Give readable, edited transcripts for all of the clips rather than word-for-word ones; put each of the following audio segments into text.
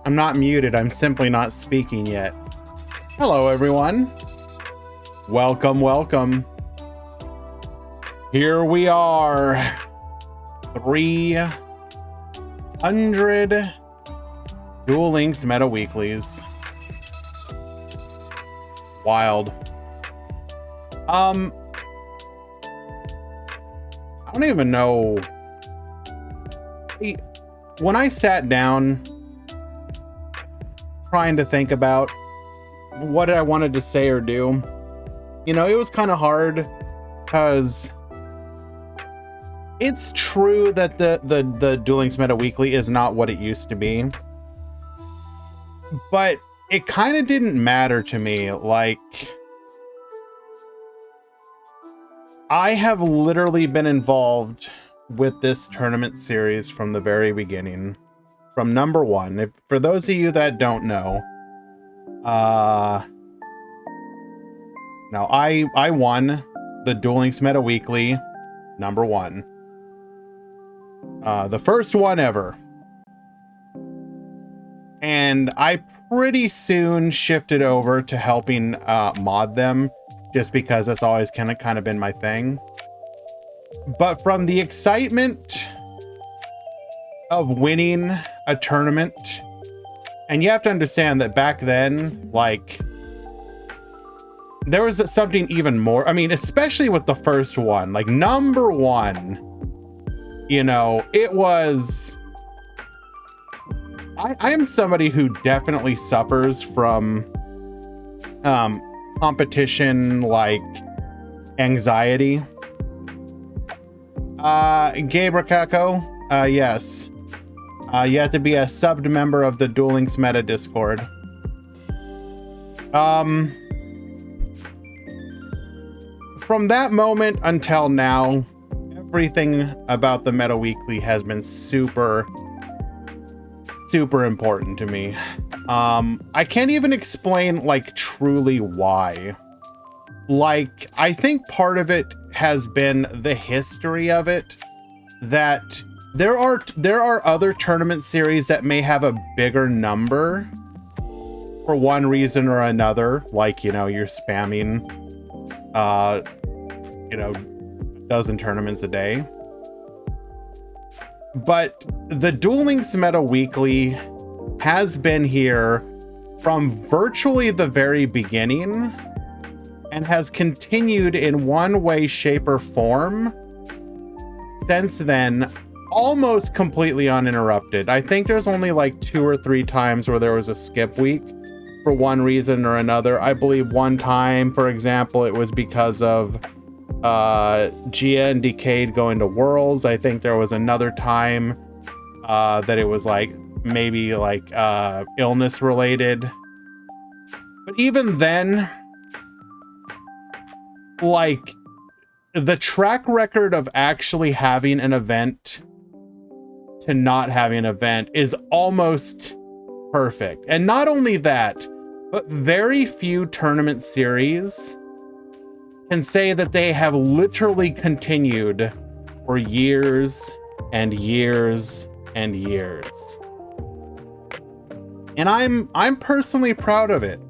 I'm not muted. I'm simply not speaking yet. Hello, everyone. Welcome, welcome. Here we are. 300 Duel Links Meta Weeklies. Wild. I don't even know. When I sat down trying to think about what I wanted to say or do, you know, it was kind of hard because it's true that the Duel Links Meta Weekly is not what it used to be, but it kind of didn't matter to me. Like, I have literally been involved with this tournament series from the very beginning, from number one. For those of you that don't know, now I won the Duel Links Meta Weekly number one, the first one ever, and I pretty soon shifted over to helping mod them, just because that's always kind of been my thing. But from the excitement of winning a tournament, and you have to understand that back then, like, there was something even more. I mean, especially with the first one, like number one, you know, it was, I am somebody who definitely suffers from competition, like, anxiety. Gabe Rakako, yes. You have to be a subbed member of the Duel Links Meta Discord. From that moment until now, everything about the Meta Weekly has been super important to me. I can't even explain, like, truly why. Like, I think part of it has been the history of it, that there are other tournament series that may have a bigger number for one reason or another, like, you know, you're spamming you know, a dozen tournaments a day. But the Duel Links Meta Weekly has been here from virtually the very beginning and has continued in one way, shape, or form since then, almost completely uninterrupted. I think there's only like 2 or 3 times where there was a skip week for one reason or another. I believe one time, for example, it was because of Gia and Decade going to Worlds. I think there was another time that it was like maybe like illness related. But even then, like, the track record of actually having an event to not having an event is almost perfect. And not only that, but very few tournament series can say that they have literally continued for years and years and years. And I'm personally proud of it.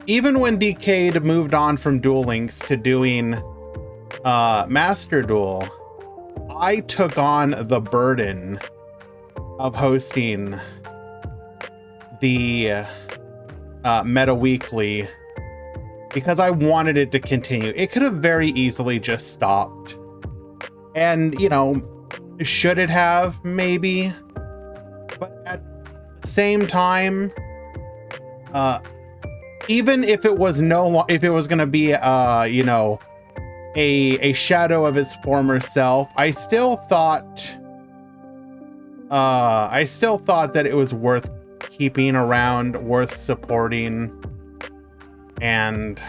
Even when Decade moved on from Duel Links to doing Master Duel, I took on the burden of hosting the Meta Weekly because I wanted it to continue. It could have very easily just stopped. And, you know, should it have? Maybe. But at the same time, even if it was if it was going to be, you know, a shadow of its former self, I still thought that it was worth keeping around, worth supporting. And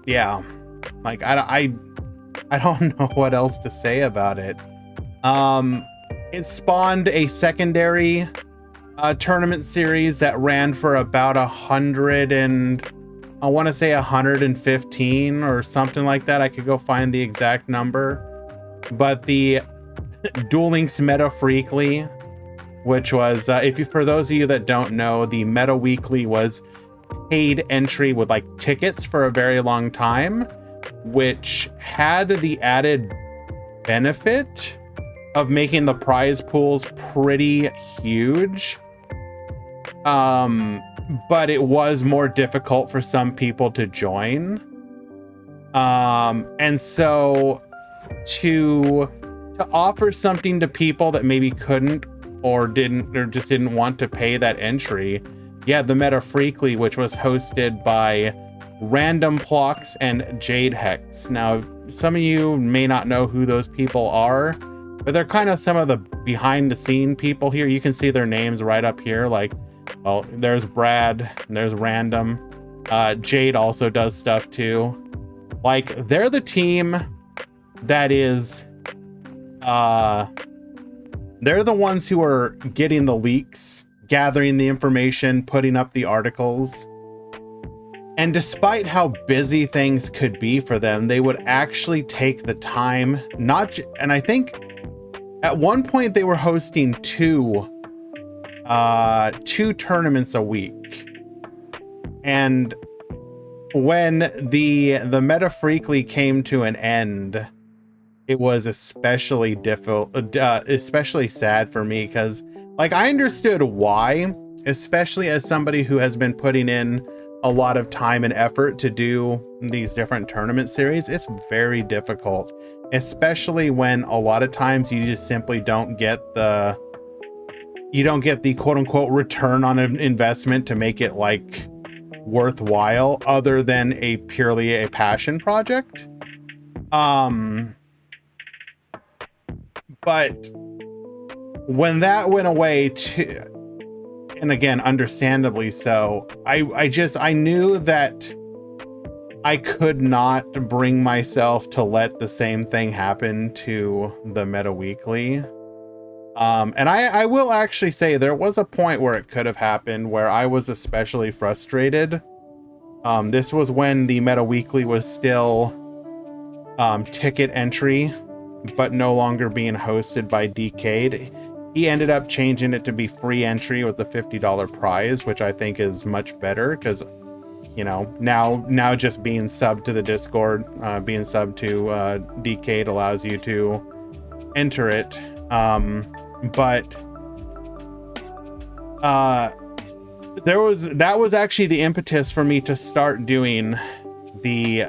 yeah, like, I don't know what else to say about it. It spawned a secondary tournament series that ran for about 100 and I want to say 115 or something like that. I could go find the exact number. But the Duel Links Meta Freakly which was, for those of you that don't know, the Meta Weekly was paid entry with like tickets for a very long time, which had the added benefit of making the prize pools pretty huge. But it was more difficult for some people to join. And so to offer something to people that maybe couldn't or just didn't want to pay that entry, the Meta Freakly, which was hosted by Random Plox and Jade Hex. Now, some of you may not know who those people are, but they're kind of some of the behind the scene people here. You can see their names right up here. Like, well, there's Brad, and there's Random. Jade also does stuff too. Like, they're the team that is, they're the ones who are getting the leaks, gathering the information, putting up the articles. And despite how busy things could be for them, they would actually take the time, and I think at one point they were hosting two tournaments a week. And when the Meta Freakly came to an end, it was especially especially sad for me, because like I understood why, especially as somebody who has been putting in a lot of time and effort to do these different tournament series. It's very difficult, especially when a lot of times you just simply don't get the quote unquote return on an investment to make it like worthwhile, other than purely a passion project. But when that went away too, and again, understandably so, I knew that I could not bring myself to let the same thing happen to the Meta Weekly. And I will actually say there was a point where it could have happened where I was especially frustrated. This was when the Meta Weekly was still ticket entry, but no longer being hosted by Decade. He ended up changing it to be free entry with the $50 prize, which I think is much better, because, you know, now just being subbed to the Discord, being subbed to Decade allows you to enter it. But that was actually the impetus for me to start doing the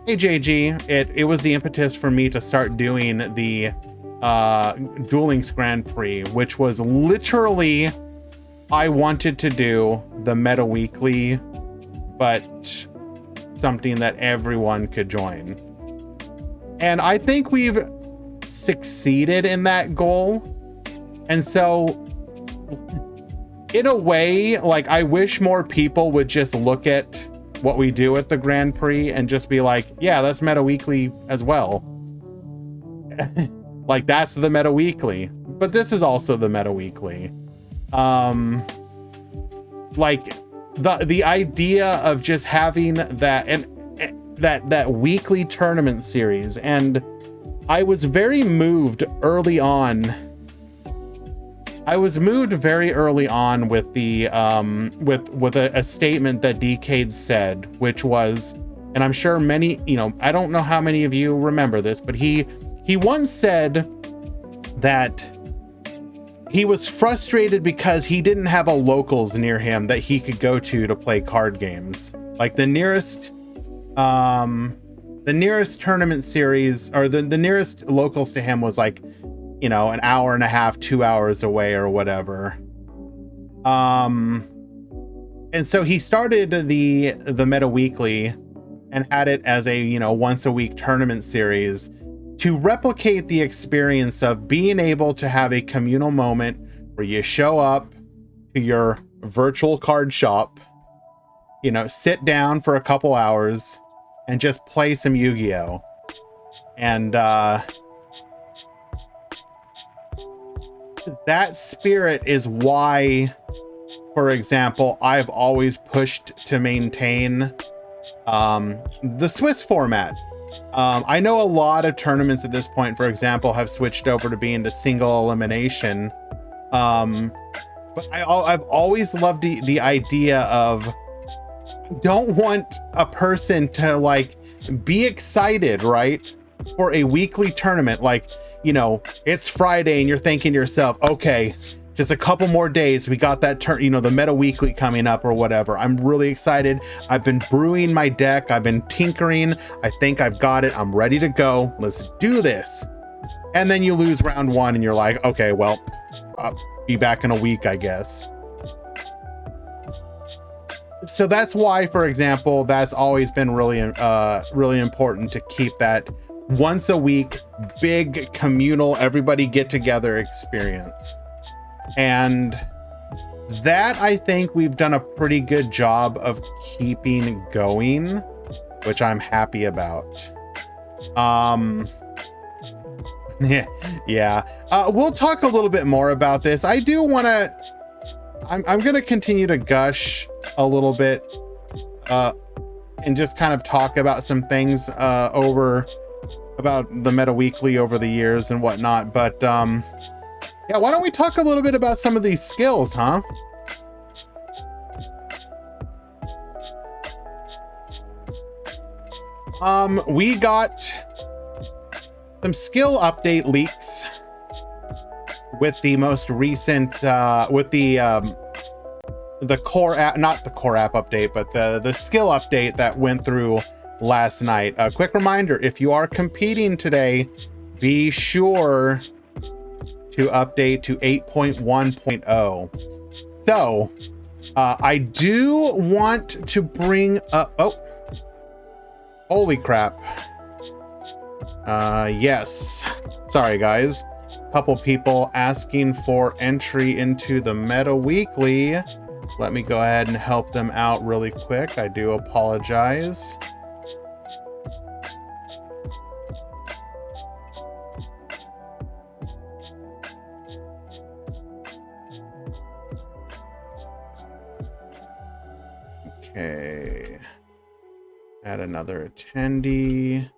AJG. It was the impetus for me to start doing the Duel Links Grand Prix, which was literally, I wanted to do the Meta Weekly, but something that everyone could join. And I think we've succeeded in that goal. And so in a way, like, I wish more people would just look at what we do at the Grand Prix and just be like, yeah, that's Meta Weekly as well. Like, that's the Meta Weekly, but this is also the Meta Weekly. Like the idea of just having that and that weekly tournament series. And I was very moved early on. I was moved very early on with the with a statement that Decade said, which was, and I'm sure many, you know, I don't know how many of you remember this, but he once said that he was frustrated because he didn't have a locals near him that he could go to play card games. Like the nearest tournament series, or the nearest locals to him was like, you know, an hour and a half, 2 hours away or whatever. And so he started the Meta Weekly and had it as a, you know, once a week tournament series to replicate the experience of being able to have a communal moment where you show up to your virtual card shop, you know, sit down for a couple hours and just play some Yu-Gi-Oh! And that spirit is why, for example, I've always pushed to maintain the Swiss format. I know a lot of tournaments at this point, for example, have switched over to being the single elimination. But I've always loved the idea of, don't want a person to like be excited, right, for a weekly tournament. Like, you know, it's Friday and you're thinking to yourself, okay, just a couple more days, we got that turn, you know, the meta weekly coming up or whatever. I'm really excited. I've been brewing my deck. I've been tinkering. I think I've got it. I'm ready to go. Let's do this. And then you lose round one and you're like, okay, well, I'll be back in a week, I guess. So that's why, for example, that's always been really, really important to keep that once a week, big communal, everybody get together experience. And that, I think we've done a pretty good job of keeping going, which I'm happy about. Yeah. We'll talk a little bit more about this. I do want to, I'm going to continue to gush a little bit and just kind of talk about some things about the Meta Weekly over the years and whatnot. But yeah, why don't we talk a little bit about some of these skills, huh? We got some skill update leaks with the most recent, with the core app, not the core app update, but the skill update that went through last night. A quick reminder, if you are competing today, be sure to update to 8.1.0. So I do want to bring up, oh, holy crap. Yes, sorry guys, couple people asking for entry into the Meta Weekly. Let me go ahead and help them out really quick. I do apologize. Okay, add another attendee.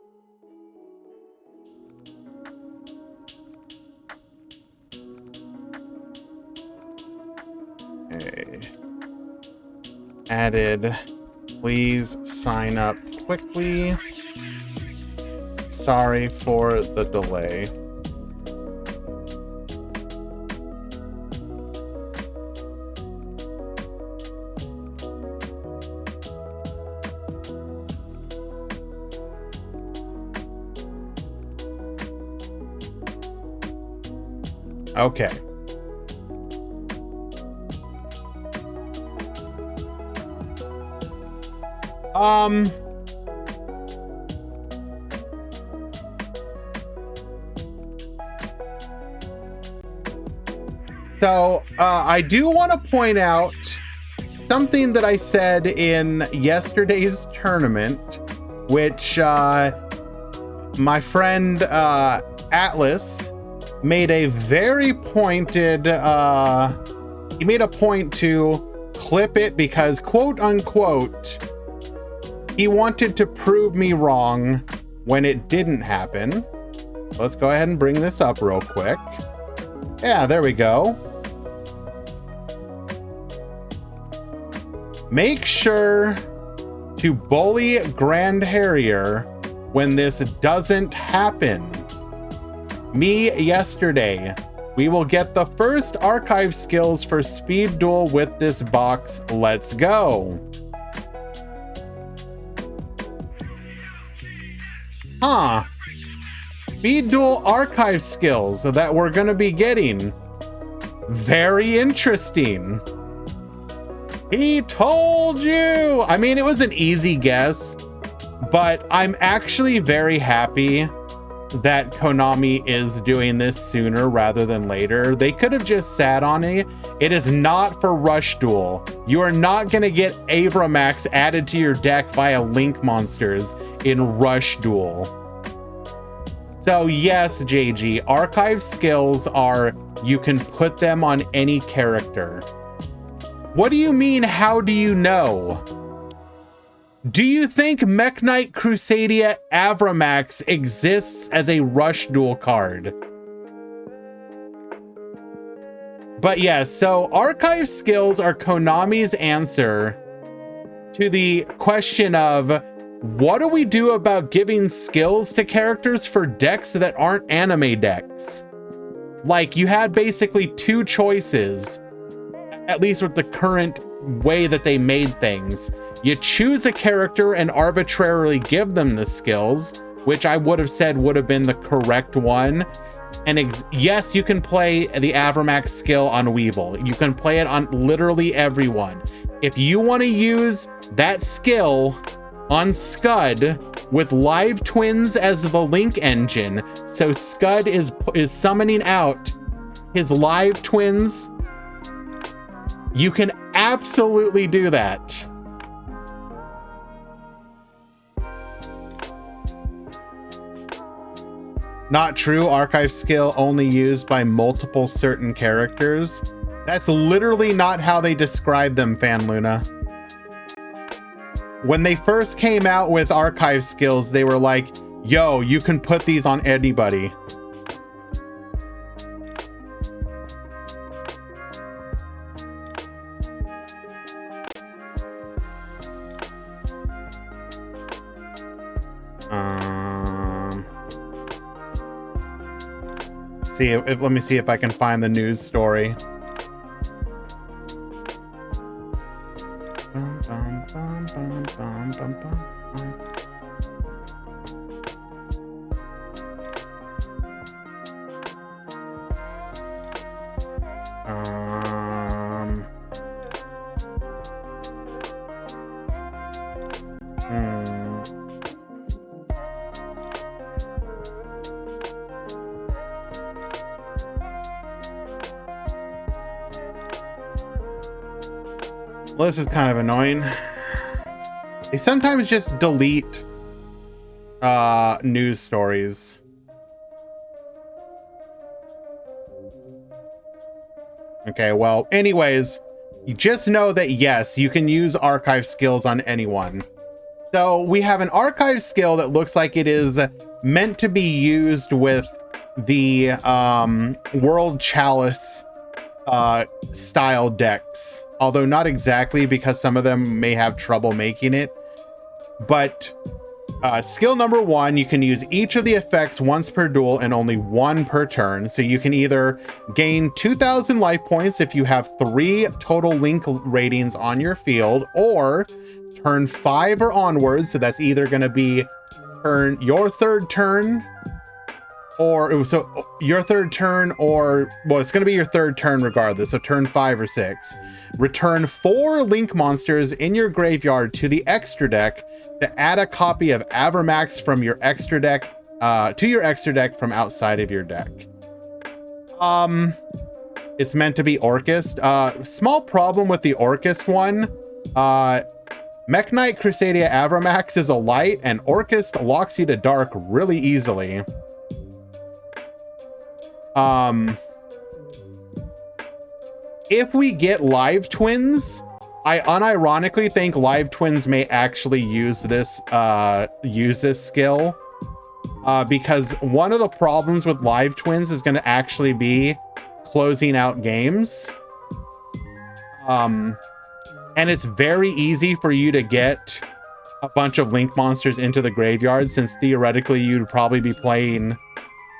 Okay, added. Please sign up quickly. Sorry for the delay. Okay. So I do want to point out something that I said in yesterday's tournament, which my friend Atlas made a very pointed, he made a point to clip it because, quote unquote, he wanted to prove me wrong when it didn't happen. Let's go ahead and bring this up real quick. Yeah, there we go. Make sure to bully Grand Harrier when this doesn't happen. Me yesterday. We will get the first archive skills for Speed Duel with this box. Let's go. Huh. Speed Duel archive skills that we're going to be getting. Very interesting. He told you. I mean, it was an easy guess, but I'm actually very happy that Konami is doing this sooner rather than later. They could have just sat on it. It is not for Rush Duel. You are not going to get Avramax added to your deck via Link monsters in Rush Duel. So yes, JG, archive skills are, you can put them on any character. What do you mean, how do you know? Do you think Mech Knight Crusadia Avramax exists as a Rush Duel card? But yeah, so archive skills are Konami's answer to the question of what do we do about giving skills to characters for decks that aren't anime decks? Like, you had basically two choices, at least with the current way that they made things. You choose a character and arbitrarily give them the skills, which I would have said would have been the correct one. And yes, you can play the Avramax skill on Weevil. You can play it on literally everyone. If you want to use that skill on Scud with Live Twins as the link engine, so Scud is summoning out his Live Twins, you can absolutely do that. Not true. Archive skill only used by multiple certain characters. That's literally not how they describe them, Fan Luna. When they first came out with archive skills, they were like, yo, you can put these on anybody. Let me see if I can find the news story. Well, this is kind of annoying. They sometimes just delete news stories. Okay, well, anyways, you just know that yes, you can use archive skills on anyone. So we have an archive skill that looks like it is meant to be used with the World Chalice style decks, although not exactly, because some of them may have trouble making it. But skill number 1, you can use each of the effects once per duel and only one per turn. So you can either gain 2,000 life points if you have 3 total link ratings on your field, or turn 5 or onwards, so that's either going to be your third turn, or so your third turn, or well, it's going to be your third turn regardless, so turn 5 or 6. Return 4 link monsters in your graveyard to the extra deck to add a copy of Avramax from your extra deck to your extra deck from outside of your deck. It's meant to be Orcust. Small problem with the Orcust one. Mech Knight Crusadia Avramax is a light, and Orcust locks you to dark really easily. If we get Live Twins, I unironically think Live Twins may actually use this skill, because one of the problems with Live Twins is going to actually be closing out games. And it's very easy for you to get a bunch of link monsters into the graveyard, since theoretically you'd probably be playing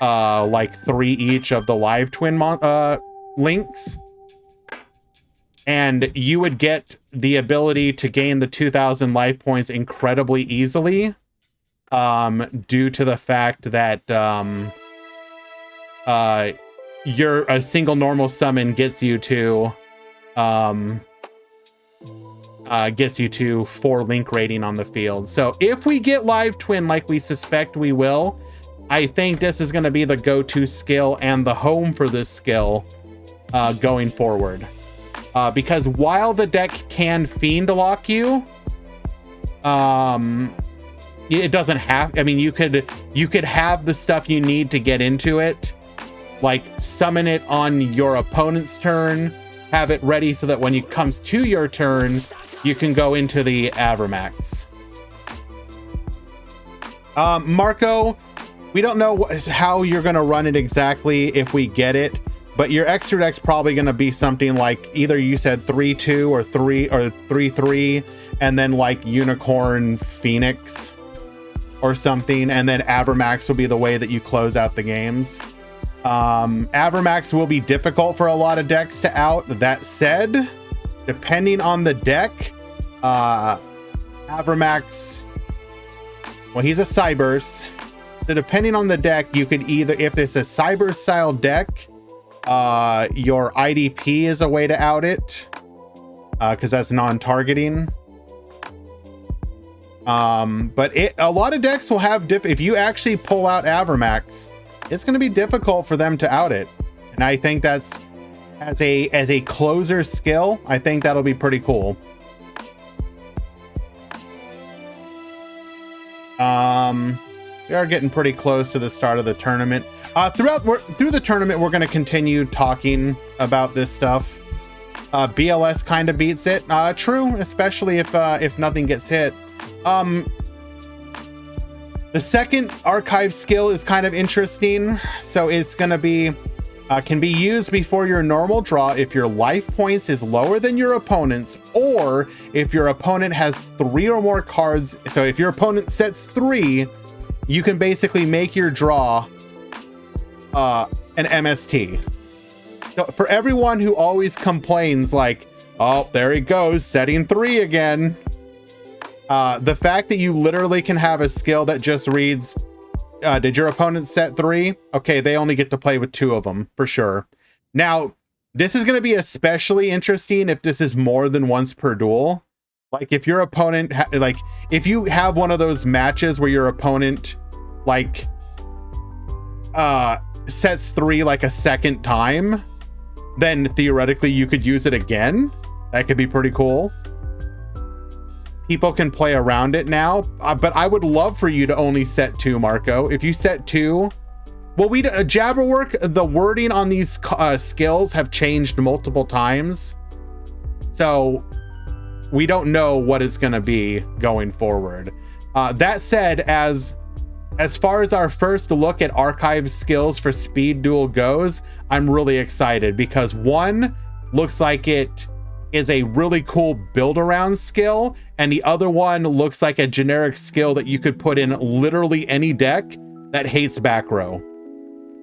like 3 each of the Live Twin links, and you would get the ability to gain the 2,000 life points incredibly easily, due to the fact that a single normal summon gets you to 4 link rating on the field. So if we get Live Twin, like we suspect we will, I think this is going to be the go-to skill and the home for this skill going forward. Because while the deck can Fiend Lock you, it doesn't have, I mean, you could have the stuff you need to get into it, like summon it on your opponent's turn, have it ready so that when it comes to your turn, you can go into the Avramax. Marco, we don't know how you're going to run it exactly if we get it. but your extra deck's probably going to be something like either you said 3-2 or 3-3, and then like Unicorn Phoenix or something, and then Avermax will be the way that you close out the games. Avermax will be difficult for a lot of decks to out. That said, depending on the deck, Avermax, well, he's a Cybers, so depending on the deck, you could either, if it's a Cyber style deck, your IDP is a way to out it, because that's non-targeting. But a lot of decks will have if you actually pull out Avermax, it's going to be difficult for them to out it. And I think that's, as a closer skill, I think that'll be pretty cool. We are getting pretty close to the start of the tournament. Through the tournament, we're going to continue talking about this stuff. BLS kind of beats it. True, especially if nothing gets hit. The second archive skill is kind of interesting. So it's going to be can be used before your normal draw if your life points is lower than your opponent's, or if your opponent has 3 or more cards. So if your opponent sets 3, you can basically make your draw an MST. So for everyone who always complains like, oh, there he goes, setting 3 again. The fact that you literally can have a skill that just reads, did your opponent set 3? Okay, they only get to play with 2 of them for sure. Now, this is going to be especially interesting if this is more than once per duel. Like if your opponent, like if you have one of those matches where your opponent like sets 3 like a second time, then theoretically you could use it again. That could be pretty cool. People can play around it now, but I would love for you to only set 2, Marco. If you set 2, well, Jabberwork, the wording on these skills have changed multiple times, so we don't know what it's going to be going forward. That said, as far as our first look at archive skills for Speed Duel goes, I'm really excited because one looks like it is a really cool build around skill, and the other one looks like a generic skill that you could put in literally any deck that hates back row.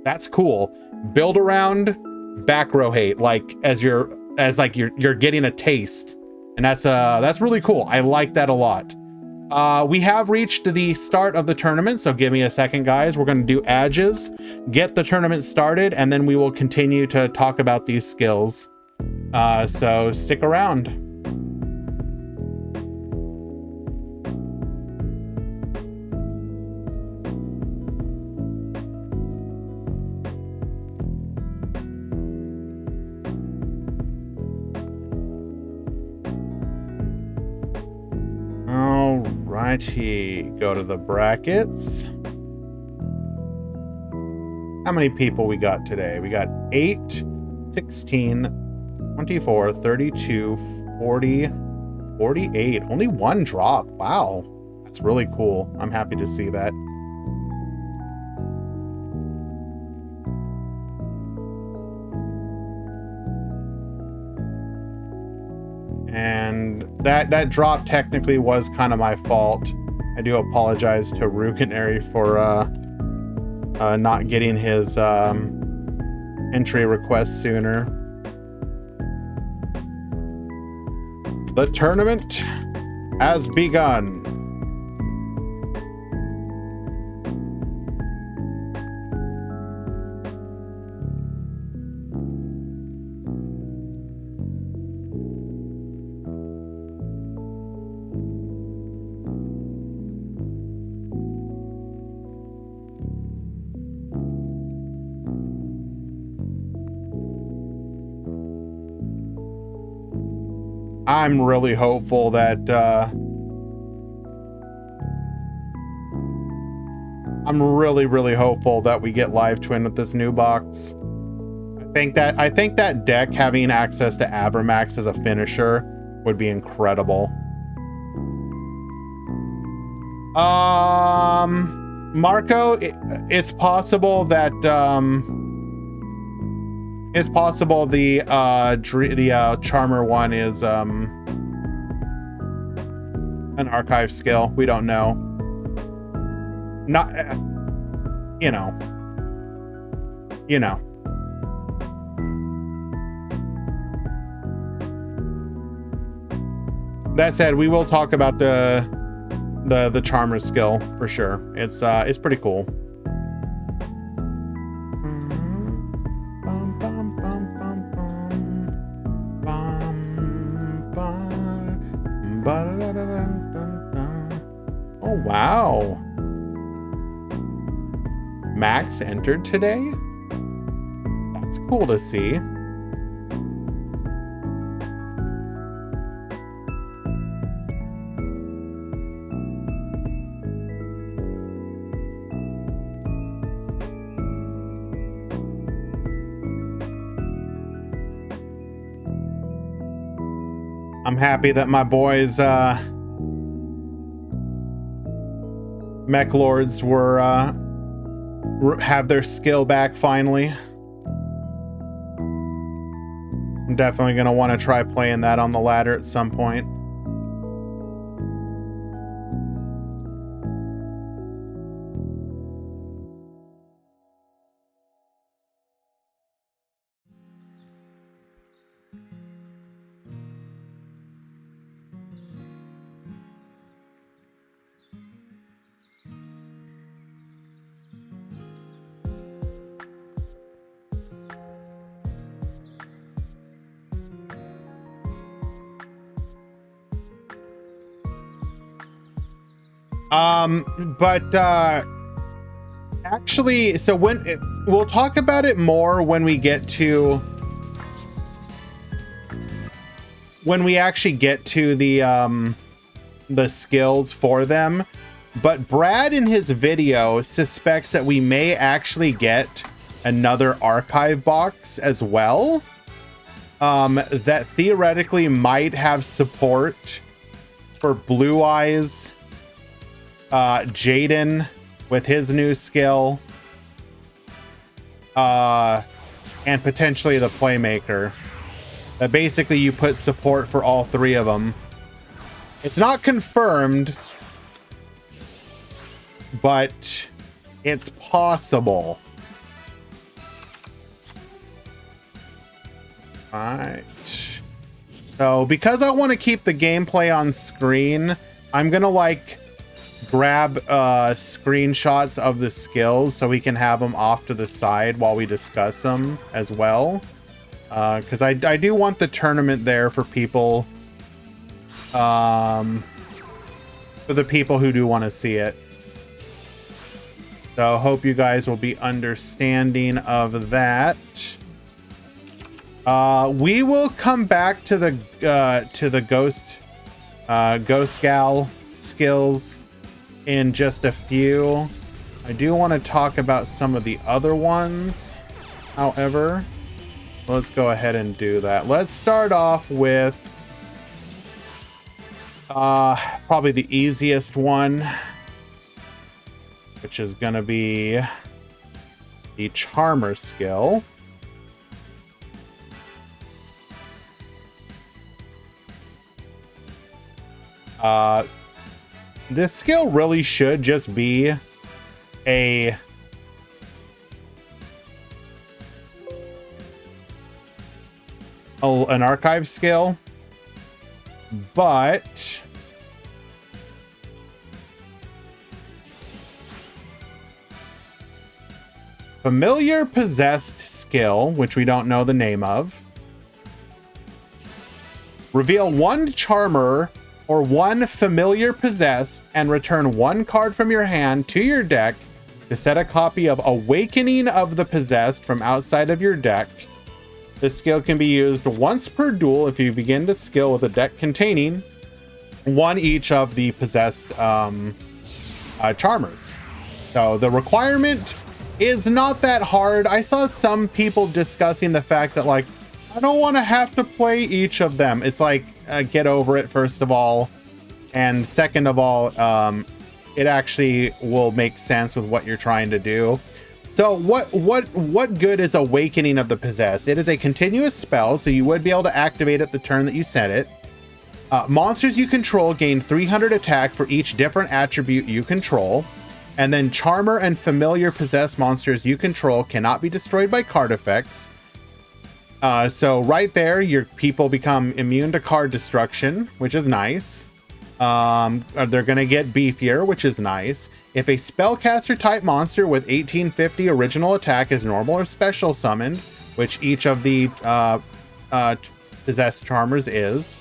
That's cool. Build around, back row hate, like as you're getting a taste, and that's really cool. I like that a lot. We have reached the start of the tournament, so give me a second, guys. We're going to do edges, get the tournament started, and then we will continue to talk about these skills. So stick around. Alrighty, go to the brackets. How many people we got today? We got 8, 16, 24, 32, 40, 48. Only 1 drop. Wow. That's really cool. I'm happy to see that. And that drop technically was kind of my fault. I do apologize to Ruganary for not getting his entry request sooner. The tournament has begun. I'm really hopeful that really hopeful that we get live twin with this new box. I think that deck having access to Avermax as a finisher would be incredible. Marco, it's possible that It's possible the Charmer one is an archive skill. We don't know. Not, you know. That said, we will talk about the Charmer skill for sure. It's pretty cool. Oh wow. Max entered today? That's cool to see. I'm happy that my boys, Mech Lords were, have their skill back finally. I'm definitely going to want to try playing that on the ladder at some point. Actually, so we'll talk about it more when we get to actually get to the skills for them. But Brad in his video suspects that we may actually get another archive box as well, that theoretically might have support for Blue Eyes, Jaden with his new skill, and potentially the Playmaker. That basically you put support for all three of them. It's not confirmed, but it's possible. All right. So because I want to keep the gameplay on screen, I'm gonna like grab screenshots of the skills so we can have them off to the side while we discuss them as well, because I do want the tournament there for people, for the people who do want to see it. So hope you guys will be understanding of that. We will come back to the ghost gal skills in just a few. I do want to talk about some of the other ones, however. Let's go ahead and do that. Let's start off with probably the easiest one, which is going to be the Charmer skill. This skill really should just be an archive skill, but familiar possessed skill, which we don't know the name of. Reveal one Charmer or one familiar possessed and return one card from your hand to your deck to set a copy of Awakening of the Possessed from outside of your deck. This skill can be used once per duel if you begin the skill with a deck containing one each of the possessed Charmers. So the requirement is not that hard. I saw some people discussing the fact that, like, I don't want to have to play each of them. It's like, get over it, first of all. And second of all, it actually will make sense with what you're trying to do. So what good is Awakening of the Possessed? It is a continuous spell, so you would be able to activate it the turn that you set it. Monsters you control gain 300 attack for each different attribute you control. And then Charmer and Familiar possessed monsters you control cannot be destroyed by card effects. So right there, your people become immune to card destruction, which is nice. They're going to get beefier, which is nice. If a spellcaster type monster with 1850 original attack is normal or special summoned, which each of the possessed charmers is,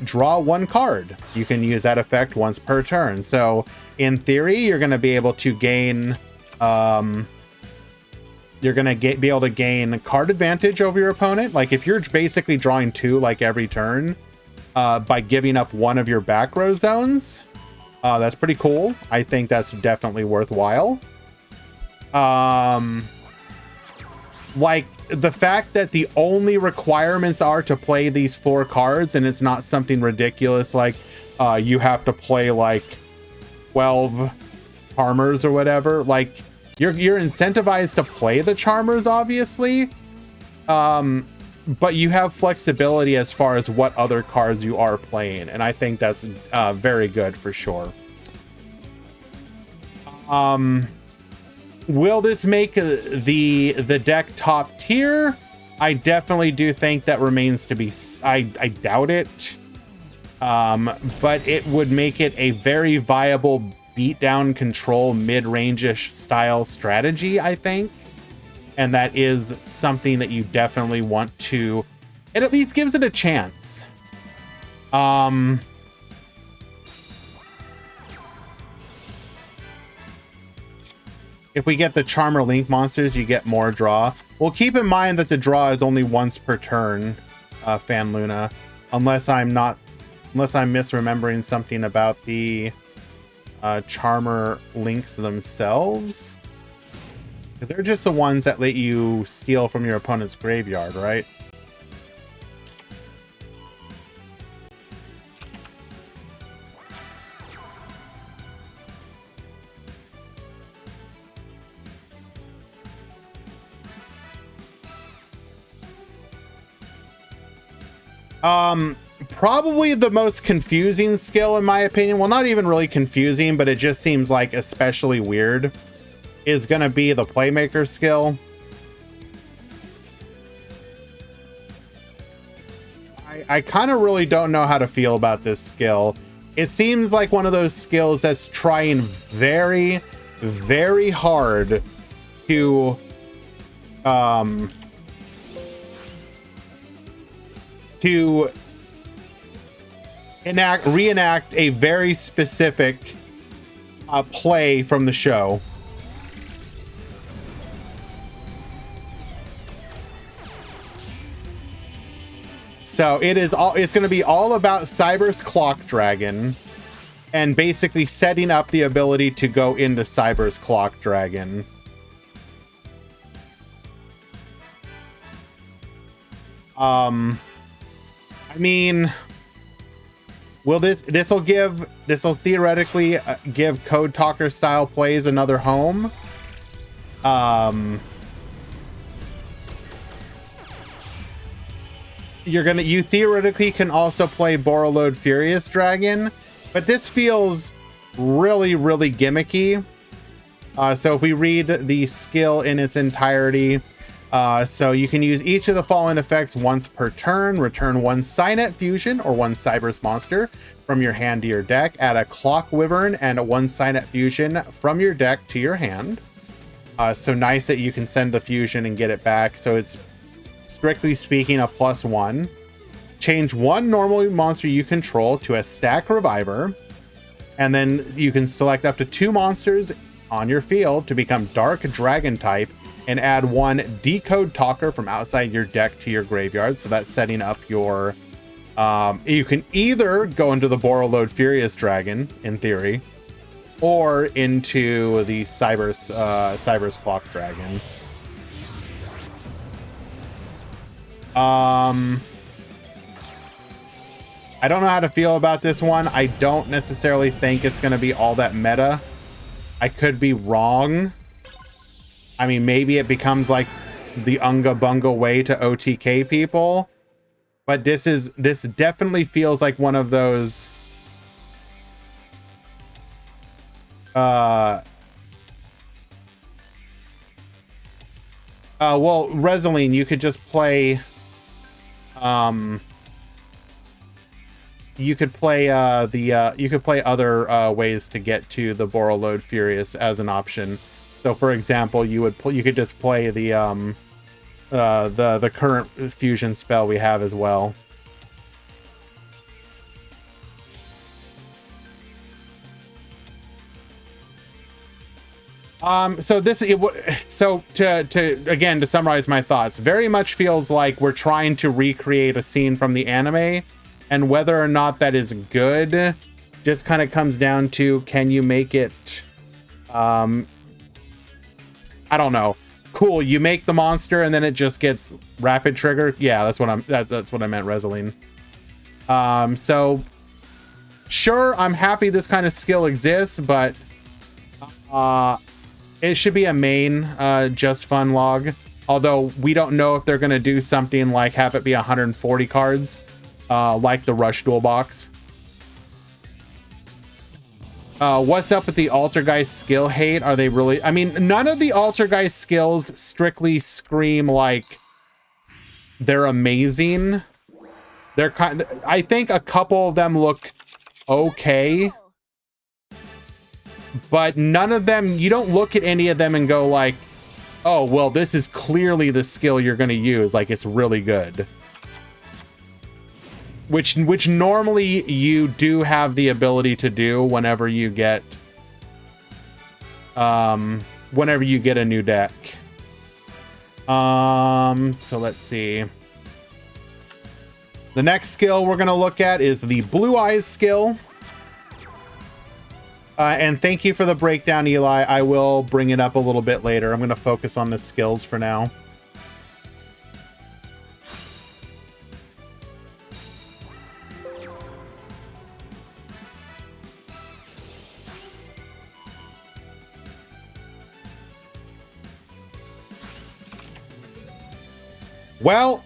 draw one card. You can use that effect once per turn. So in theory, you're going to be able to gain be able to gain card advantage over your opponent. Like if you're basically drawing 2 like every turn, by giving up one of your back row zones, that's pretty cool. I think that's definitely worthwhile. Like the fact that the only requirements are to play these 4 cards, and it's not something ridiculous like you have to play like 12 charmers or whatever. Like you're incentivized to play the charmers, obviously. But you have flexibility as far as what other cards you are playing, and I think that's very good for sure. Will this make the deck top tier? I definitely do think that remains to be. I doubt it, but it would make it a very viable beatdown control mid-range-ish style strategy, I think. And that is something that you definitely want to... It at least gives it a chance. If we get the Charmer Link monsters, you get more draw. Well, keep in mind that the draw is only once per turn, Fan Luna. Unless I'm misremembering something about the Charmer Links themselves. They're just the ones that let you steal from your opponent's graveyard, right? Probably the most confusing skill in my opinion. Well, not even really confusing, but it just seems like especially weird, is going to be the Playmaker skill. I kind of really don't know how to feel about this skill. It seems like one of those skills that's trying very, very hard to reenact a very specific play from the show. So it's going to be all about Cyber's Clock Dragon and basically setting up the ability to go into Cyber's Clock Dragon. I mean, this will theoretically give Code Talker style plays another home. You theoretically can also play Borreload Furious Dragon, but this feels really, really gimmicky. So if we read the skill in its entirety, so you can use each of the following effects once per turn. Return one Cynet Fusion or one Cyberse monster from your hand to your deck. Add a Clock Wyvern and a one Cynet Fusion from your deck to your hand. So nice that you can send the fusion and get it back. So it's strictly speaking a +1. Change one normal monster you control to a stack reviver, and then you can select up to 2 monsters on your field to become Dark Dragon type and add one Decode Talker from outside your deck to your graveyard. So that's setting up your you can either go into the Borreload Furious Dragon in theory, or into the Cyber's Clock Dragon. I don't know how to feel about this one. I don't necessarily think it's going to be all that meta. I could be wrong. I mean, maybe it becomes like the Unga Bunga way to OTK people, but this definitely feels like one of those well, Reseline, you could just play you could play other ways to get to the Borreload Furious as an option. So for example, you could just play the current fusion spell we have as well. So to summarize my thoughts, very much feels like we're trying to recreate a scene from the anime, and whether or not that is good just kind of comes down to, can you make it, I don't know. Cool, you make the monster and then it just gets rapid trigger. Yeah, that's what I meant, Reseline. So sure, I'm happy this kind of skill exists, but it should be a main just fun log. Although we don't know if they're going to do something like have it be 140 cards, like the Rush Duel box. What's up with the Altergeist skill hate? Are they really? I mean, none of the Altergeist skills strictly scream like they're amazing. They're I think a couple of them look okay, but none of them, you don't look at any of them and go like, oh, well, this is clearly the skill you're going to use. Like, it's really good. Which normally you do have the ability to do whenever you get a new deck. So let's see. The next skill we're going to look at is the Blue Eyes skill. And thank you for the breakdown, Eli. I will bring it up a little bit later. I'm going to focus on the skills for now. Well,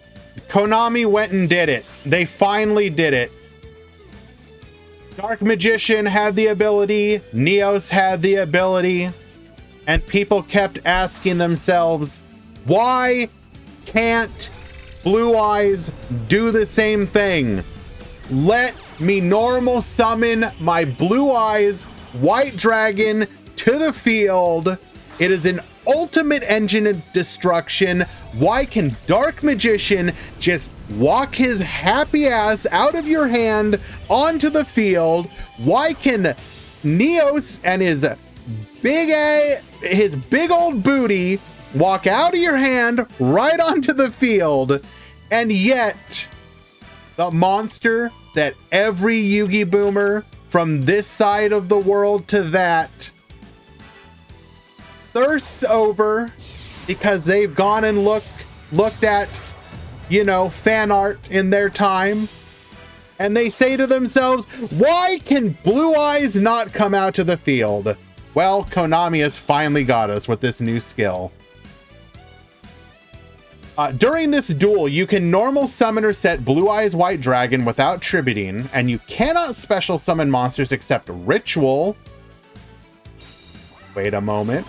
Konami went and did it. They finally did it. Dark Magician had the ability, Neos had the ability, and people kept asking themselves, why can't Blue Eyes do the same thing? Let me normal summon my Blue Eyes White Dragon to the field. It is an ultimate engine of destruction. Why can Dark Magician just walk his happy ass out of your hand onto the field? Why can Neos and his big old booty walk out of your hand right onto the field? And yet the monster that every Yugi boomer from this side of the world to that thirsts over, because they've gone and looked at, you know, fan art in their time, and they say to themselves, why can Blue Eyes not come out to the field? Well, Konami has finally got us with this new skill. During this duel, you can normal summon or set Blue Eyes White Dragon without tributing, and you cannot special summon monsters except Ritual. Wait a moment.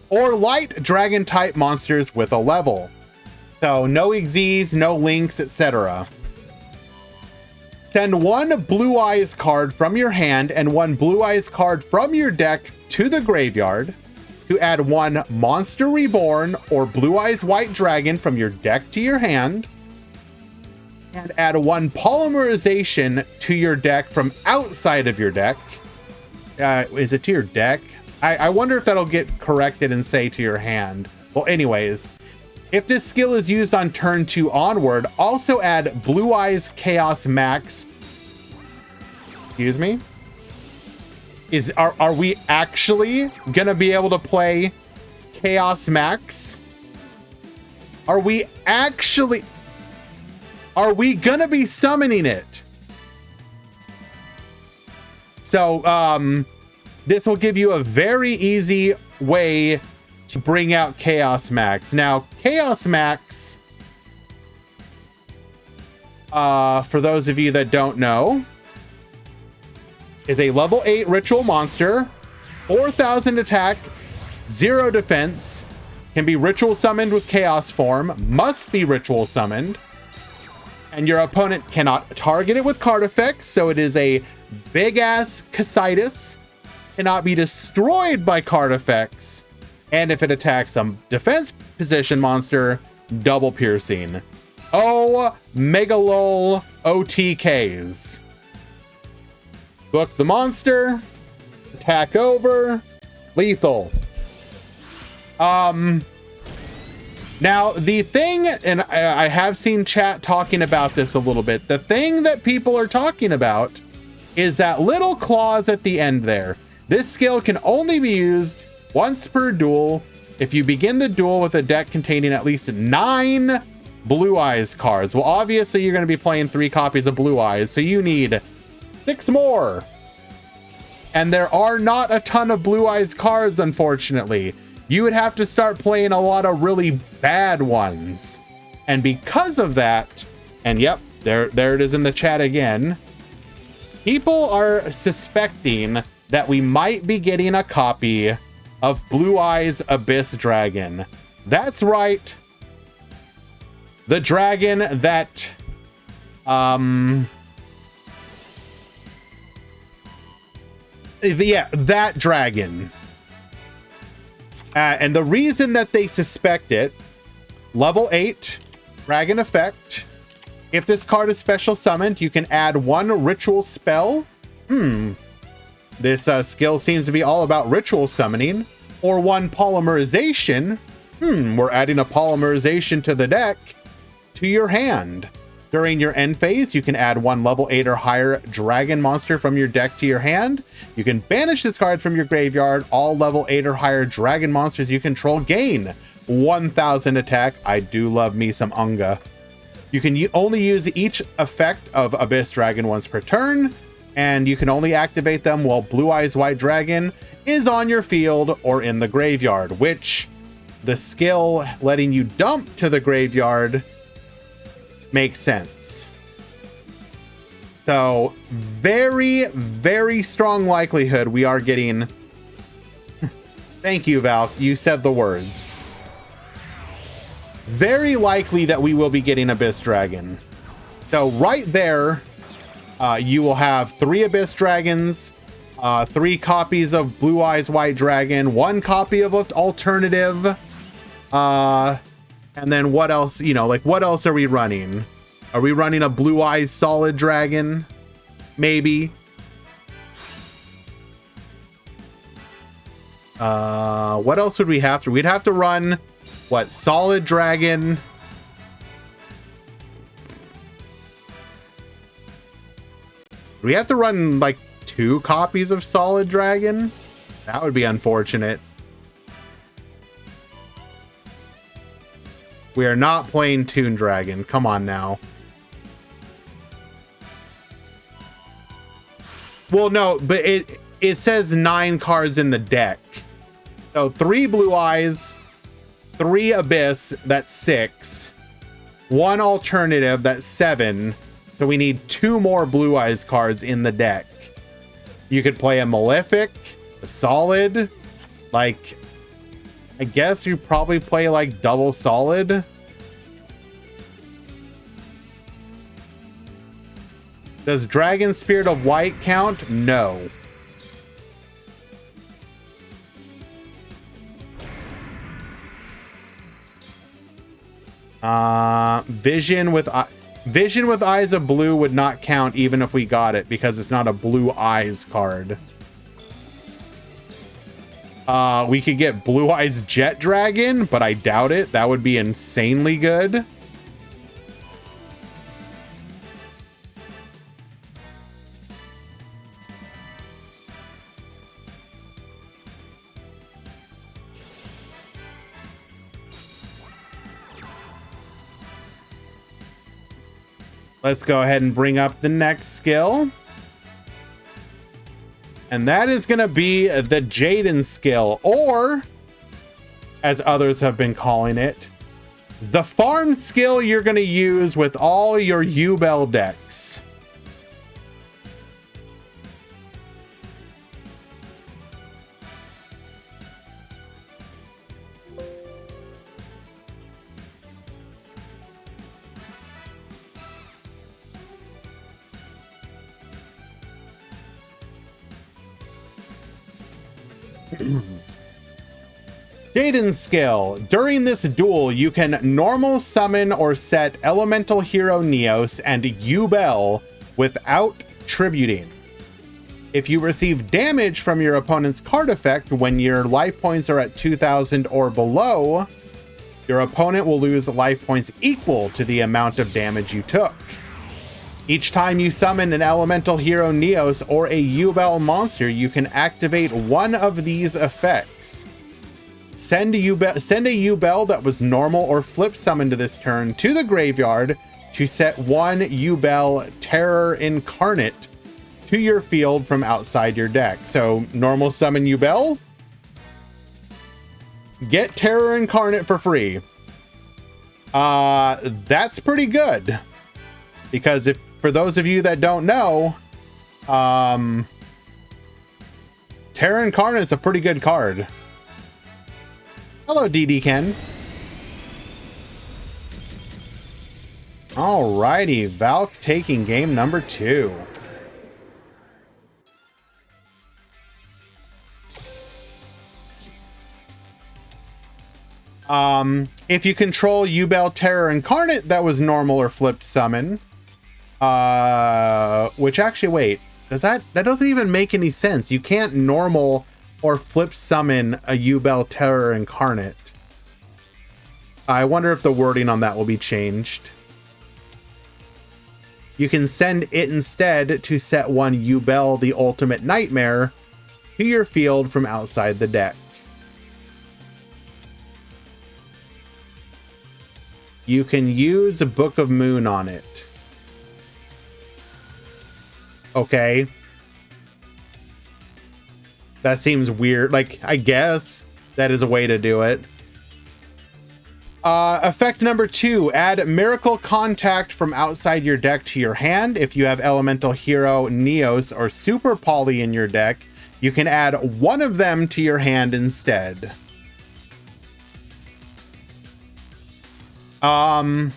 Or light dragon type monsters with a level. So no Xyzs, no Links, etc. Send one Blue Eyes card from your hand and one Blue Eyes card from your deck to the graveyard to add one Monster Reborn or Blue Eyes White Dragon from your deck to your hand, and add one Polymerization to your deck from outside of your deck. Is it to your deck? I wonder if that'll get corrected and say to your hand. Well, anyways, if this skill is used on turn 2 onward, also add Blue Eyes Chaos Max. Excuse me? Are we actually gonna be able to play Chaos Max? Are we gonna be summoning it? So, this will give you a very easy way to bring out Chaos Max. Now, Chaos Max, for those of you that don't know, is a level 8 ritual monster, 4,000 attack, 0 defense, can be ritual summoned with chaos form, must be ritual summoned, and your opponent cannot target it with card effects, so it is a big ass Casitas, cannot be destroyed by card effects, and if it attacks some defense position monster, double piercing. Oh, Megalol OTKs. Book the monster, attack over, lethal. Now the thing, and I have seen chat talking about this a little bit, the thing that people are talking about is that little clause at the end there. This skill can only be used once per duel if you begin the duel with a deck containing at least 9 Blue Eyes cards. Well, obviously you're going to be playing 3 copies of Blue Eyes, so you need 6 more. And there are not a ton of Blue Eyes cards, unfortunately. You would have to start playing a lot of really bad ones. And because of that, and yep, there it is in the chat again, people are suspecting that we might be getting a copy of Blue Eyes Abyss Dragon. That's right. The dragon that that dragon. And the reason that they suspect it, level 8 dragon effect. If this card is special summoned, you can add 1 ritual spell. This skill seems to be all about ritual summoning, or 1 polymerization. We're adding a polymerization to the deck, to your hand. During your end phase, you can add 1 level 8 or higher dragon monster from your deck to your hand. You can banish this card from your graveyard. All level 8 or higher dragon monsters you control gain 1,000 attack. I do love me some Unga. You can only use each effect of Abyss Dragon once per turn, and you can only activate them while Blue Eyes White Dragon is on your field or in the graveyard, which the skill letting you dump to the graveyard makes sense. So very, very strong likelihood we are getting... Thank you, Val. You said the words. Very likely that we will be getting Abyss Dragon. So right there, you will have 3 Abyss Dragons, 3 copies of Blue Eyes White Dragon, 1 copy of Alternative, and then what else, you know, like what else are we running? Are we running a Blue Eyes Solid Dragon? Maybe. What else would we have to? We'd have to run, what, Solid Dragon. We have to run like 2 copies of Solid Dragon? That would be unfortunate. We are not playing Toon Dragon. Come on now. Well, no, but it says 9 cards in the deck. So 3 Blue Eyes, 3 Abyss, that's 6. 1 Alternative, that's 7. So we need 2 more Blue Eyes cards in the deck. You could play a Malefic, a Solid, like... I guess you probably play like double Solid. Does Dragon Spirit of White count? No. Vision with Eyes of Blue would not count even if we got it because it's not a Blue Eyes card. We could get Blue Eyes Jet Dragon, but I doubt it. That would be insanely good. Let's go ahead and bring up the next skill. And that is going to be the Jaden skill, or as others have been calling it. The farm skill you're going to use with all your Yubel decks. Jaden's skill. During this duel, you can normal summon or set Elemental Hero Neos and Yubel without tributing. If you receive damage from your opponent's card effect when your life points are at 2,000 or below, your opponent will lose life points equal to the amount of damage you took. Each time you summon an Elemental Hero Neos or a Yubel monster, you can activate one of these effects. Send a Yubel that was normal or flip summoned to this turn to the graveyard to set one Yubel Terror Incarnate to your field from outside your deck. So normal summon Yubel, get Terror Incarnate for free. That's pretty good, because if for those of you that don't know, Terror Incarnate is a pretty good card. Hello, DD Ken. Alrighty, Valk taking game number 2. If you control Yubel Terror Incarnate that was normal or flipped summon, which actually, wait, that doesn't even make any sense. You can't normal or flip summon a Yubel Terror Incarnate. I wonder if the wording on that will be changed. You can send it instead to set one Yubel the Ultimate Nightmare to your field from outside the deck. You can use a Book of Moon on it. Okay. That seems weird. Like, I guess that is a way to do it. Effect number 2, add Miracle Contact from outside your deck to your hand. If you have Elemental Hero, Neos, or Super Poly in your deck, you can add one of them to your hand instead. Now,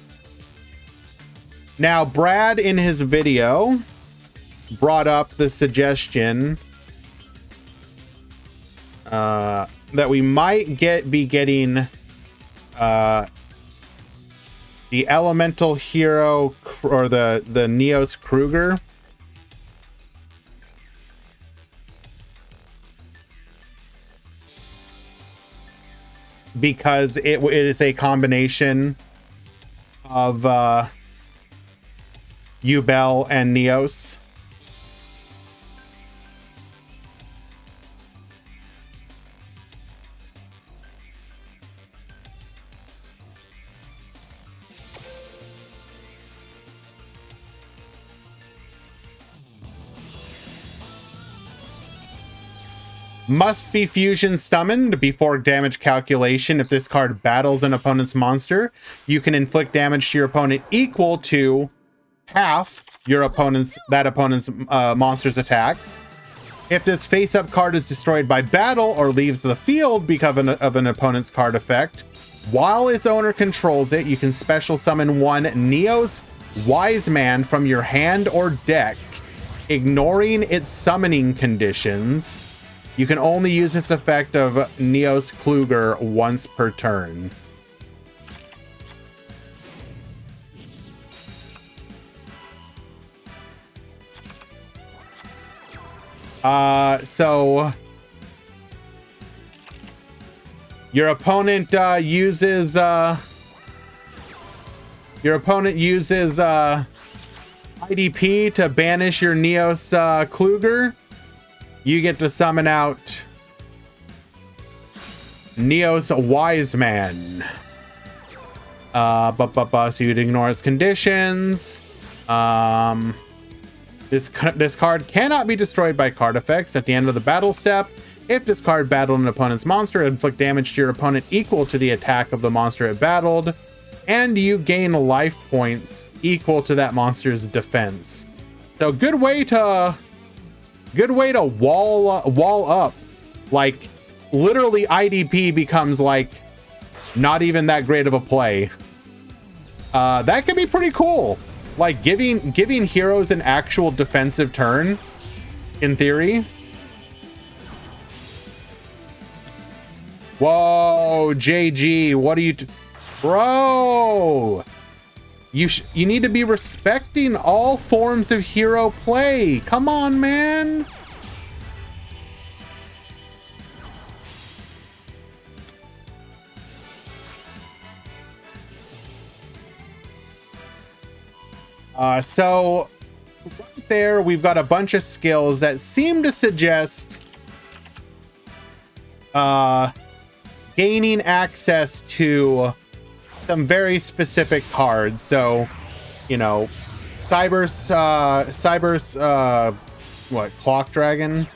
Brad in his video brought up the suggestion that we might be getting the Elemental Hero or the Neos Kruger. Because it is a combination of Yubel and Neos. Must be fusion summoned before damage calculation. If this card battles an opponent's monster, you can inflict damage to your opponent equal to half that opponent's monster's attack. If this face-up card is destroyed by battle or leaves the field because of an opponent's card effect, while its owner controls it, you can special summon one Neos Wise Man from your hand or deck, ignoring its summoning conditions. You can only use this effect of Neos Kruger once per turn. So your opponent uses IDP to banish your Neos Kruger. You get to summon out Neos Wise Man. So you'd ignore its conditions. This card cannot be destroyed by card effects. At the end of the battle step, If this card battled an opponent's monster, inflict damage to your opponent equal to the attack of the monster it battled, and you gain life points equal to that monster's defense. So good way to wall up. Like literally IDP becomes like not even that great of a play. That can be pretty cool. Like giving heroes an actual defensive turn in theory. Whoa, JG, what are you bro? You need to be respecting all forms of hero play. Come on, man. So right there, we've got a bunch of skills that seem to suggest gaining access to some very specific cards. So, you know, Cyber's what, Clock Dragon?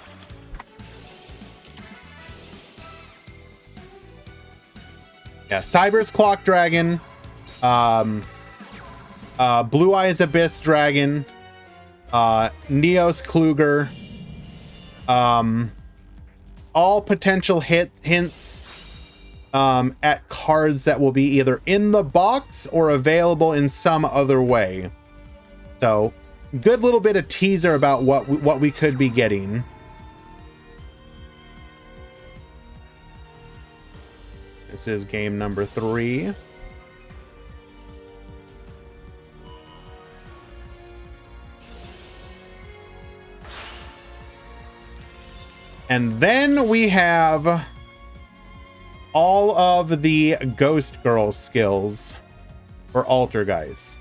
Yeah, Cyber's Clock Dragon, Blue Eyes Abyss Dragon, Neos Kluger, all potential hints at cards that will be either in the box or available in some other way. So, good little bit of teaser about what we could be getting. This is game number 3. And then we have all of the Ghost Girl skills for Alter Guys.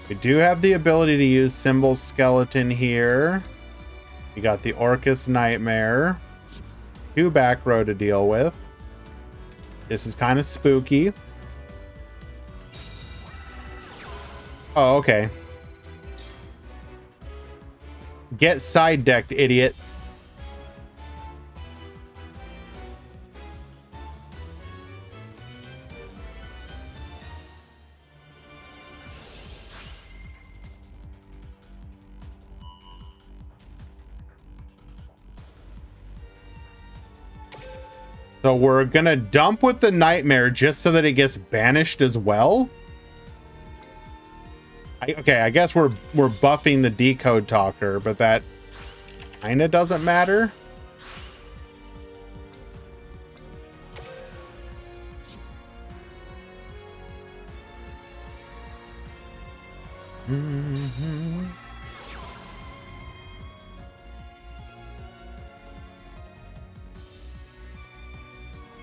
We do have the ability to use Symbol Skeleton here. We got the Orcus Nightmare. 2 back row to deal with. This is kind of spooky. Oh, okay. Get side decked, idiot. So we're gonna dump with the Nightmare just so that it gets banished as well. Okay, I guess we're buffing the Decode Talker, but that kinda doesn't matter.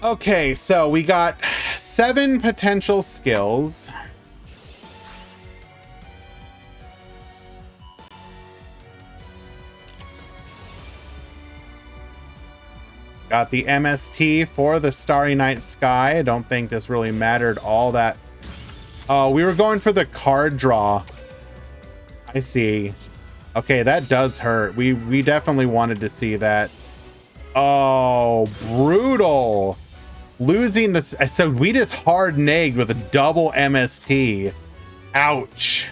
Okay, so we got 7 potential skills. Got the MST for the Starry Night Sky. I don't think this really mattered all that. Oh, we were going for the card draw. I see. Okay, that does hurt. We definitely wanted to see that. Oh, brutal. Losing this. So we just hard negged with a double MST. Ouch.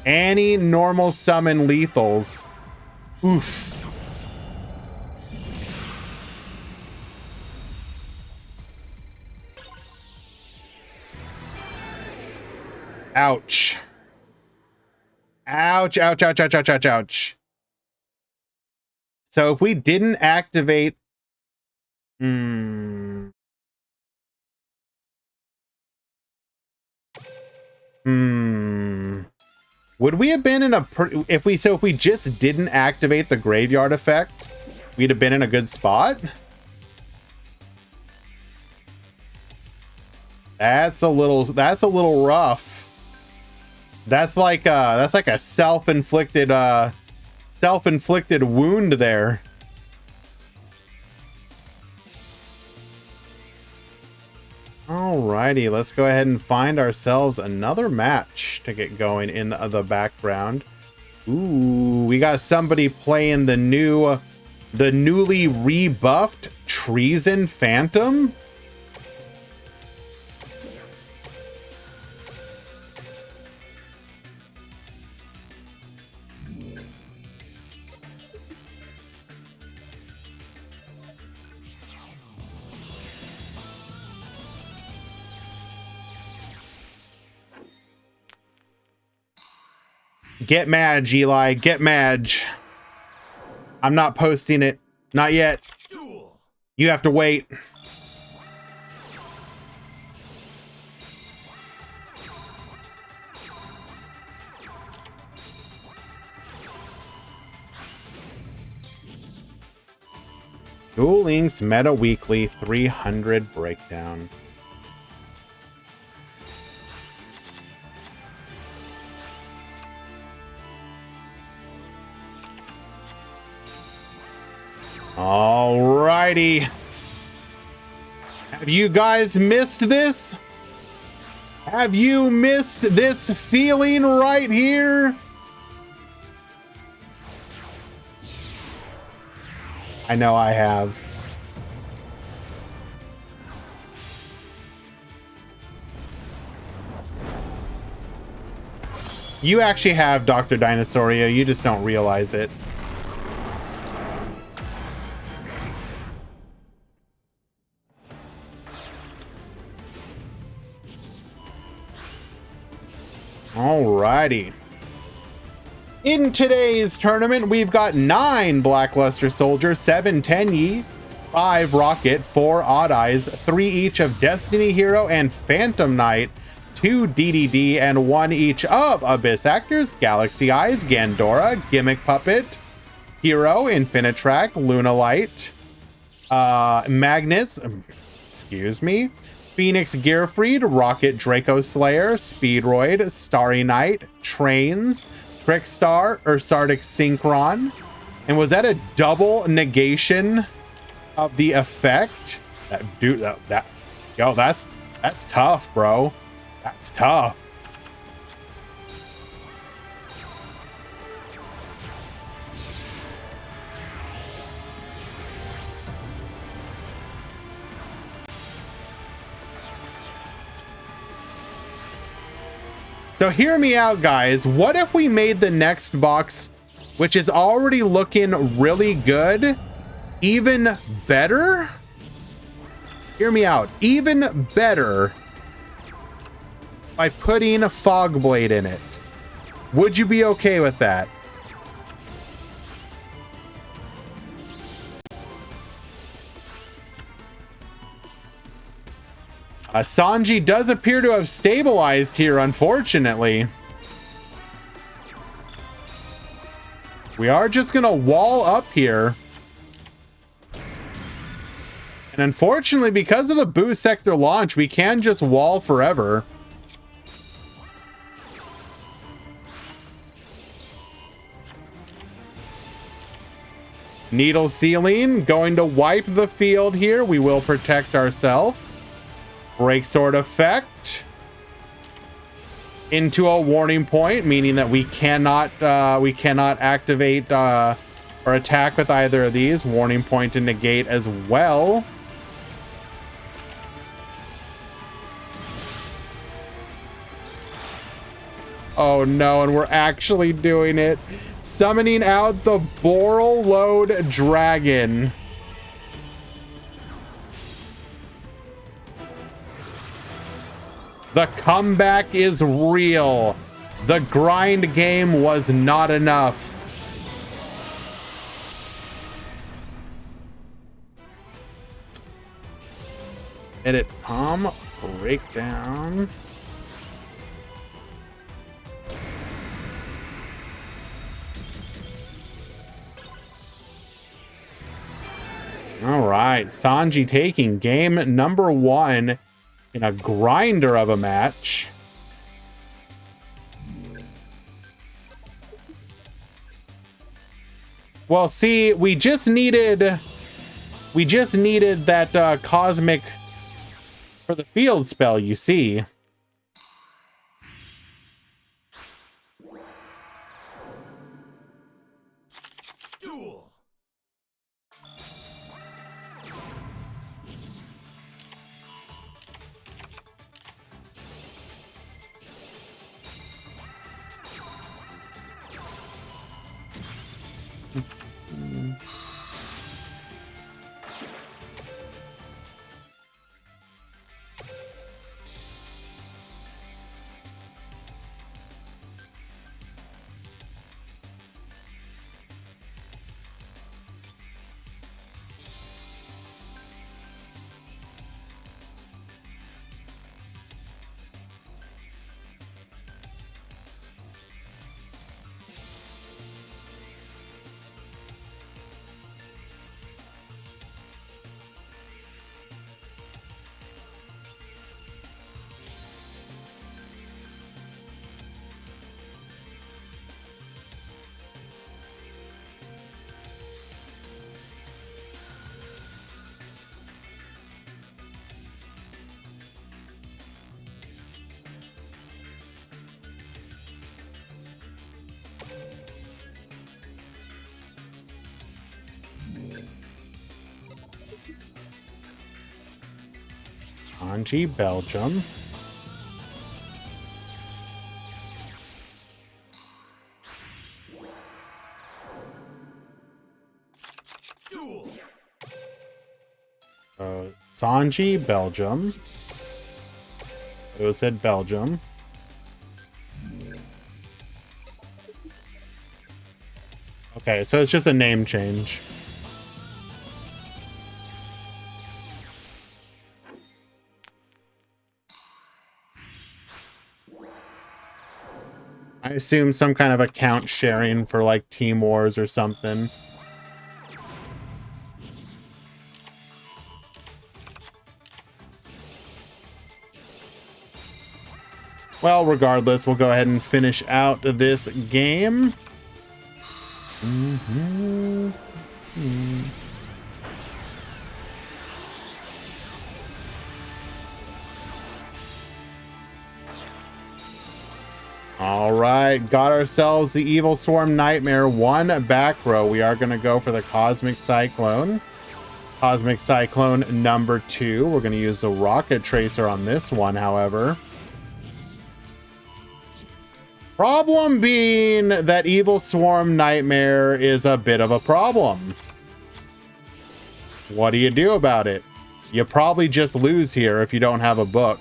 Any normal summon lethals. Oof. Ouch. Ouch, ouch, ouch, ouch, ouch, ouch, ouch. So if we didn't activate... Would we have been in a... If we just didn't activate the graveyard effect, we'd have been in a good spot? That's a little rough. That's like a self-inflicted wound there. Alrighty, let's go ahead and find ourselves another match to get going in the background. Ooh, we got somebody playing the newly rebuffed Treason Phantom. Get mad, Eli. Get mad. I'm not posting it. Not yet. Duel. You have to wait. Duel Links Meta Weekly 300 Breakdown. Alrighty. Have you guys missed this? Have you missed this feeling right here? I know I have. You actually have Dr. Dinosauria, you just don't realize it. Alrighty. In today's tournament, we've got 9 Blackluster Soldier, 7 Tenyi, 5 Rocket, 4 Odd Eyes, 3 each of Destiny Hero and Phantom Knight, 2 DDD, and 1 each of Abyss Actors, Galaxy Eyes, Gandora, Gimmick Puppet, Hero, Infinitrack, Lunalight, Magnus, excuse me, Phoenix Gearfried, Rocket Draco Slayer, Speedroid, Starry Knight, Trains, Trickstar, Ursardic Synchron. And was that a double negation of the effect? Yo, that's tough, bro. That's tough. So hear me out, guys. What if we made the next box, which is already looking really good, even better? Hear me out. Even better by putting a Fog Blade in it. Would you be okay with that? Sanji does appear to have stabilized here, unfortunately. We are just gonna wall up here. And unfortunately, because of the Boo Sector launch, we can just wall forever. Needle Ceiling going to wipe the field here. We will protect ourselves. Break Sword effect into a warning point, meaning that we cannot activate or attack with either of these. Warning point and negate as well. Oh no, and we're actually doing it. Summoning out the Boral Load Dragon. The comeback is real. The grind game was not enough. Edit palm breakdown. All right, Sanji taking game number 1 in a grinder of a match. Well, see, we just needed that cosmic For the field spell, you see. Duel. Anji, Belgium. Duel. Sanji, Belgium. It said Belgium. Okay, so it's just a name change. I assume some kind of account sharing for like Team Wars or something. Well, regardless, we'll go ahead and finish out this game. All right, got ourselves the Evil Swarm Nightmare, one back row. We are going to go for the Cosmic Cyclone. Cosmic Cyclone number 2. We're going to use the Rocket Tracer on this one, however. Problem being that Evil Swarm Nightmare is a bit of a problem. What do you do about it? You probably just lose here if you don't have a book.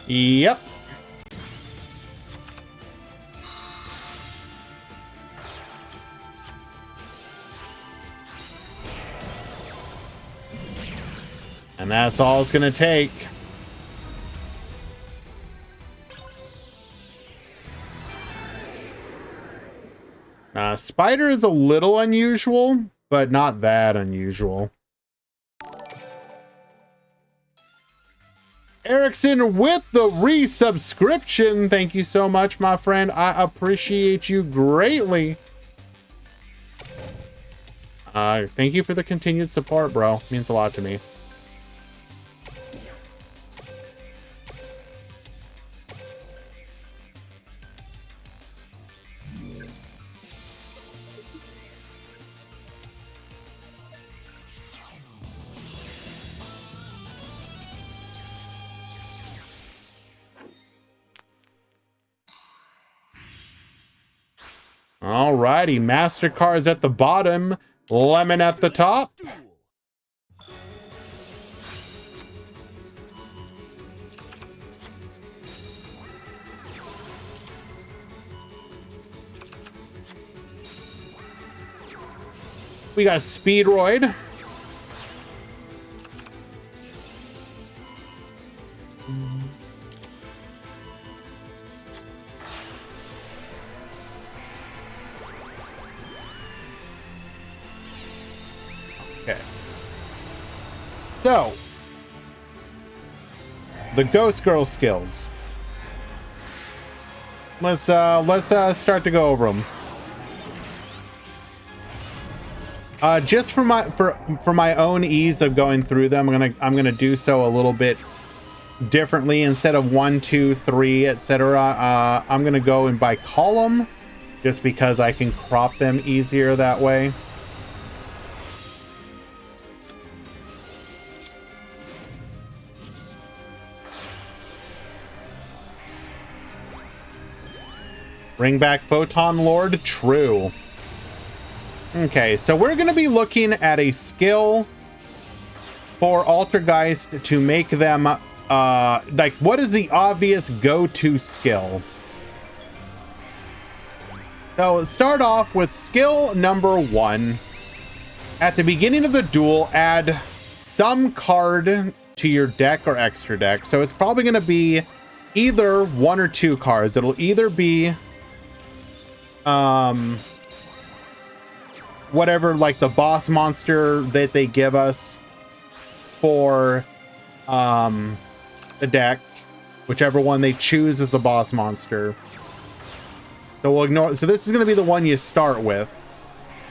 Yep. And that's all it's going to take. Spider is a little unusual, but not that unusual. Erickson with the resubscription. Thank you so much, my friend. I appreciate you greatly. Thank you for the continued support, bro. Means a lot to me. Alrighty, MasterCard's at the bottom, Lemon at the top. We got Speedroid. Okay. So, the Ghost Girl skills. Let's start to go over them. Just for my own ease of going through them, I'm gonna do so a little bit differently. Instead of 1, 2, 3, etc. I'm gonna go in by column, just because I can crop them easier that way. Bring back Photon Lord, true. Okay, so we're going to be looking at a skill for Altergeist to make them, like, what is the obvious go-to skill? So let's start off with skill number 1. At the beginning of the duel, add some card to your deck or extra deck. So it's probably going to be either 1 or 2 cards. It'll either be whatever, like the boss monster that they give us for the deck, whichever one they choose as the boss monster. So we'll ignore, so this is going to be the one you start with.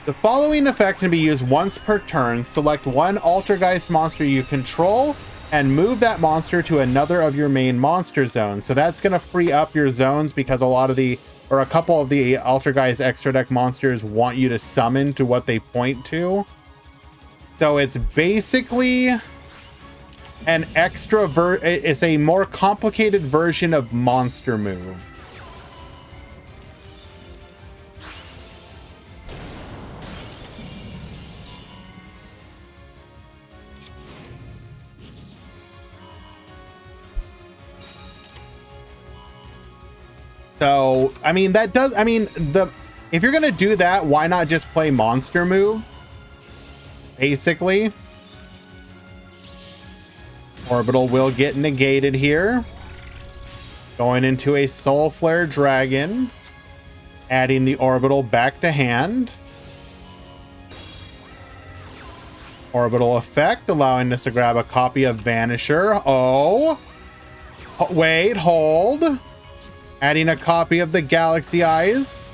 The following effect can be used once per turn. Select one Altergeist monster you control and move that monster to another of your main monster zones. So that's going to free up your zones, because a couple of the Altergeist extra deck monsters want you to summon to what they point to. So it's basically an extra it's a more complicated version of monster move. So, I mean, if you're gonna do that, why not just play monster move? Basically. Orbital will get negated here. Going into a Soul Flare Dragon. Adding the Orbital back to hand. Orbital effect, allowing us to grab a copy of Vanisher. Oh! Wait, hold. Adding a copy of the Galaxy Eyes.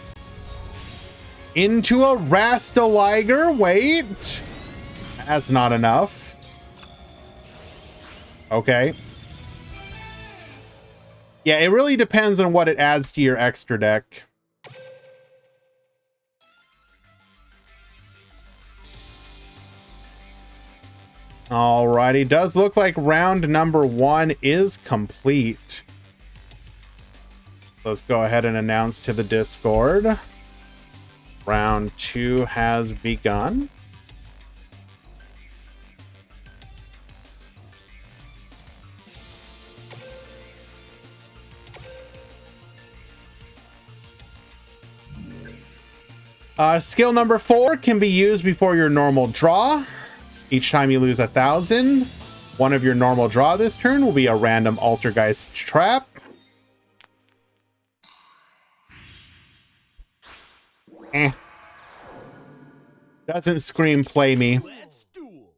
Into a Rastaliger. Wait. That's not enough. Okay. Yeah, it really depends on what it adds to your extra deck. Alrighty, does look like round number 1 is complete. Let's go ahead and announce to the Discord. Round 2 has begun. Skill number 4 can be used before your normal draw. Each time you lose 1,000, one of your normal draw this turn will be a random Altergeist trap. Doesn't scream play me. Let's duel.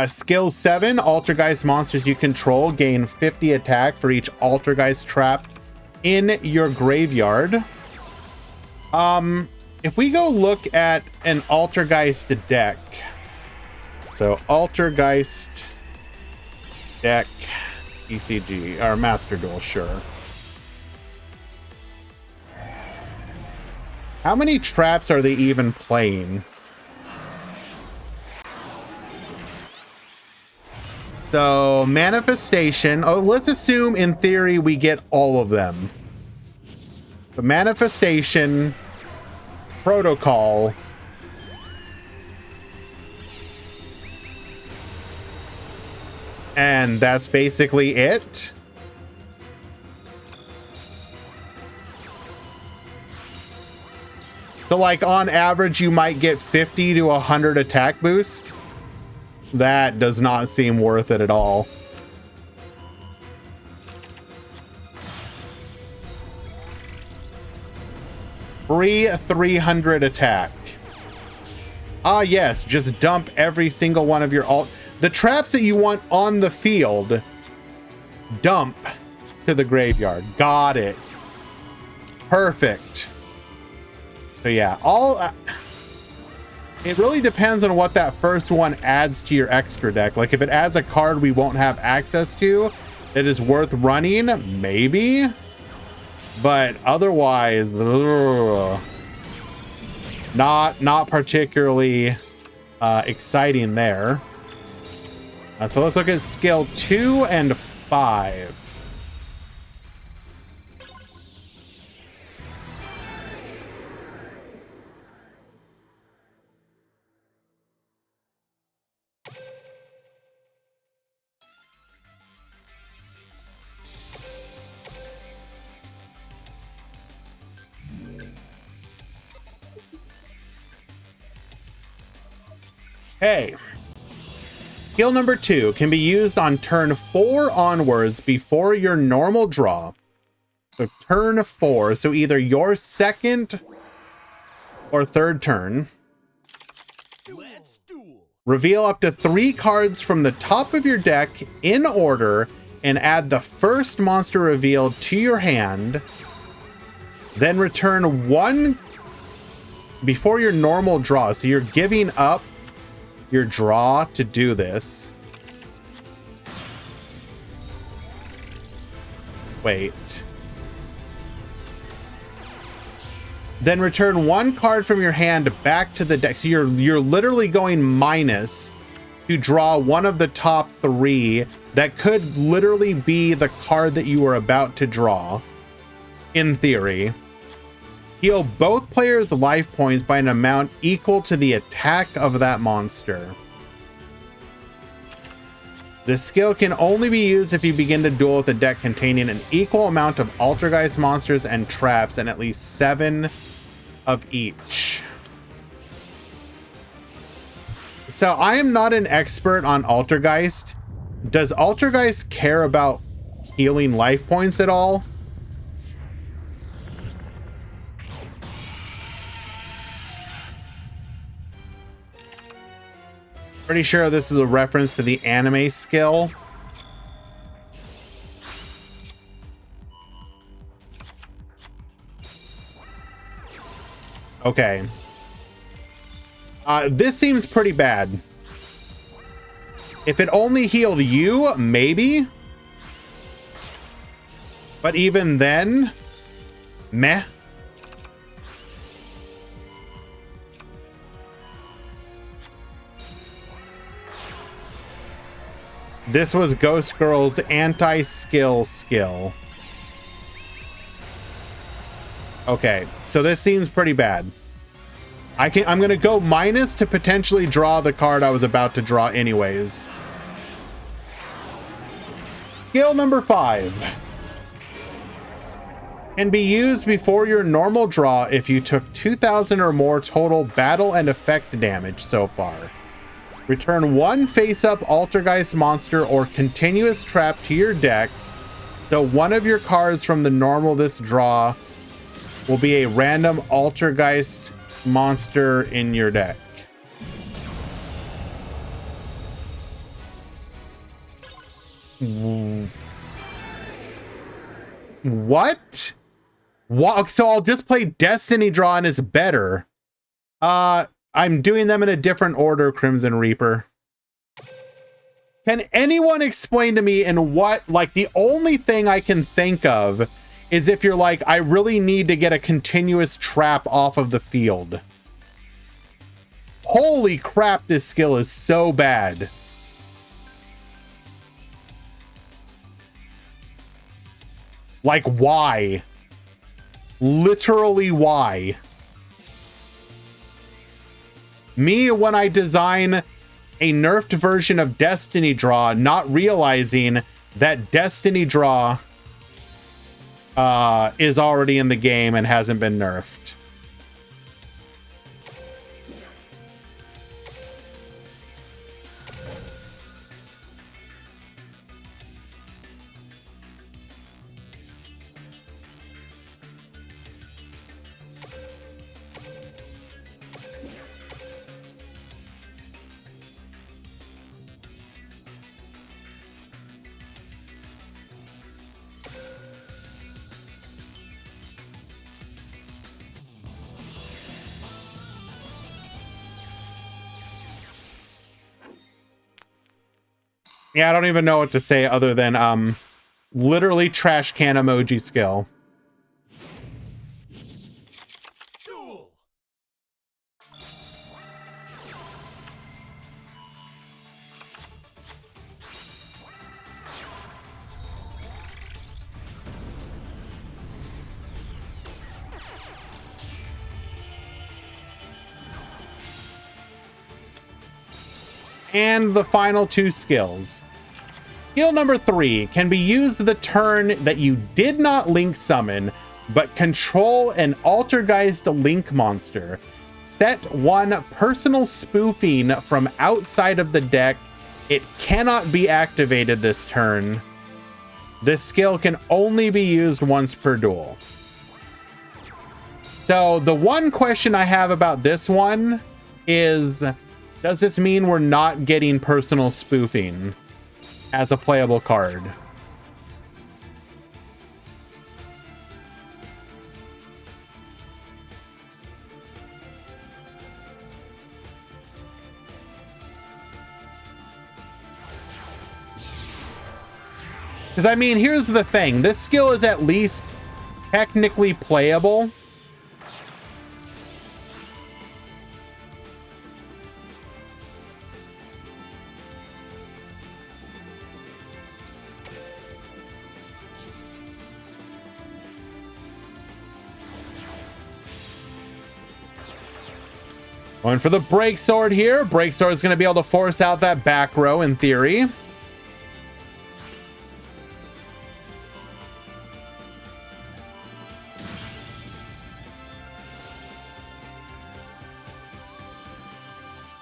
Skill 7, Altergeist monsters you control gain 50 attack for each Altergeist trap in your graveyard. If we go look at an Altergeist deck, so Altergeist deck, ECG, or Master Duel, sure. How many traps are they even playing? So, Manifestation. Oh, let's assume in theory we get all of them. The Manifestation, Protocol, and that's basically it. So, like, on average, you might get 50 to 100 attack boost. That does not seem worth it at all. Free 300 attack. Ah, yes, just dump every single one of your the traps that you want on the field. Dump to the graveyard. Got it. Perfect. So yeah, it really depends on what that first one adds to your extra deck. Like if it adds a card we won't have access to that is worth running, maybe. But otherwise, not particularly exciting there. So let's look at skill 2 and 5. Hey. Skill number 2 can be used on turn 4 onwards before your normal draw. So turn 4, so either your second or third turn. Let's duel. Reveal up to 3 cards from the top of your deck in order and add the first monster revealed to your hand. Then return 1 before your normal draw. So you're giving up your draw to do this. Wait. Then return 1 card from your hand back to the deck. So you're literally going minus to draw one of the top 3 that could literally be the card that you were about to draw, in theory. Heal both players' life points by an amount equal to the attack of that monster. This skill can only be used if you begin to duel with a deck containing an equal amount of Altergeist monsters and traps and at least 7 of each. So I am not an expert on Altergeist. Does Altergeist care about healing life points at all? Pretty sure this is a reference to the anime skill. Okay. This seems pretty bad. If it only healed you, maybe. But even then, meh. This was Ghost Girl's anti-skill skill. Okay, so this seems pretty bad. I'm gonna go minus to potentially draw the card I was about to draw anyways. Skill number 5. Can be used before your normal draw if you took 2,000 or more total battle and effect damage so far. Return 1 face-up Altergeist monster or continuous trap to your deck, so one of your cards from the normal this draw will be a random Altergeist monster in your deck. What? What? So I'll just play Destiny Draw and it's better. I'm doing them in a different order, Crimson Reaper. Can anyone explain to me in what, like, the only thing I can think of is if you're like, I really need to get a continuous trap off of the field. Holy crap, this skill is so bad. Like, why? Literally, why? Me, when I design a nerfed version of Destiny Draw, not realizing that Destiny Draw is already in the game and hasn't been nerfed. Yeah, I don't even know what to say other than literally trash can emoji skill. Duel. And the final two skills. Skill number 3 can be used the turn that you did not link summon, but control an Altergeist link monster. Set one personal spoofing from outside of the deck. It cannot be activated this turn. This skill can only be used once per duel. So the one question I have about this one is, does this mean we're not getting personal spoofing as a playable card? Because, I mean, here's the thing. This skill is at least technically playable. Going for the break sword here. Break sword is going to be able to force out that back row in theory.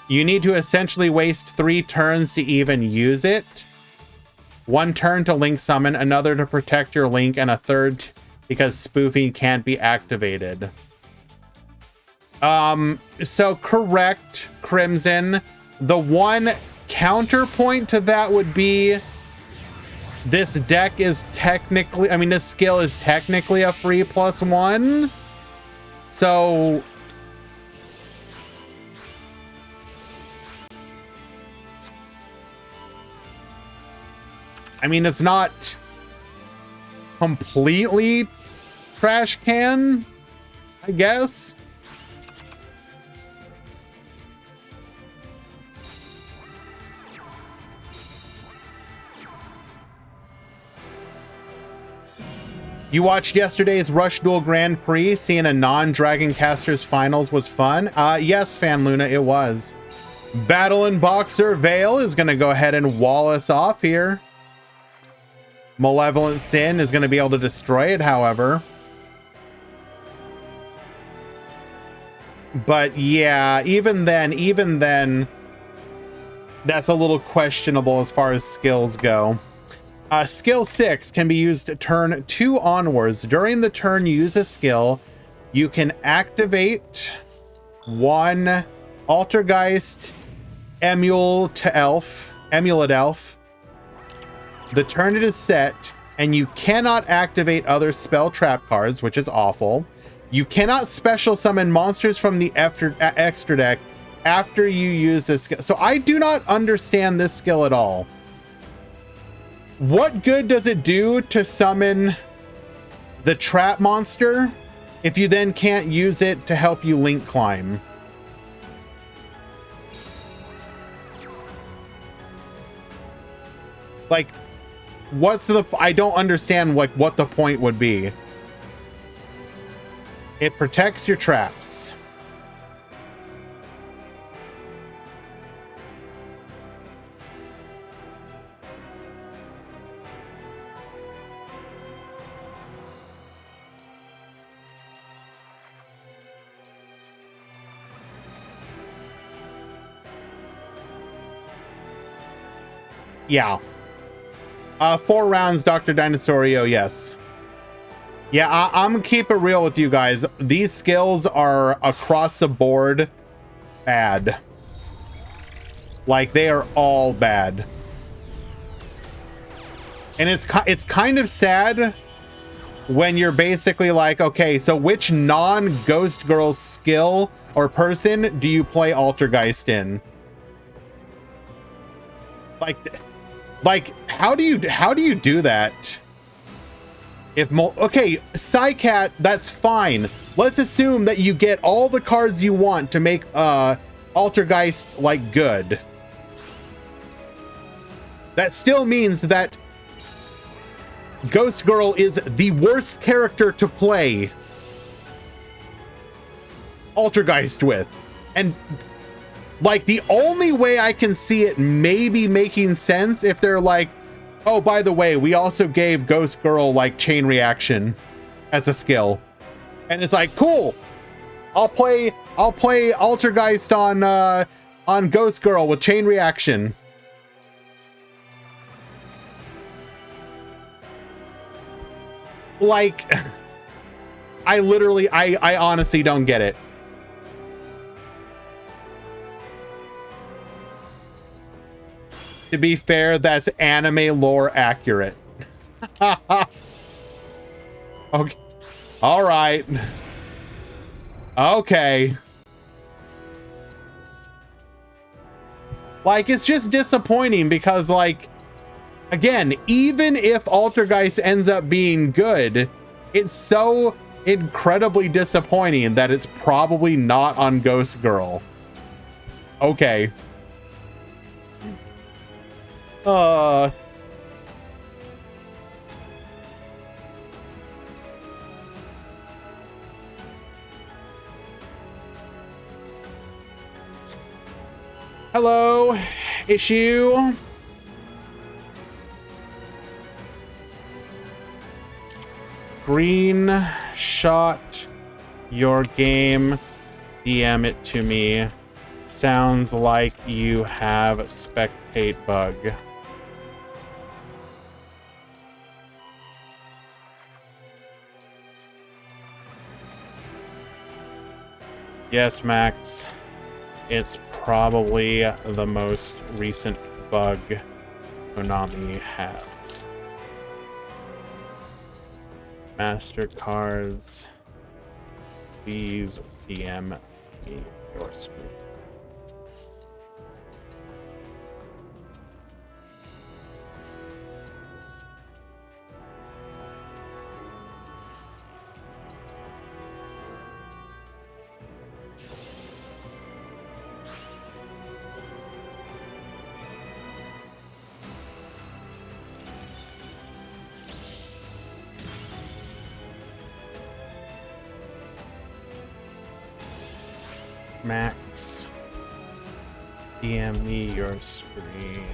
You need to essentially waste 3 turns to even use it. 1 turn to link summon, another to protect your link, and a third because spoofing can't be activated. So correct, Crimson. The one counterpoint to that would be this deck is technically, I mean, this skill is technically a free +1. So I mean, it's not completely trash can, I guess. You watched yesterday's Rush Duel Grand Prix. Seeing a non-Dragon Casters finals was fun. Yes, Fan Luna, it was. Battle and Boxer Vale is going to go ahead and wall us off here. Malevolent Sin is going to be able to destroy it, however. But yeah, even then, that's a little questionable as far as skills go. Skill 6 can be used turn 2 onwards. During the turn you use a skill, you can activate 1 Altergeist Amulet Elf. The turn it is set, and you cannot activate other spell trap cards, which is awful. You cannot special summon monsters from the extra deck after you use this skill. So I do not understand this skill at all. What good does it do to summon the trap monster if you then can't use it to help you link climb? Like, what's the... I don't understand like what the point would be. It protects your traps. Yeah. 4 rounds, Dr. Dinosaurio, yes. Yeah, I'm gonna keep it real with you guys. These skills are across the board bad. Like, they are all bad. And it's kind of sad when you're basically like, okay, so which non-Ghost Girl skill or person do you play Altergeist in? Like, Like, how do you do that? If okay, Psycat, that's fine. Let's assume that you get all the cards you want to make Altergeist like good. That still means that Ghost Girl is the worst character to play Altergeist with. And like the only way I can see it maybe making sense if they're like, oh, by the way, we also gave Ghost Girl like chain reaction as a skill. And it's like, cool. I'll play Altergeist on Ghost Girl with chain reaction. Like, I honestly don't get it. To be fair, that's anime lore accurate. Okay. All right. Okay. Like, it's just disappointing because, like, again, even if Altergeist ends up being good, it's so incredibly disappointing that it's probably not on Ghost Girl. Okay. Hello, issue. Green shot your game. DM it to me. Sounds like you have a spectate bug. Yes, Max. It's probably the most recent bug Konami has. MasterCards, please DM me your screen. Max, DM me your screen.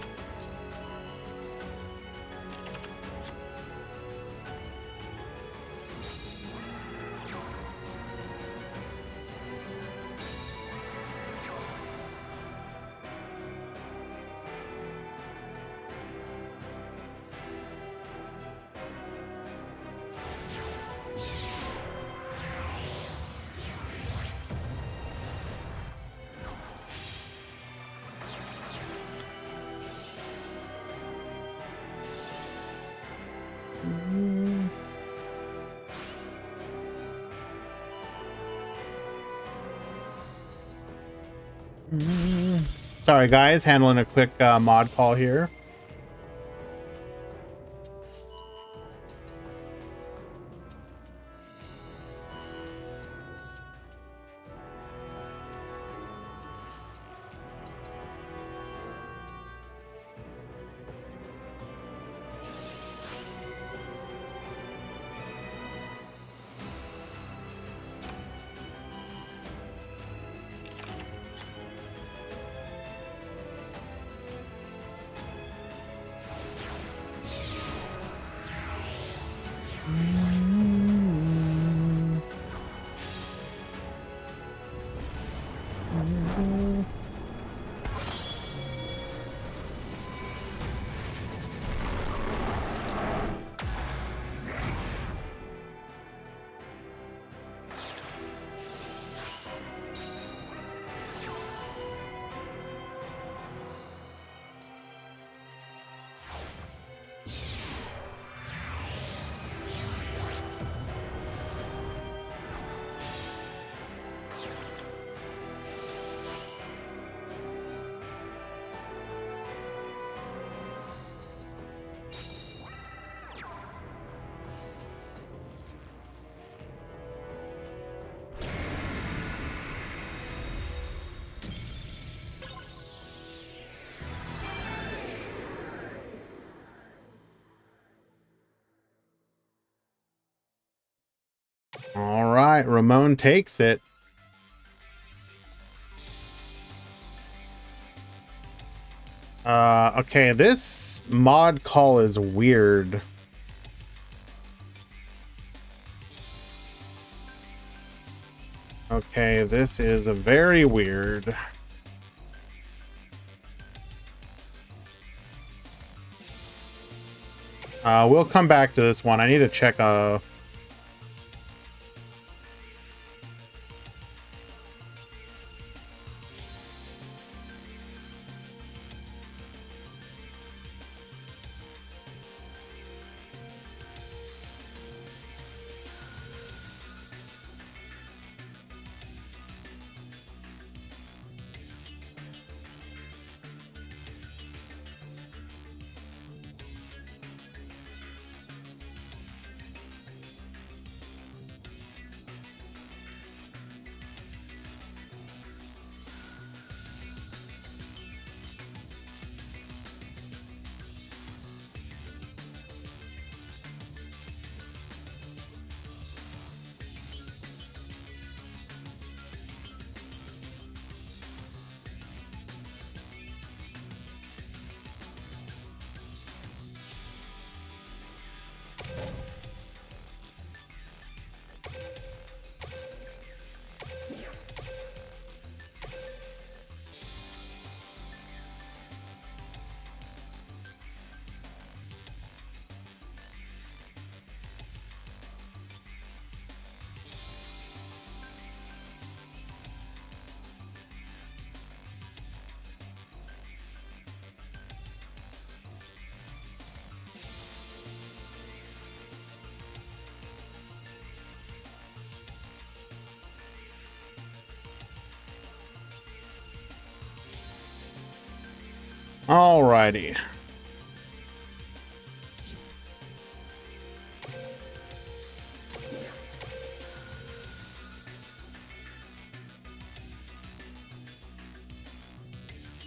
Sorry guys, handling a quick mod call here. All right, Ramon takes it. Okay, this mod call is weird. Okay, this is a very weird. We'll come back to this one. I need to check Alrighty.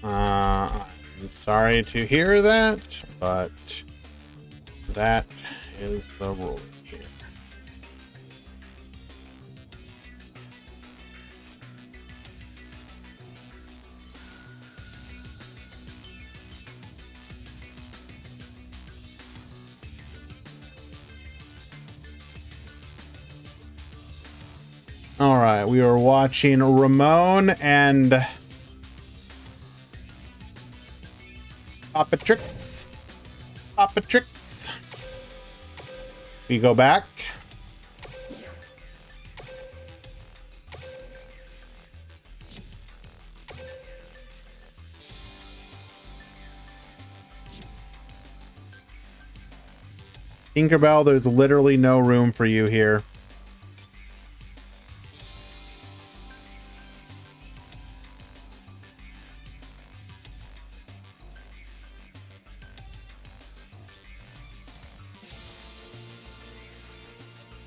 I'm sorry to hear that, but that is the rule here. All right, we are watching Ramon and Papa Tricks. Papa Tricks. We go back. Tinkerbell, there's literally no room for you here.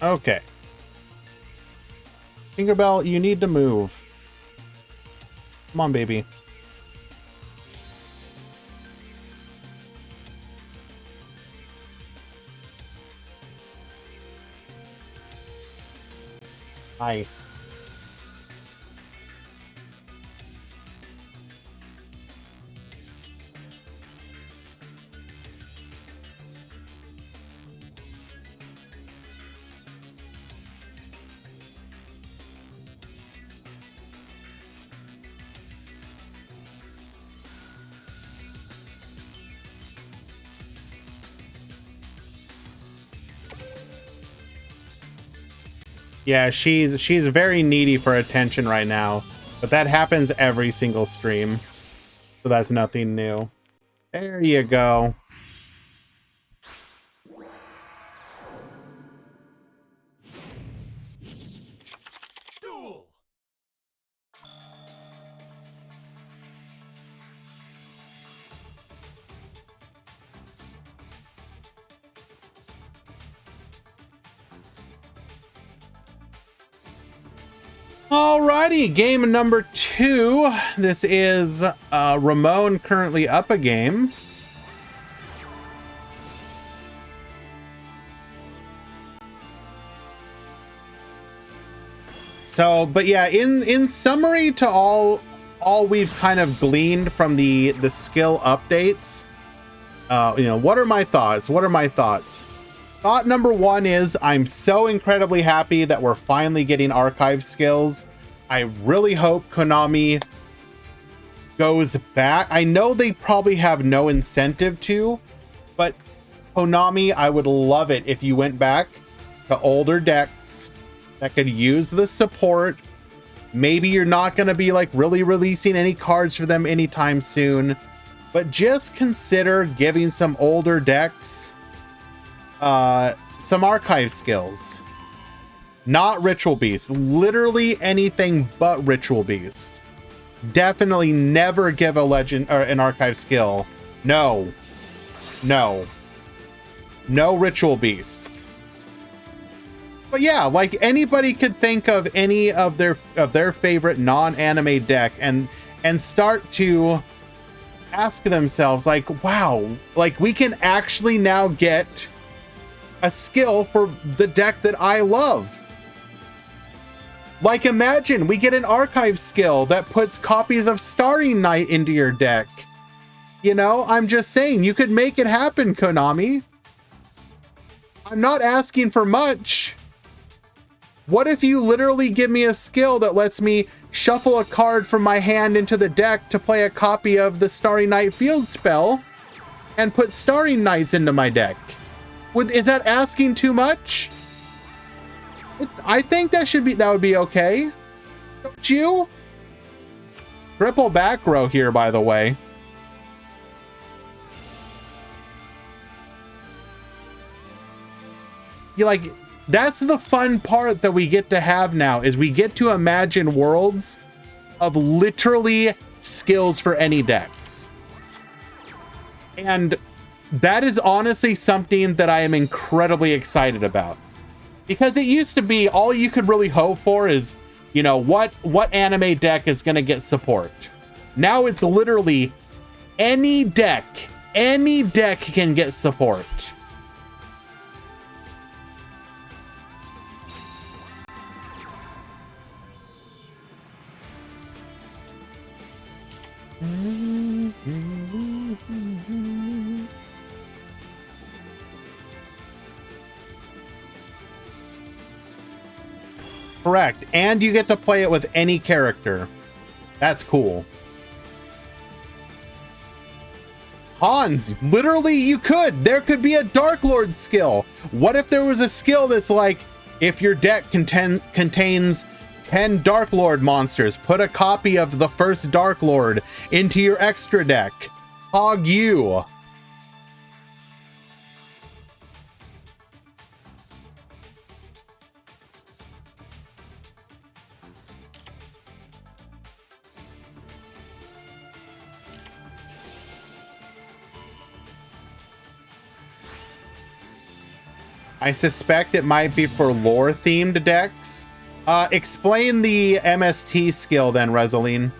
Okay. Tinkerbell, you need to move. Come on, baby. Hi. Yeah, she's very needy for attention right now, but that happens every single stream, so that's nothing new. There you go. Duel. Alrighty, game number 2. This is Ramon currently up a game. So, but yeah, in summary to all we've kind of gleaned from the skill updates, you know, what are my thoughts? Thought number one is I'm so incredibly happy that we're finally getting archive skills. I really hope Konami goes back. I know they probably have no incentive to, but Konami, I would love it if you went back to older decks that could use the support. Maybe you're not going to be like really releasing any cards for them anytime soon, but just consider giving some older decks some archive skills. Not Ritual Beast, literally anything but Ritual Beast. Definitely never give a legend or an archive skill. No Ritual Beasts. But yeah, like anybody could think of any of their favorite non-anime deck and start to ask themselves like, wow, like we can actually now get a skill for the deck that I love. Like imagine we get an archive skill that puts copies of Starry Night into your deck. You know, I'm just saying you could make it happen, Konami. I'm not asking for much. What if you literally give me a skill that lets me shuffle a card from my hand into the deck to play a copy of the Starry Night field spell and put Starry Nights into my deck? Is that asking too much? I think that would be okay. Don't you? Triple back row here, by the way. You like, that's the fun part that we get to have now, is we get to imagine worlds of literally skills for any decks. And that is honestly something that I am incredibly excited about. Because it used to be all you could really hope for is, you know, what anime deck is going to get support. Now it's literally any deck can get support. Correct. And you get to play it with any character. That's cool. Hans, literally you could. There could be a Dark Lord skill. What if there was a skill that's like, if your deck contains 10 Dark Lord monsters, put a copy of the first Dark Lord into your extra deck. Hog you. I suspect it might be for lore-themed decks. Explain the MST skill then, Rezaline.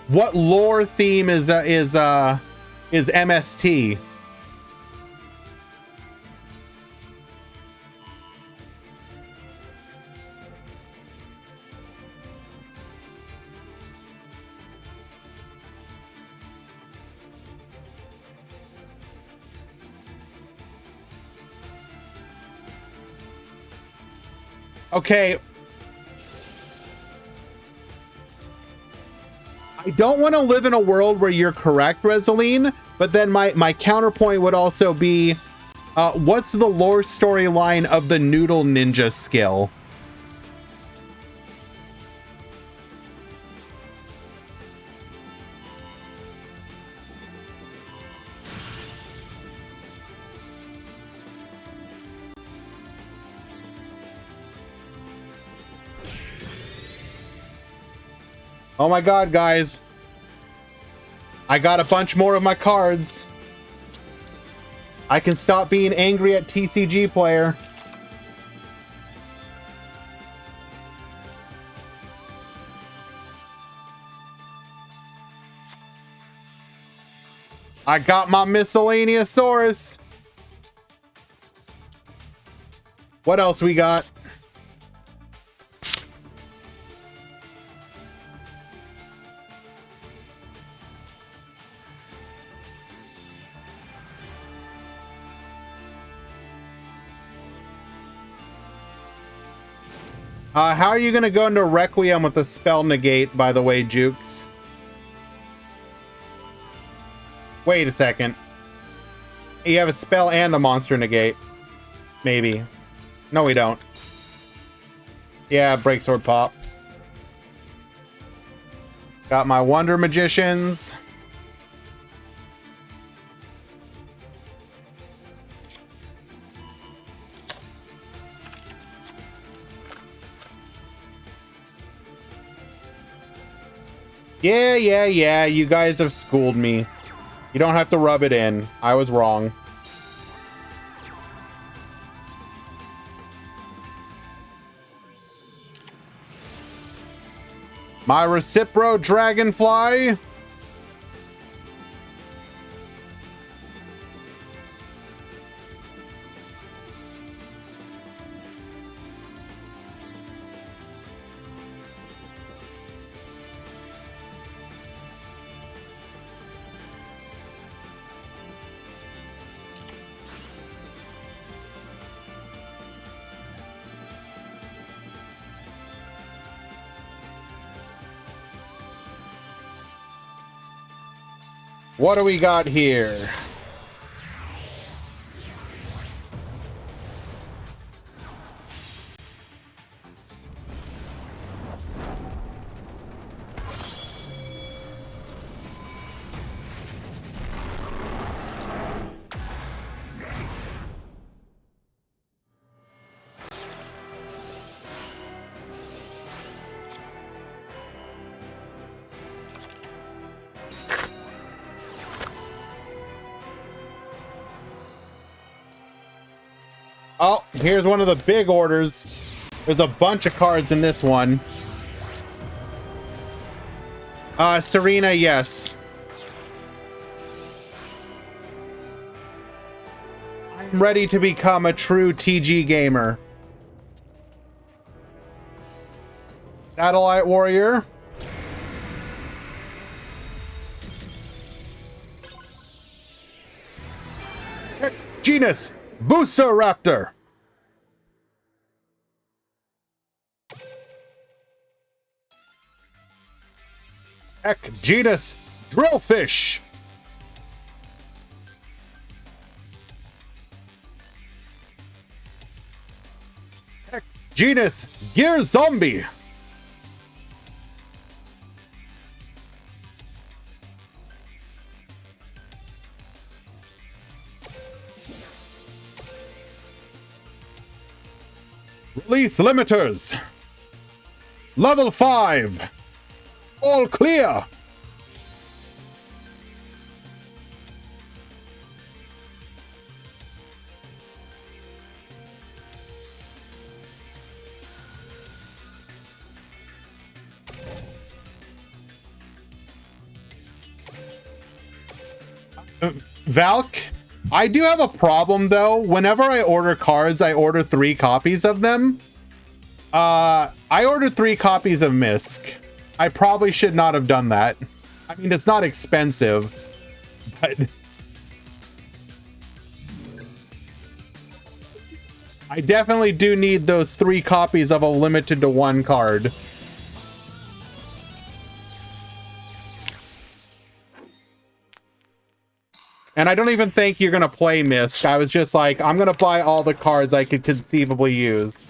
What lore theme is MST? Okay. I don't want to live in a world where you're correct, Rezaline, but then my counterpoint would also be, what's the lore storyline of the Noodle Ninja skill? Oh my god, guys. I got a bunch more of my cards. I can stop being angry at TCG player. I got my Miscellaneousaurus. What else we got? How are you going to go into Requiem with a spell negate, by the way, Jukes? Wait a second. You have a spell and a monster negate. Maybe. No, we don't. Yeah, Breaksword pop. Got my Wonder Magicians. Yeah, you guys have schooled me. You don't have to rub it in. I was wrong. My Recipro Dragonfly. What do we got here? Oh, here's one of the big orders. There's a bunch of cards in this one. Serena, yes. I'm ready to become a true TG gamer. Satellite Warrior. Genus Booster Raptor. Heck, genus Drillfish. Heck, genus Gear Zombie. Release limiters. Level 5. All clear. Valk, I do have a problem though. Whenever I order cards, I order 3 copies of them. I ordered 3 copies of Misk. I probably should not have done that. I mean, it's not expensive, but I definitely do need those 3 copies of a limited to 1 card. And I don't even think you're gonna play Misk. I was just like, I'm gonna buy all the cards I could conceivably use.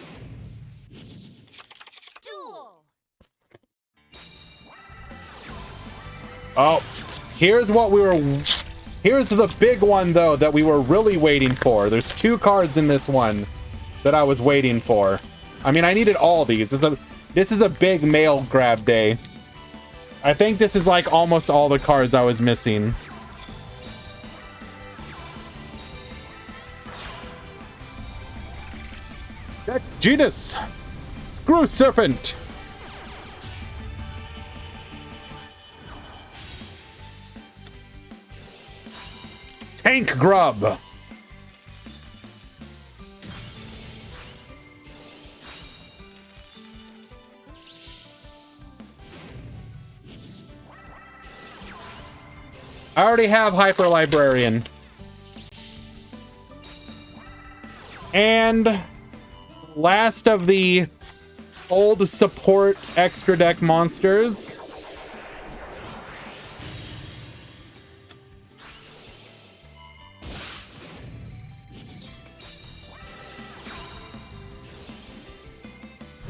Duel. Oh, here's the big one though that we were really waiting for. There's 2 cards in this one that I was waiting for. I mean, I needed all these. This is a big mail grab day. I think this is like almost all the cards I was missing. Genus Screw Serpent. Tank Grub. I already have Hyper Librarian. And last of the old support extra deck monsters.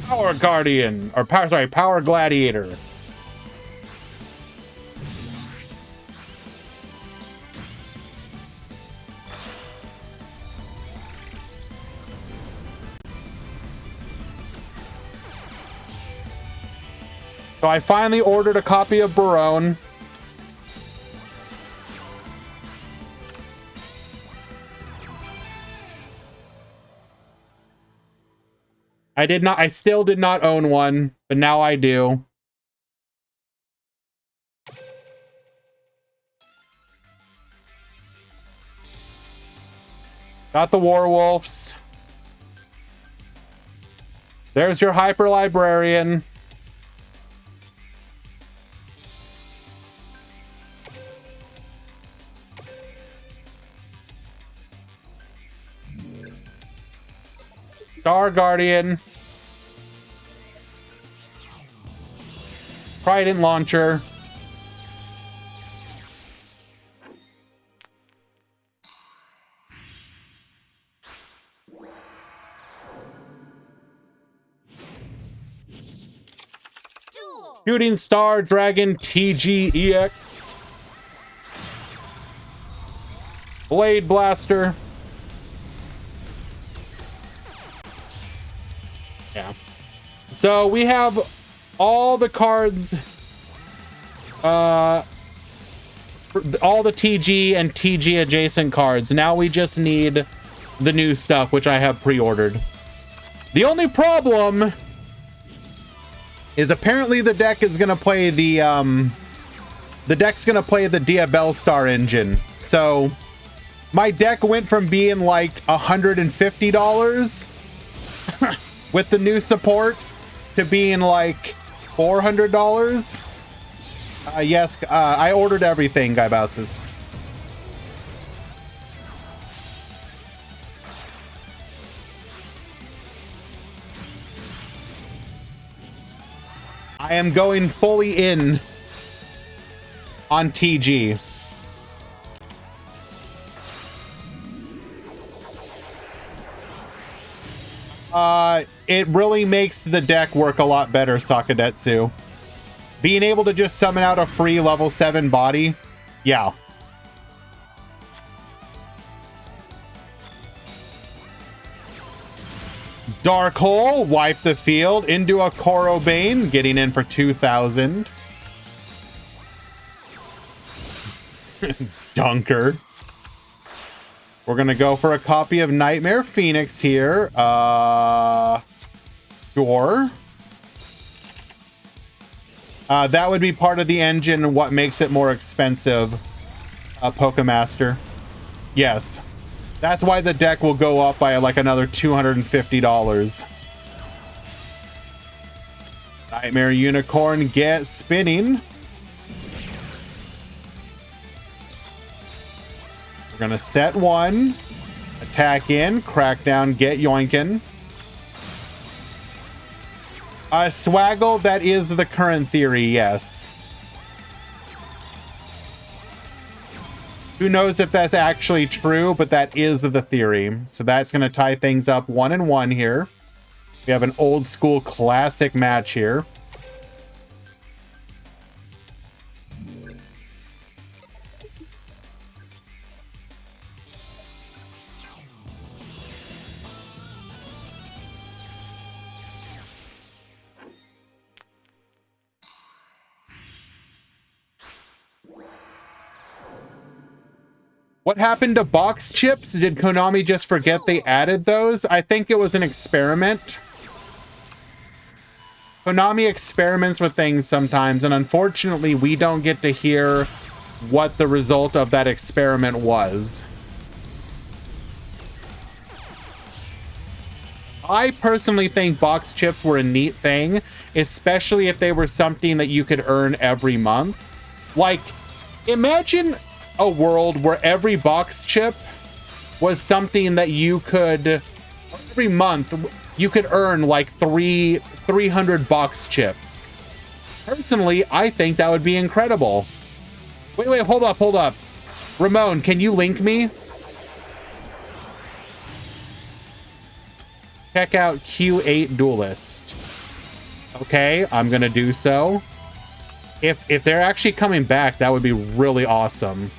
Power Guardian, or Power Gladiator. So I finally ordered a copy of Barone. I still did not own one, but now I do. Got the Warwolves. There's your Hyper Librarian. Star Guardian. Trident Launcher. Duel. Shooting Star Dragon TGEX. Blade Blaster. Yeah. So we have all the cards, all the TG and TG adjacent cards. Now we just need the new stuff, which I have pre-ordered. The only problem is apparently the deck is gonna play the deck's gonna play the Diabell Star engine. So my deck went from being like $150 with the new support to being like $400. Yes, I ordered everything, Guy Bouses. I am going fully in on TG. It really makes the deck work a lot better, Sakadetsu. Being able to just summon out a free level 7 body, yeah. Dark Hole, wipe the field into a Korobane, getting in for 2,000. Dunker. We're gonna go for a copy of Nightmare Phoenix here. Sure. That would be part of the engine. What makes it more expensive? Pokemaster. Yes. That's why the deck will go up by like another $250. Nightmare Unicorn, get spinning. We're gonna set one. Attack in, crackdown, get yoinkin'. Swaggle, that is the current theory, yes. Who knows if that's actually true, but that is the theory. So that's going to tie things up 1-1 here. We have an old school classic match here. What happened to box chips? Did Konami just forget they added those? I think it was an experiment. Konami experiments with things sometimes, and unfortunately, we don't get to hear what the result of that experiment was. I personally think box chips were a neat thing, especially if they were something that you could earn every month. Like, imagine a world where every box chip was something that you could, every month, you could earn like 300 box chips. Personally, I think that would be incredible. Wait, hold up. Ramon, can you link me? Check out Q8 Duelist. Okay, I'm gonna do so. If they're actually coming back, that would be really awesome.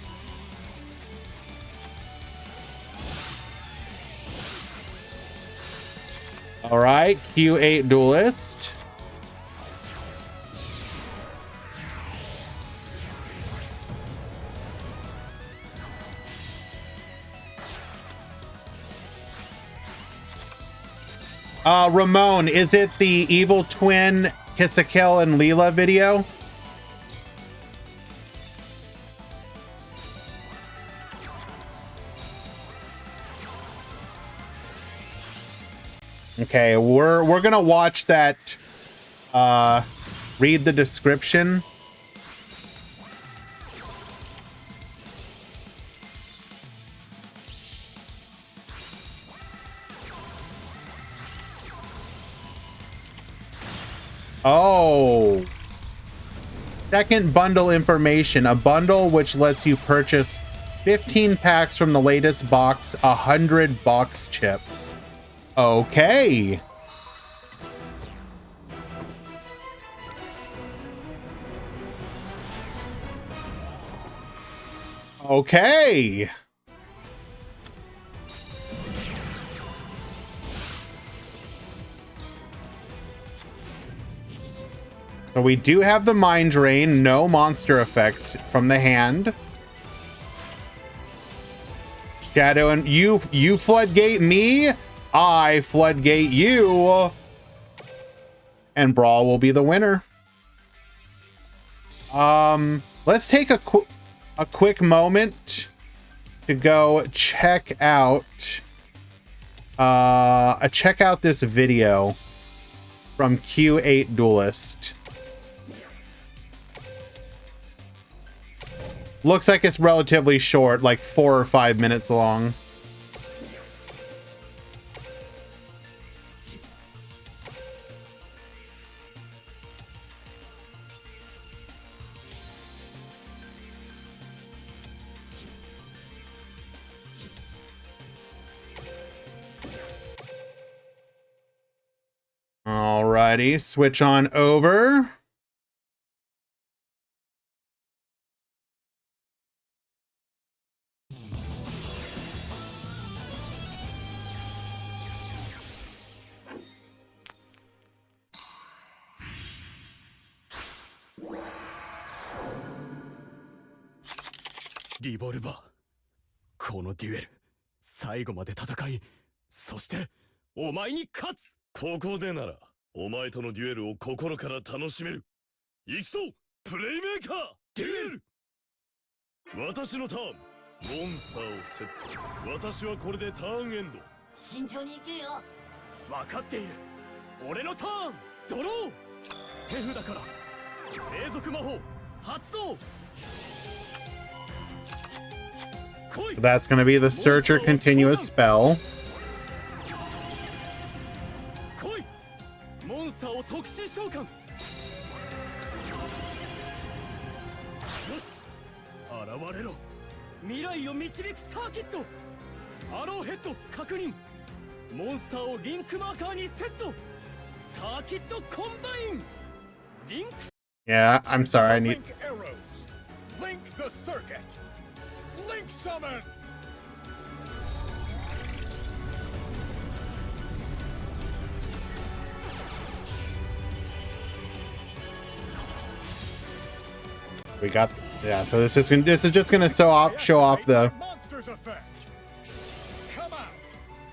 All right, Q8 Duelist. Ramon, is it the Evil Twin Hisakel and Leela video? Okay, we're gonna watch that. Read the description. Oh. Second bundle information. A bundle which lets you purchase 15 packs from the latest box, 100 box chips. Okay. Okay. So we do have the Mind Drain, no monster effects from the hand. Shadow and you floodgate me, I floodgate you. And Brawl will be the winner. Let's take a quick moment to go check out this video from Q8 Duelist. Looks like it's relatively short, like 4 or 5 minutes long. Alrighty, switch on over. Revolver. このデュエル、最後まで戦い、そしてお前に勝つ。ここでならお前とのデュエルを心から楽しめる。行くぞ、プレイメーカーデュエル。私のターン、モンスターをセット。私はこれでターンエンド。慎重に行けよ。分かっている。俺のターン、ドロー。手札から永続魔法発動。 So that's going to be the Searcher Continuous spell. Yeah, I'm sorry, I need... Link the circuit! Link summon! We got, yeah. So this is just gonna show off the.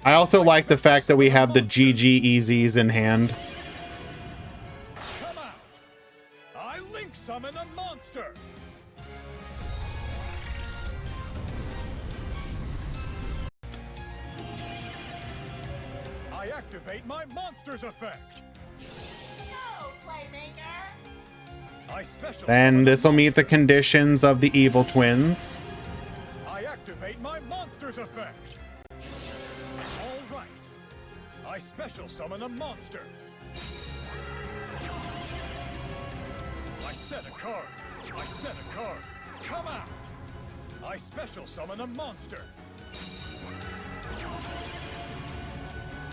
I also like the fact that we have the GG Easies in hand. Come out! I link summon a monster. I activate my monster's effect. Go, Playmaker. I special Then this will meet the conditions of the Evil Twins. my monster's effect. All right. I special summon a monster. I set a card. I set a card. Come out. I special summon a monster.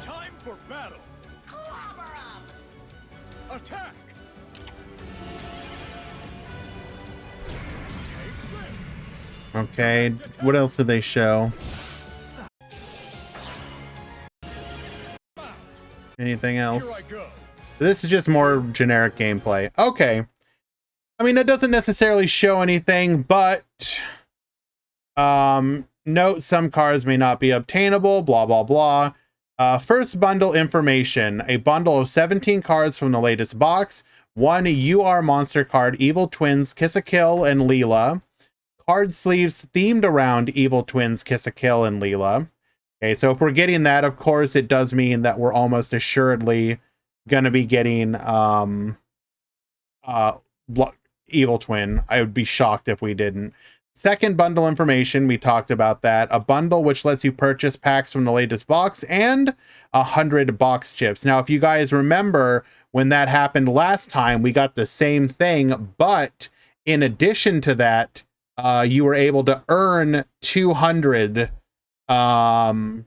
Time for battle. Clobber 'em! Attack. Take this. Okay, what else did they show? Anything Here else? I go. This is just more generic gameplay. Okay. I mean, that doesn't necessarily show anything, but note some cards may not be obtainable, blah, blah, blah. First bundle information. A bundle of 17 cards from the latest box. One UR monster card, Evil Twins, Kiss a Kill, and Leela. Card sleeves themed around Evil Twins, Kiss a Kill, and Leela. Okay, so if we're getting that, of course, it does mean that we're almost assuredly going to be getting Evil Twin. I would be shocked if we didn't. Second bundle information, we talked about that. A bundle which lets you purchase packs from the latest box and 100 box chips. Now, if you guys remember when that happened last time, we got the same thing, but in addition to that, you were able to earn 200 box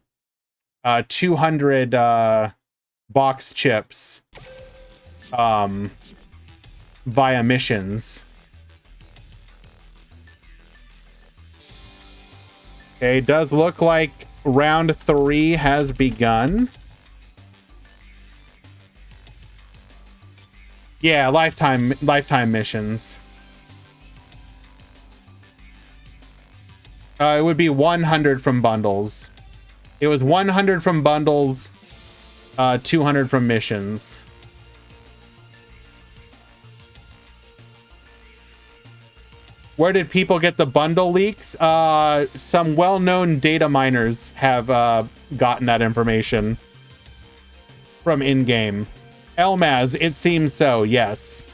chips via missions. Okay, does look like round 3 has begun. Yeah, lifetime missions. It would be 100 from bundles. It was 100 from bundles, 200 from missions. Where did people get the bundle leaks? Some well-known data miners have gotten that information from in-game. Elmaz, it seems so, yes.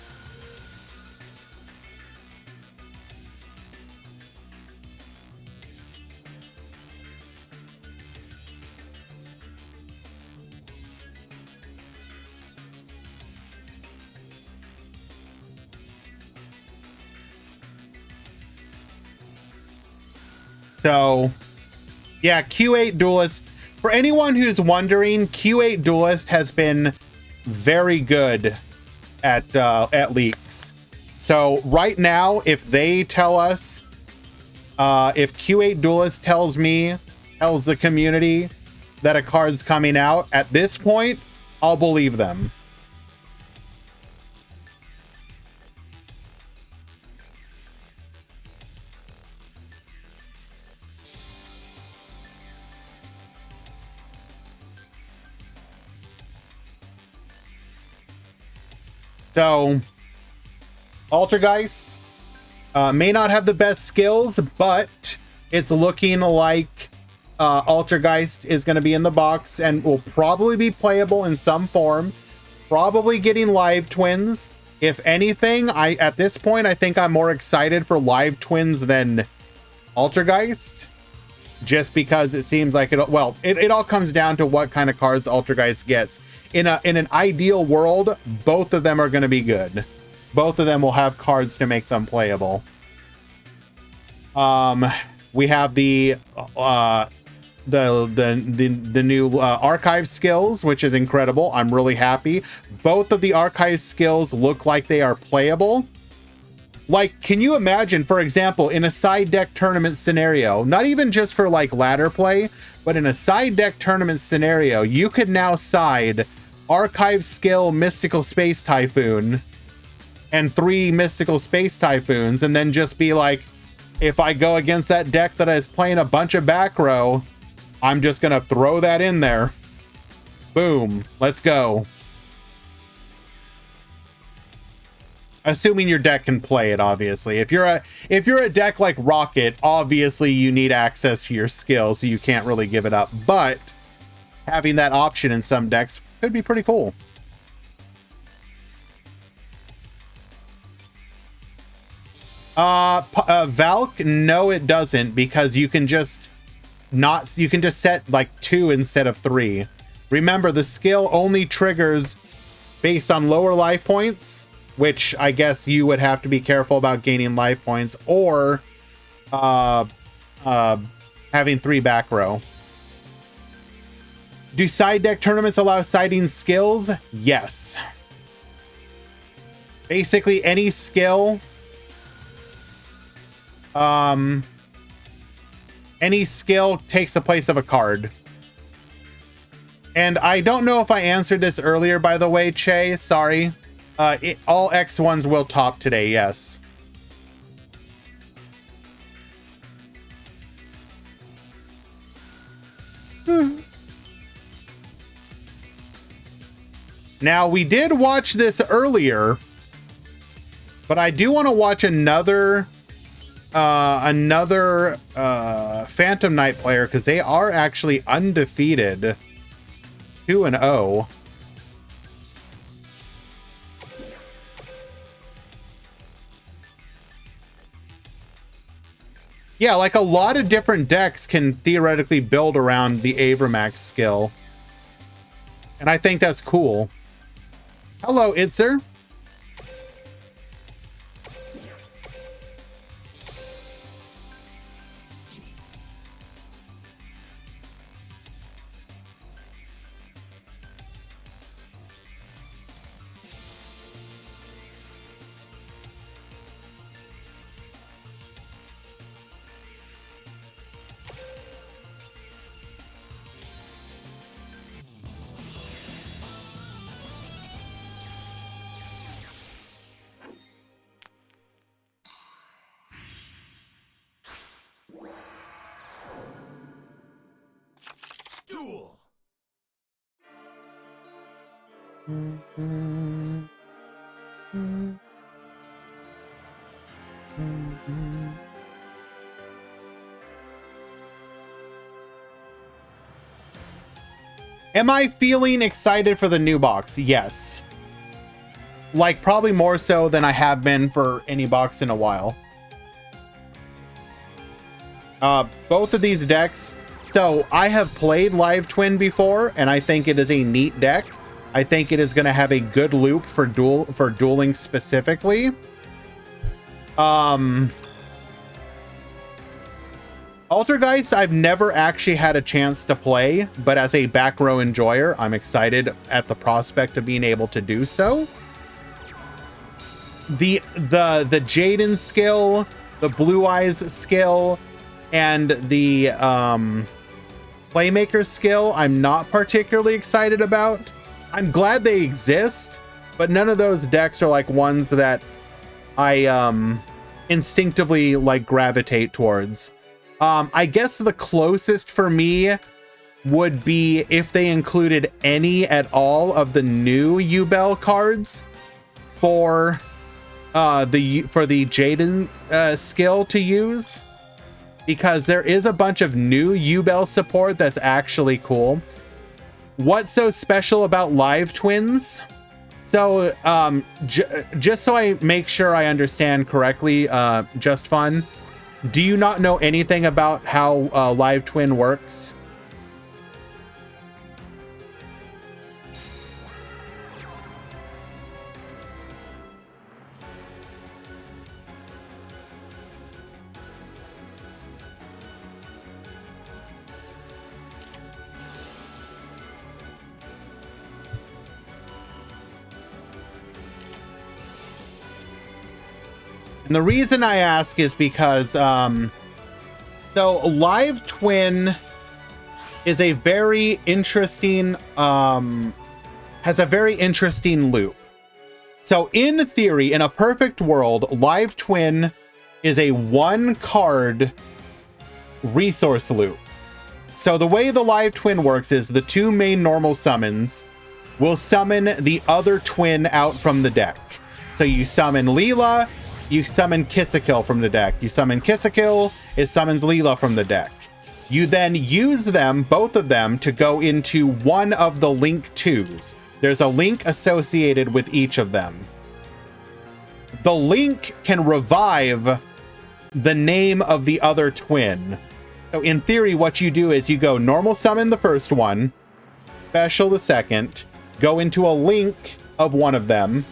So, yeah, Q8 Duelist. For anyone who's wondering, Q8 Duelist has been very good at leaks. So right now, if they tell us, if Q8 Duelist tells the community that a card's coming out, at this point, I'll believe them. So, Altergeist may not have the best skills, but it's looking like Altergeist is going to be in the box and will probably be playable in some form. Probably getting Live Twins. If anything, at this point, I think I'm more excited for Live Twins than Altergeist. Just because it seems like it all comes down to what kind of cards Altergeist gets. In an ideal world, both of them are going to be good. Both of them will have cards to make them playable. We have the new archive skills, which is incredible. I'm really happy. Both of the archive skills look like they are playable. Like, can you imagine, for example, in a side deck tournament scenario, not even just for like ladder play, but in a side deck tournament scenario, you could now side archive skill Mystical Space Typhoon and 3 Mystical Space Typhoons, and then just be like, if I go against that deck that is playing a bunch of back row, I'm just gonna throw that in there. Boom, let's go. Assuming your deck can play it, obviously. If you're a deck like Rocket, obviously you need access to your skill, so you can't really give it up. But having that option in some decks could be pretty cool. Valk, no, it doesn't, because you can just not, you can just set like 2 instead of 3. Remember, the skill only triggers based on lower life points, which I guess you would have to be careful about gaining life points, or having 3 back row. Do side deck tournaments allow siding skills? Yes. Basically any skill. Any skill takes the place of a card. And I don't know if I answered this earlier, by the way, Che, sorry. All X1s will top today, yes. Now, we did watch this earlier, but I do want to watch another Phantom Knight player, because they are actually undefeated, 2-0. Yeah, like a lot of different decks can theoretically build around the Avramax skill, and I think that's cool. Hello, Itzer. Duel. Am I feeling excited for the new box? Yes. Like, probably more so than I have been for any box in a while. Both of these decks. So, I have played Live Twin before, and I think it is a neat deck. I think it is going to have a good loop for dueling specifically. Altergeist, I've never actually had a chance to play, but as a back row enjoyer, I'm excited at the prospect of being able to do so. The Jaden skill, the Blue Eyes skill, and the Playmaker skill, I'm not particularly excited about. I'm glad they exist, but none of those decks are like ones that I instinctively like gravitate towards. I guess the closest for me would be if they included any at all of the new Yubel cards for the Jaden skill to use, because there is a bunch of new Yubel support that's actually cool. What's so special about Live Twins? So just so I make sure I understand correctly, Just Fun, do you not know anything about how Live Twin works? And the reason I ask is because, so Live Twin is a very interesting, has a very interesting loop. So in theory, in a perfect world, Live Twin is a 1-card resource loop. So the way the Live Twin works is the 2 main normal summons will summon the other twin out from the deck. So you summon Leela, you summon Kiss-a-Kill from the deck. You summon Kiss-a-Kill, it summons Leela from the deck. You then use them, both of them, to go into one of the Link 2s. There's a link associated with each of them. The link can revive the name of the other twin. So in theory, what you do is you go normal summon the first one, special the second, go into a link of one of them,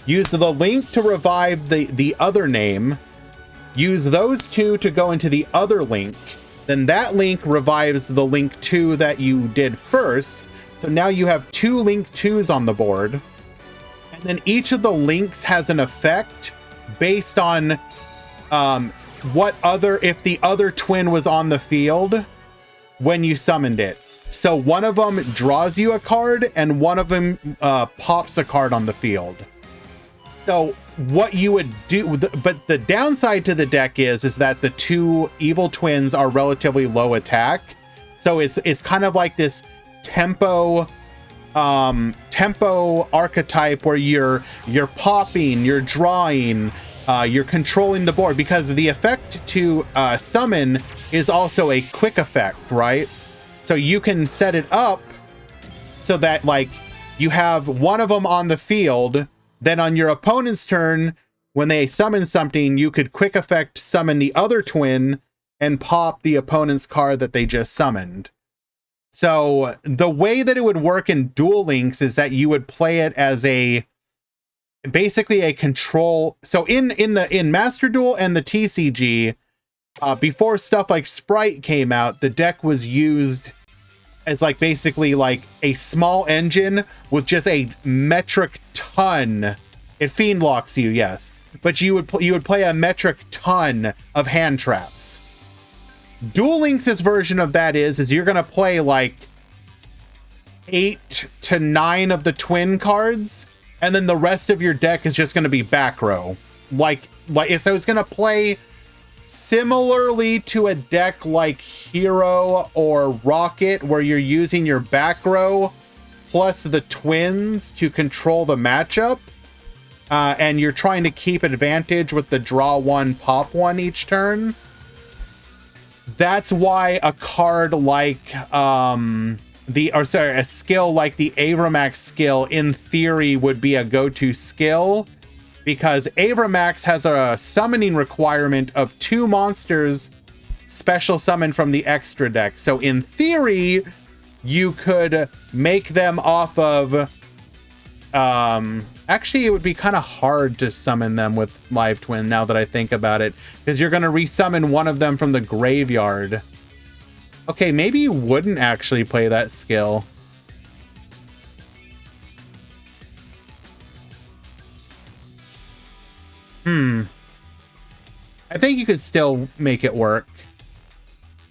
use the link to revive the other name, use those two to go into the other link, then that link revives the link 2 that you did first. So now you have 2 link 2s on the board. And then each of the links has an effect based on if the other twin was on the field when you summoned it. So one of them draws you a card and one of them pops a card on the field. So what you would do, but the downside to the deck is that the 2 evil twins are relatively low attack. So it's kind of like this tempo archetype where you're popping, you're drawing, you're controlling the board, because the effect to summon is also a quick effect, right? So you can set it up so that like you have one of them on the field, then on your opponent's turn, when they summon something, you could quick effect summon the other twin and pop the opponent's card that they just summoned. So the way that it would work in Duel Links is that you would play it as basically a control. So in Master Duel and the TCG, before stuff like Sprite came out, the deck was used as like basically like a small engine with just a metric ton. It fiend locks you, yes, but you would play a metric ton of hand traps. Duel Links' version of that is you're gonna play like 8 to 9 of the twin cards, and then the rest of your deck is just gonna be back row. So it's gonna play similarly to a deck like Hero or Rocket, where you're using your back row plus the twins to control the matchup, and you're trying to keep advantage with the draw 1, pop 1 each turn. That's why a card like a skill like the Avramax skill in theory would be a go-to skill, because Avramax has a summoning requirement of 2 monsters special summon from the extra deck. So in theory, you could make them off of actually, it would be kind of hard to summon them with Live Twin now that I think about it, because you're going to resummon one of them from the graveyard. Okay, maybe you wouldn't actually play that skill. I think you could still make it work.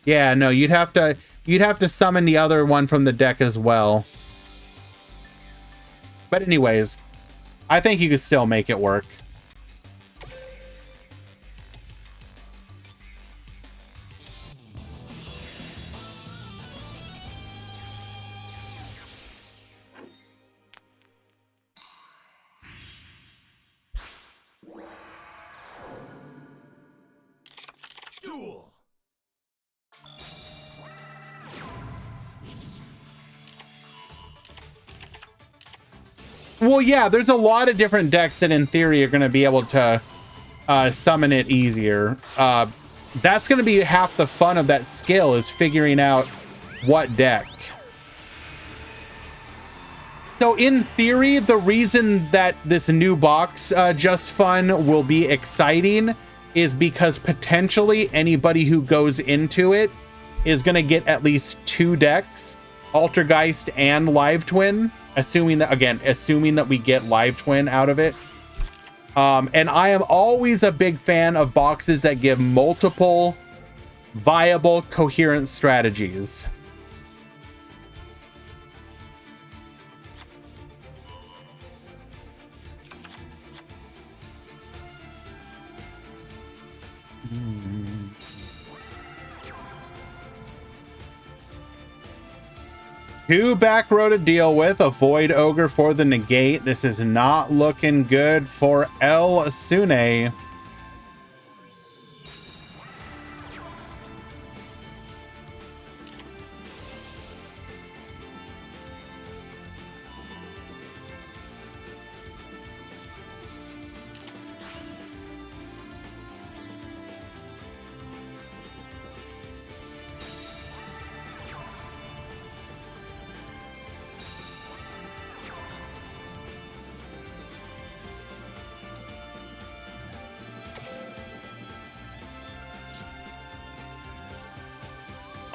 Yeah, no, you'd have to summon the other one from the deck as well. But anyways, I think you could still make it work. Duel. Well, yeah, there's a lot of different decks that in theory are going to be able to summon it easier. That's going to be half the fun of that skill, is figuring out what deck. So in theory, the reason that this new box, Just Fun, will be exciting is because potentially anybody who goes into it is going to get at least 2 decks, Altergeist and Live Twin, assuming that we get Live Twin out of it. And I am always a big fan of boxes that give multiple viable, coherent strategies. Two back row to deal with. A Void Ogre for the negate. This is not looking good for El Sune.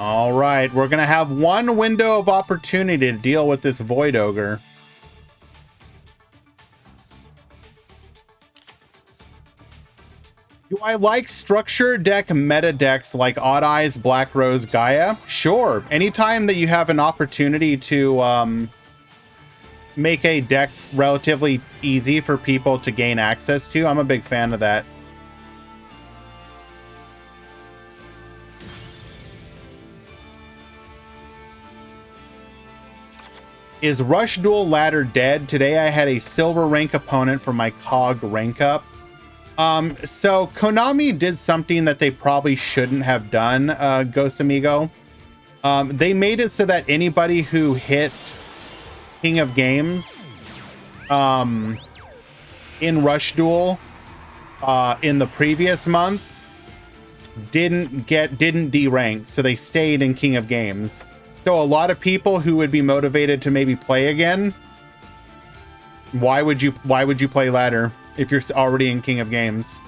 All right, we're gonna have one window of opportunity to deal with this Void Ogre. Do I like structure deck meta decks like Odd Eyes, Black Rose, Gaia? Sure. Anytime that you have an opportunity to make a deck relatively easy for people to gain access to, I'm a big fan of that. Is Rush Duel ladder dead? Today I had a silver rank opponent for my COG rank up. So Konami did something that they probably shouldn't have done, Ghost Amigo. They made it so that anybody who hit King of Games in Rush Duel in the previous month didn't derank, so they stayed in King of Games. So a lot of people who would be motivated to maybe play again, why would you play ladder if you're already in King of Games?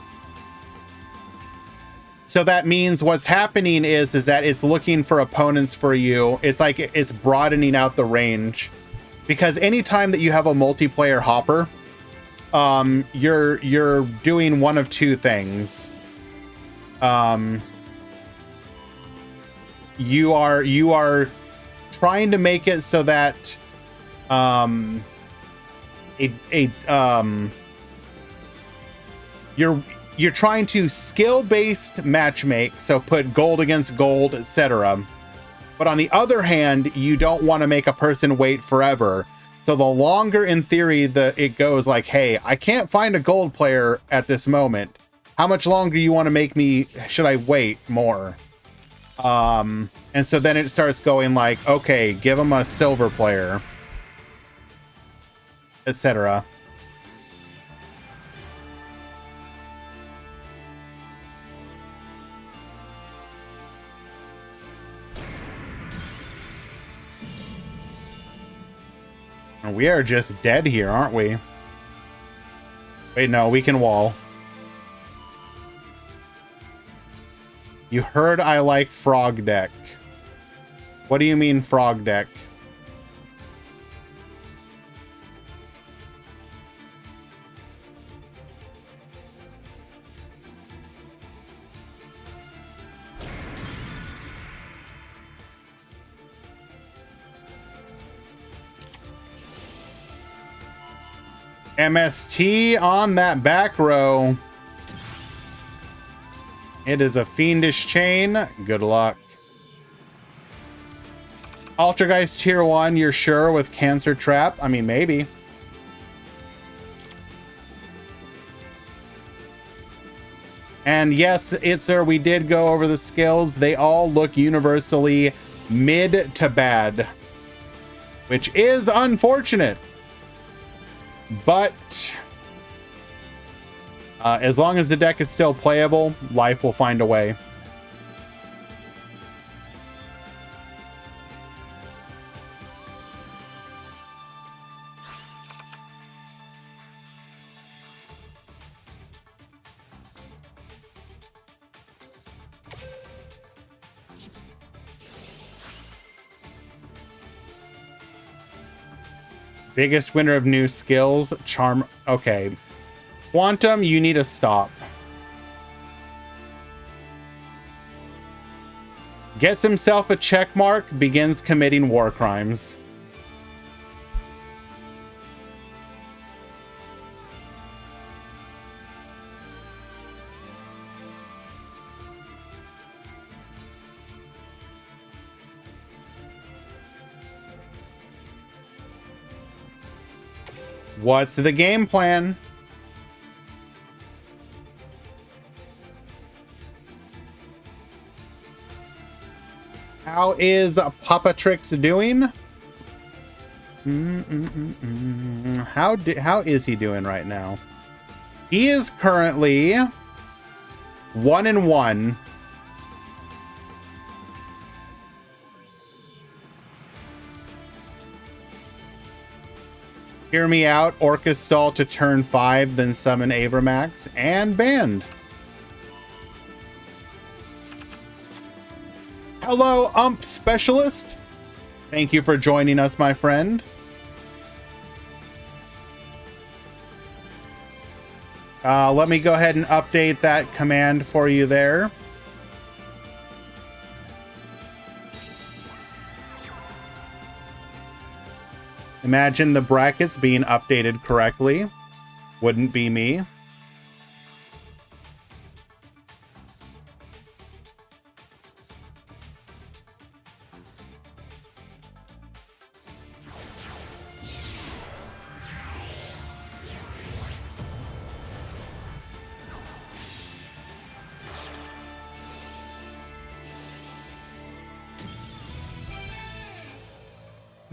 So that means what's happening is that it's looking for opponents for you. It's like it's broadening out the range, because anytime that you have a multiplayer hopper, you're doing one of two things. You are trying to make it so that you're trying to skill-based matchmake, so put gold against gold, etc. But on the other hand, you don't want to make a person wait forever. So the longer, in theory, it goes like, hey, I can't find a gold player at this moment. How much longer you want to make me? Should I wait more? And so then it starts going like, okay, give them a silver player, etc. We are just dead here, aren't we? Wait, no, we can wall. You heard I like frog deck. What do you mean frog deck? MST on that back row. It is a fiendish chain. Good luck. Altergeist tier 1, you're sure with Cancer Trap? I mean, maybe. And yes, Itzer, we did go over the skills. They all look universally mid to bad, which is unfortunate. But as long as the deck is still playable, life will find a way. Biggest winner of new skills, Charm. Okay. Quantum, you need to stop. Gets himself a check mark, begins committing war crimes. What's the game plan? How is Papa Tricks doing? How is he doing right now? He is currently 1-1. Hear me out. Orchestral to turn 5, then summon Avramax and banned. Hello, ump specialist. Thank you for joining us, my friend. Let me go ahead and update that command for you there. Imagine the brackets being updated correctly. Wouldn't be me.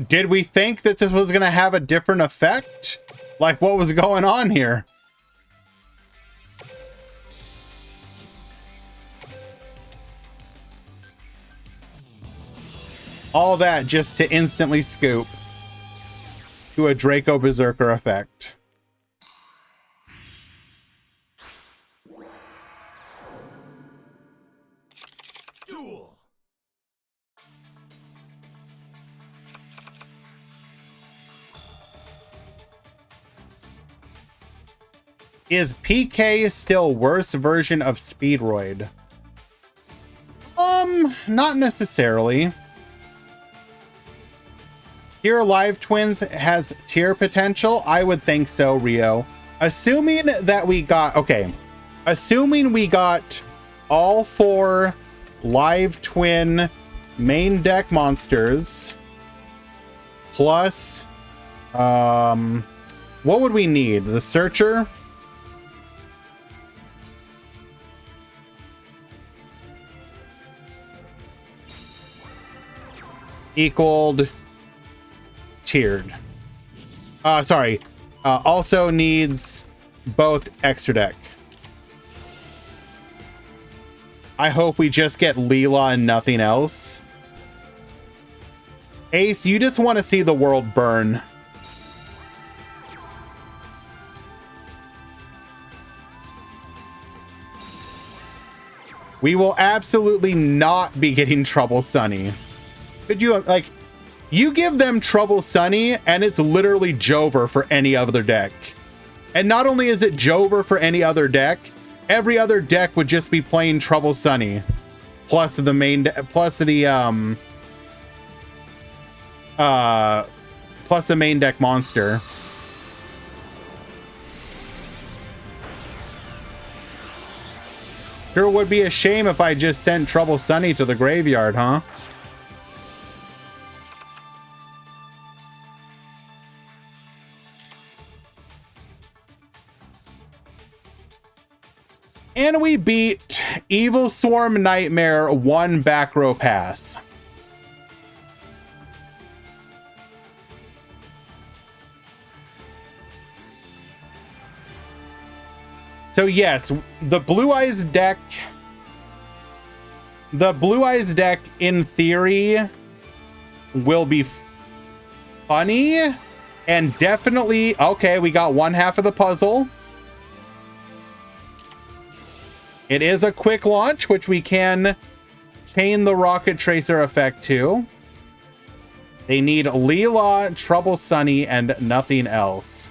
Did we think that this was going to have a different effect? Like, what was going on here? All that just to instantly scoop to a Draco Berserker effect. Duel. Is PK still worse version of Speedroid? Not necessarily. Here Live Twins has tier potential? I would think so, Rio. Assuming that we got... Okay. Assuming we got all 4 Live Twin main deck monsters plus... what would we need? The Searcher? Equaled tiered. Sorry. Also needs both extra deck. I hope we just get Leela and nothing else. Ace, you just want to see the world burn. We will absolutely not be getting Trouble Sunny. Could you, like, you give them Trouble Sunny and it's literally Jover for any other deck. And not only is it Jover for any other deck, every other deck would just be playing Trouble Sunny. Plus the main, plus the main deck monster. Sure would be a shame if I just sent Trouble Sunny to the graveyard, huh? And we beat Evil Swarm Nightmare 1 back row pass. So yes, the Blue Eyes deck in theory will be funny and definitely okay, we got one half of the puzzle. It is a quick launch, which we can chain the Rocket Tracer effect to. They need Leela, Trouble Sunny, and nothing else.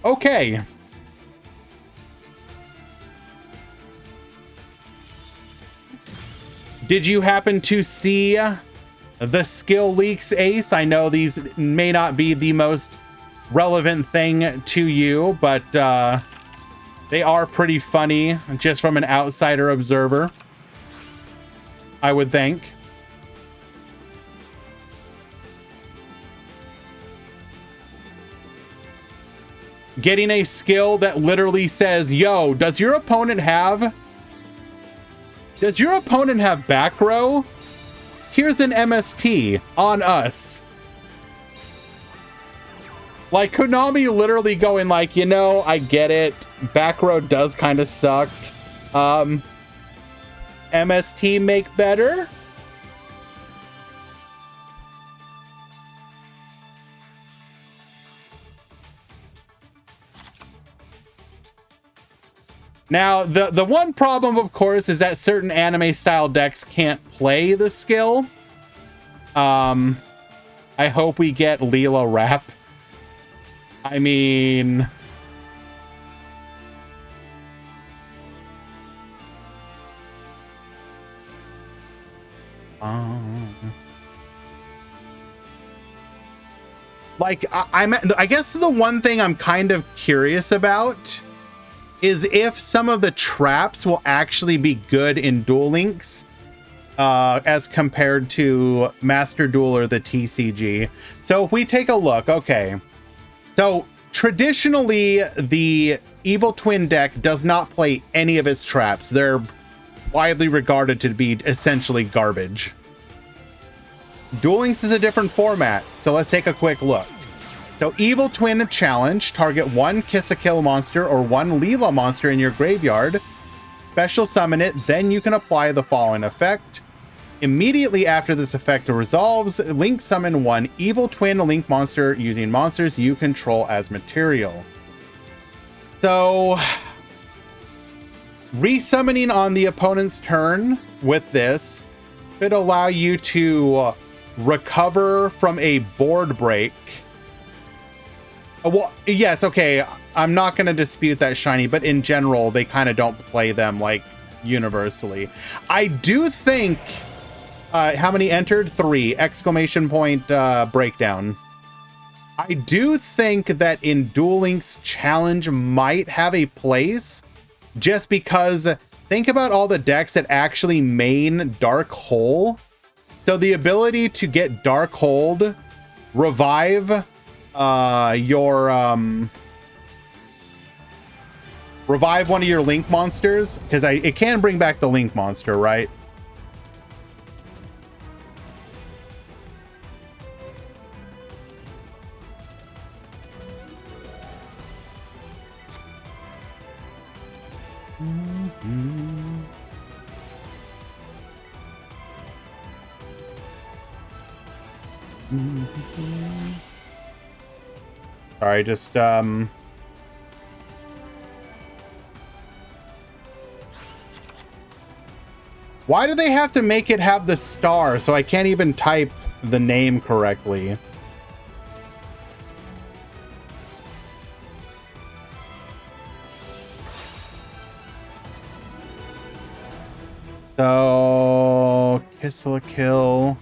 Okay. Did you happen to see the skill leaks, Ace? I know these may not be the most relevant thing to you, but they are pretty funny just from an outsider observer, I would think. Getting a skill that literally says, yo, does your opponent have back row? Here's an MST on us. Like Konami literally going like, you know, I get it. Back row does kind of suck. MST make better. Now, the one problem, of course, is that certain anime-style decks can't play the skill. I hope we get Leela Wrap. I mean... like, I guess the one thing I'm kind of curious about is if some of the traps will actually be good in Duel Links as compared to Master Duel or the TCG. So if we take a look, okay. So traditionally, the Evil Twin deck does not play any of its traps. They're widely regarded to be essentially garbage. Duel Links is a different format, so let's take a quick look. So Evil Twin Challenge, target one Kiss-a-Kill monster or one Leela monster in your graveyard. Special summon it, then you can apply the following effect. Immediately after this effect resolves, Link summon one Evil Twin Link monster using monsters you control as material. So, resummoning on the opponent's turn with this could allow you to recover from a board break. Well, yes, okay, I'm not going to dispute that, Shiny, but in general, they kind of don't play them, like, universally. I do think... how many entered? 3! Exclamation point breakdown. I do think that in Duel Links Challenge might have a place, just because think about all the decks that actually main Dark Hole. So the ability to get Dark Hold, revive revive one of your Link monsters, because it can bring back the Link monster, right? Sorry, just why do they have to make it have the star so I can't even type the name correctly? So, Kiss-a-Kill.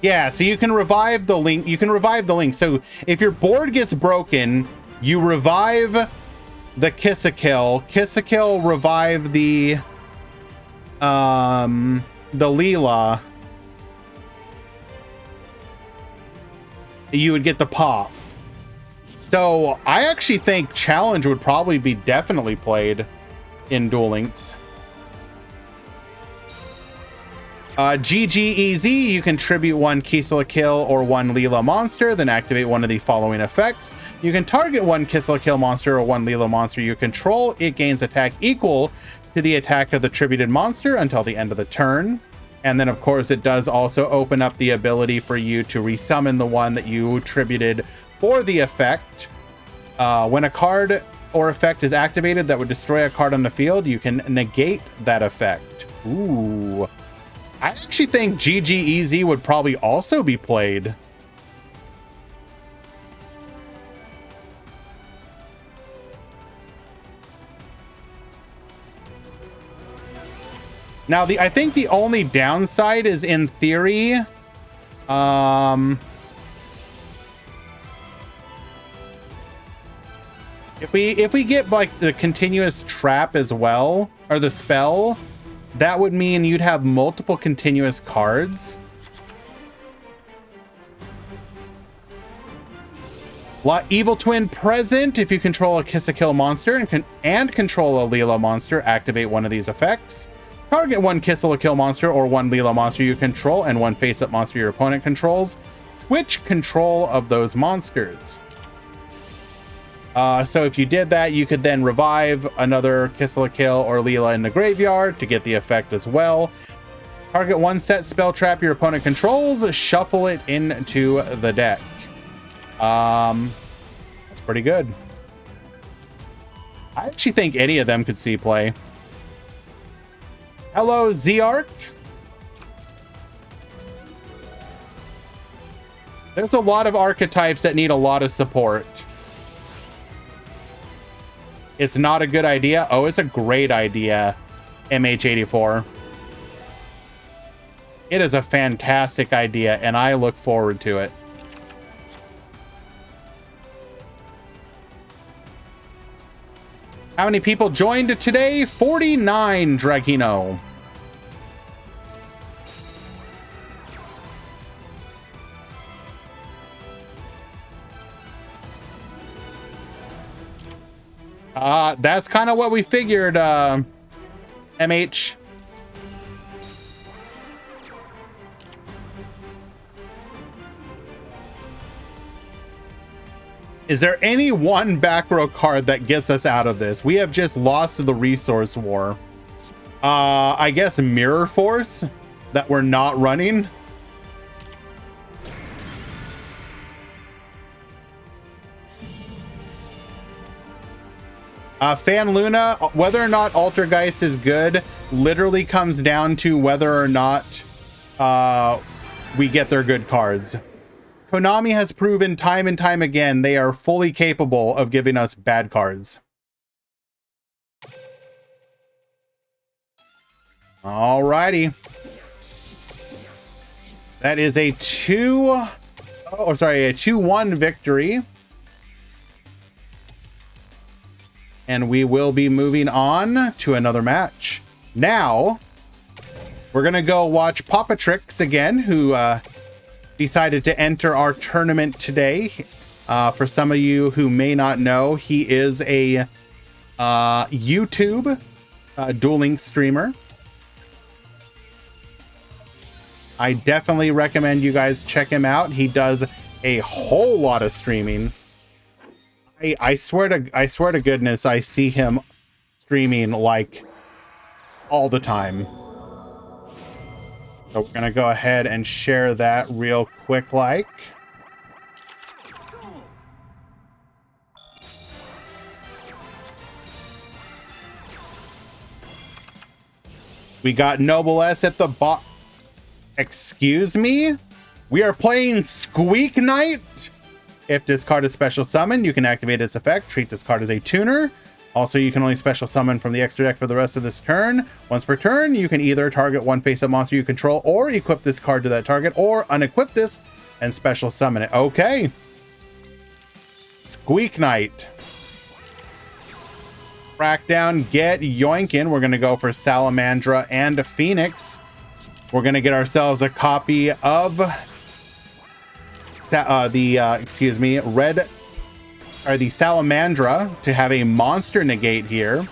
Yeah, so you can revive the Link. You can revive the Link. So if your board gets broken, you revive the Kiss-a-Kill. Kiss-a-Kill revive the Leela. You would get the pop. So I actually think Challenge would probably be definitely played in Duel Links. GGEZ, you can tribute one Kiss-a-Kill or one Leela monster, then activate one of the following effects. You can target one Kiss-a-Kill monster or one Leela monster you control. It gains attack equal to the attack of the tributed monster until the end of the turn. And then, of course, it does also open up the ability for you to resummon the one that you tributed for the effect. When a card or effect is activated that would destroy a card on the field, you can negate that effect. Ooh. I actually think GGEZ would probably also be played. Now, I think the only downside is, in theory, if we get like the continuous trap as well, or the spell, that would mean you'd have multiple continuous cards. Evil Twin present. If you control a Kiss-a-Kill monster and control a Leela monster, activate one of these effects. Target one Kiss-a-Kill monster or one Leela monster you control and one face-up monster your opponent controls. Switch control of those monsters. So if you did that, you could then revive another Kiss-a-Kill or Leela in the graveyard to get the effect as well. Target one set spell trap your opponent controls, shuffle it into the deck. That's pretty good. I actually think any of them could see play. Hello, Z-Arc. There's a lot of archetypes that need a lot of support. It's not a good idea. Oh, it's a great idea, MH84. It is a fantastic idea, and I look forward to it. How many people joined today? 49, Dragino. That's kind of what we figured, MH. Is there any one back row card that gets us out of this? We have just lost the resource war. I guess Mirror Force that we're not running. Fan Luna, whether or not Altergeist is good literally comes down to whether or not we get their good cards. Konami has proven time and time again they are fully capable of giving us bad cards. Alrighty. That is a 2-1 victory. And we will be moving on to another match. Now, we're going to go watch Papa Tricks again, who decided to enter our tournament today. For some of you who may not know, he is a YouTube Duel Links streamer. I definitely recommend you guys check him out. He does a whole lot of streaming. I swear to goodness, I see him streaming like all the time. So we're gonna go ahead and share that real quick like. We got Noble S at the bot. Excuse me? We are playing Squeak Knight? If this card is special summoned, you can activate its effect. Treat this card as a tuner. Also, you can only special summon from the extra deck for the rest of this turn. Once per turn, you can either target one face-up monster you control or equip this card to that target or unequip this and special summon it. Okay. Squeak Knight. Crackdown, get yoinkin'. We're going to go for Salamandra and Phoenix. We're going to get ourselves a copy of the Salamandra to have a monster negate here.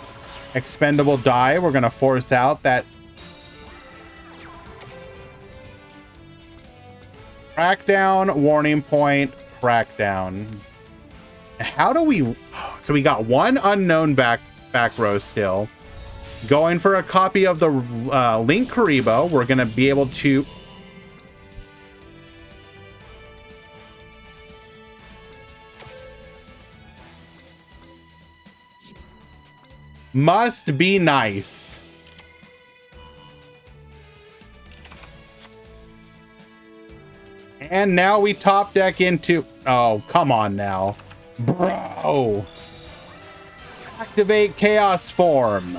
Expendable die. We're going to force out that Crackdown, Warning Point, Crackdown. How do we... So we got one unknown back row still. Going for a copy of the Link Karibo. We're going to be able to... Must be nice. And now we top deck into... Oh, come on now. Bro. Activate Chaos Form.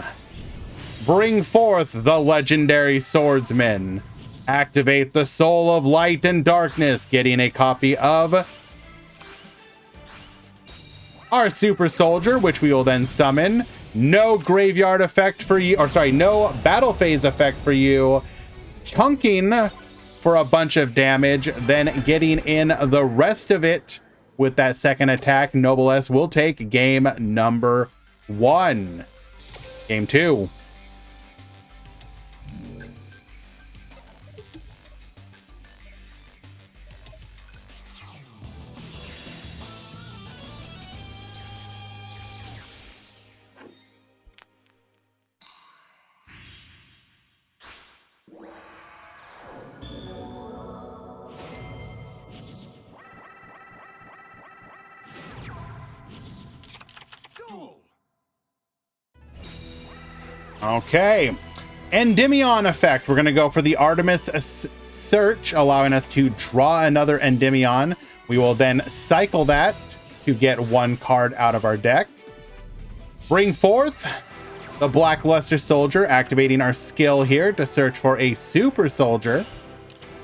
Bring forth the legendary swordsman. Activate the Soul of Light and Darkness, getting a copy of our Super Soldier, which we will then summon. No graveyard effect for you, or sorry, no battle phase effect for you. Chunking for a bunch of damage, then getting in the rest of it with that second attack. Noble S will take game number 1. Game 2. Duel. Okay. Endymion effect. We're going to go for the Artemis search, allowing us to draw another Endymion. We will then cycle that to get one card out of our deck. Bring forth the Blackluster Soldier, activating our skill here to search for a Super Soldier.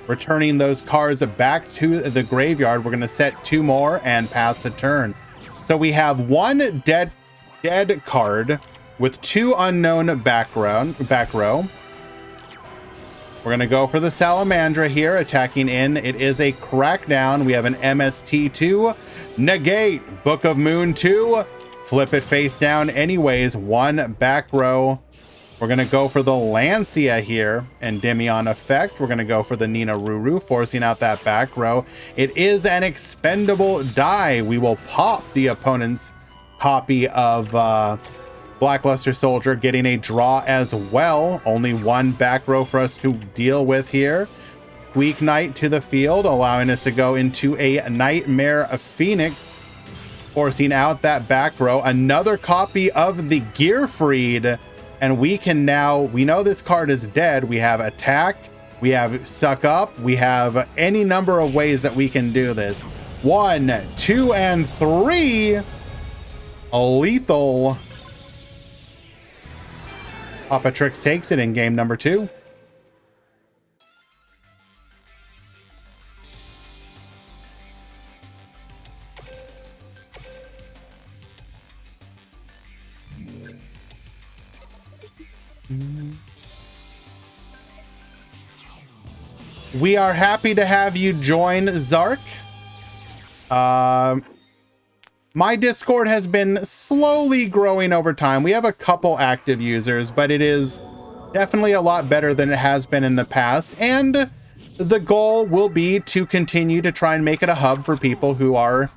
Returning those cards back to the graveyard. We're going to set 2 more and pass the turn. So we have 1 dead card with 2 unknown back row. We're going to go for the Salamandra here, attacking in. It is a Crackdown. We have an MST2, negate, Book of Moon 2, flip it face down anyways, 1 back row. We're going to go for the Lancia here, Endymion effect. We're going to go for the Nina Ruru, forcing out that back row. It is an expendable die. We will pop the opponent's copy of Blackluster Soldier, getting a draw as well. Only 1 back row for us to deal with here. Squeak Knight to the field, allowing us to go into a Nightmare Phoenix, forcing out that back row. Another copy of the Gearfried, and we can now, we know this card is dead. We have attack, we have suck up, we have any number of ways that we can do this. 1, 2, and 3. A lethal. Papa Trix takes it in game number 2. We are happy to have you join, Zark. My Discord has been slowly growing over time. We have a couple active users, but it is definitely a lot better than it has been in the past. And the goal will be to continue to try and make it a hub for people who are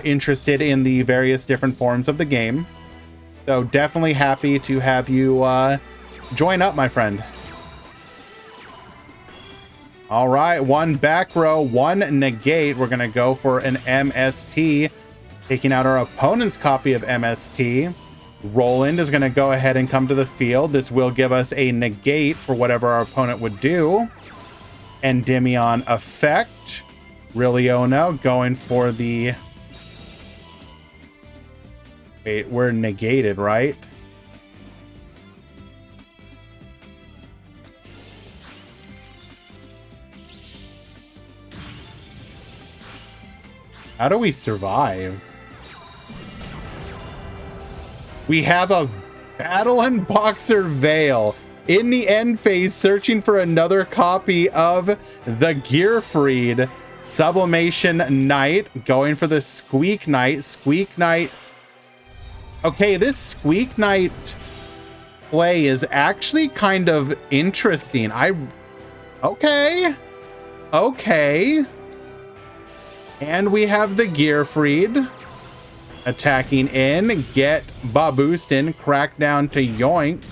interested in the various different forms of the game. So definitely happy to have you join up, my friend. All right, 1 back row, 1 negate. We're going to go for an MST, taking out our opponent's copy of MST. Roland is going to go ahead and come to the field. This will give us a negate for whatever our opponent would do. Endymion effect. Riliona going for the... Wait, we're negated, right? How do we survive? We have a Battle and Boxer Veil in the end phase, searching for another copy of the Gearfried. Sublimation Knight, going for the Squeak Knight. Squeak Knight. Okay, this Squeak Knight play is actually kind of interesting. Okay. And we have the Gearfried attacking in, get Baboostin, Crackdown to yoink.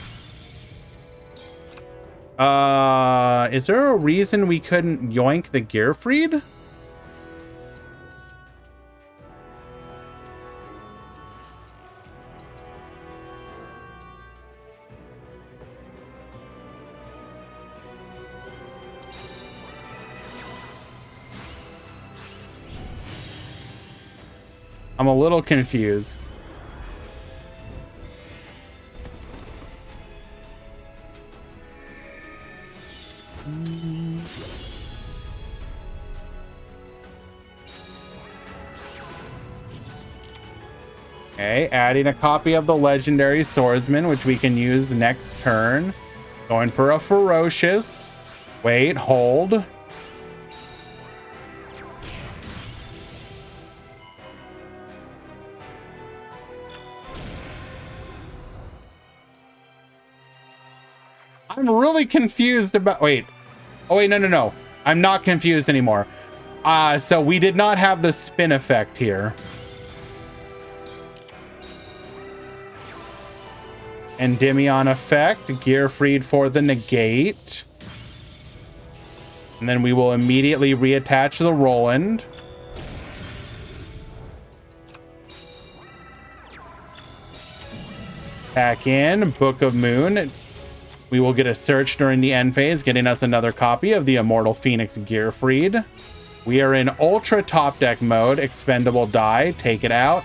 Is there a reason we couldn't yoink the Gearfried? I'm a little confused. Okay, adding a copy of the Legendary Swordsman, which we can use next turn. Going for a Ferocious. Wait, hold. I'm really confused about... Wait. Oh, wait, no. I'm not confused anymore. So we did not have the spin effect here. Endymion effect. Gearfried for the negate. And then we will immediately reattach the Roland. Pack in Book of Moon. We will get a search during the end phase, getting us another copy of the Immortal Phoenix Gearfried. We are in Ultra Top Deck mode. Expendable die, take it out.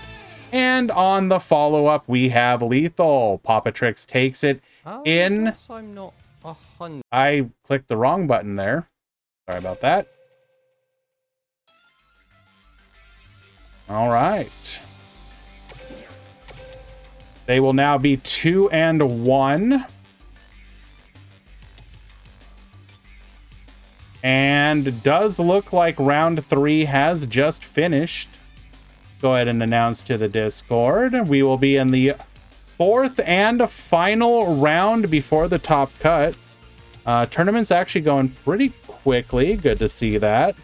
And on the follow-up, we have Lethal. Papa Trix takes it in. I'm not 100. I clicked the wrong button there. Sorry about that. All right. They will now be 2 and 1. And it does look like round 3 has just finished. Go ahead and announce to the Discord. We will be in the 4th and final round before the top cut. Tournament's actually going pretty quickly. Good to see that.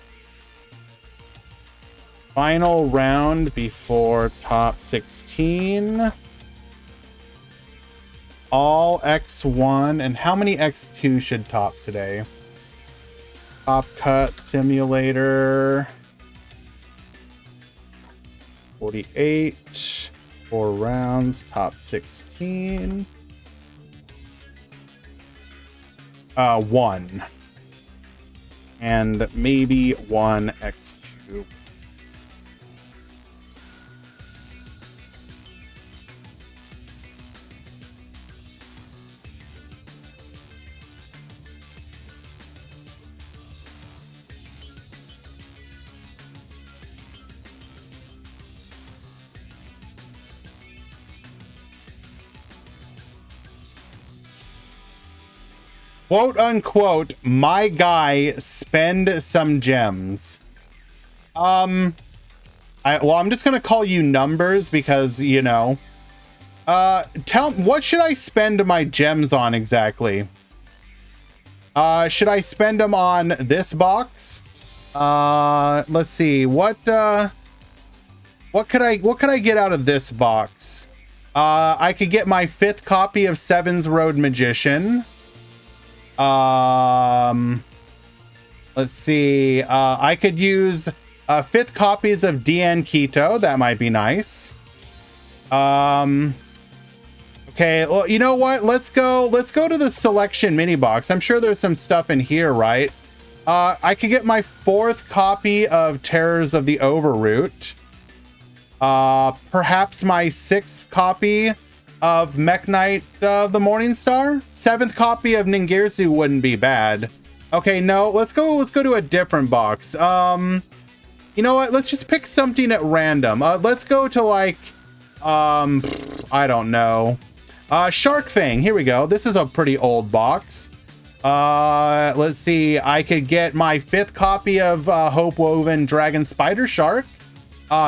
Final round before top 16. All X1. And how many X2 should top today? Top cut simulator. 48. 4 rounds. Top 16. 1. And maybe 1 X2. Quote unquote, my guy spend some gems. I'm just gonna call you numbers because, you know. What should I spend my gems on exactly? Should I spend them on this box? Let's see. What could I get out of this box? I could get my 5th copy of Seven's Road Magician. Let's see. I could use 5th copies of DN Keto. That might be nice. Okay, well, you know what? Let's go to the selection mini box. I'm sure there's some stuff in here, right? I could get my 4th copy of Terrors of the Overroot. Perhaps my 6th copy of Mech Knight of the Morning Star. 7th copy of Ningirsu wouldn't be bad. Okay, no, let's go to a different box. You know what? Let's just pick something at random. Let's go to like, I don't know. Shark Fang, here we go. This is a pretty old box. Let's see. I could get my 5th copy of Hope Woven Dragon Spider Shark.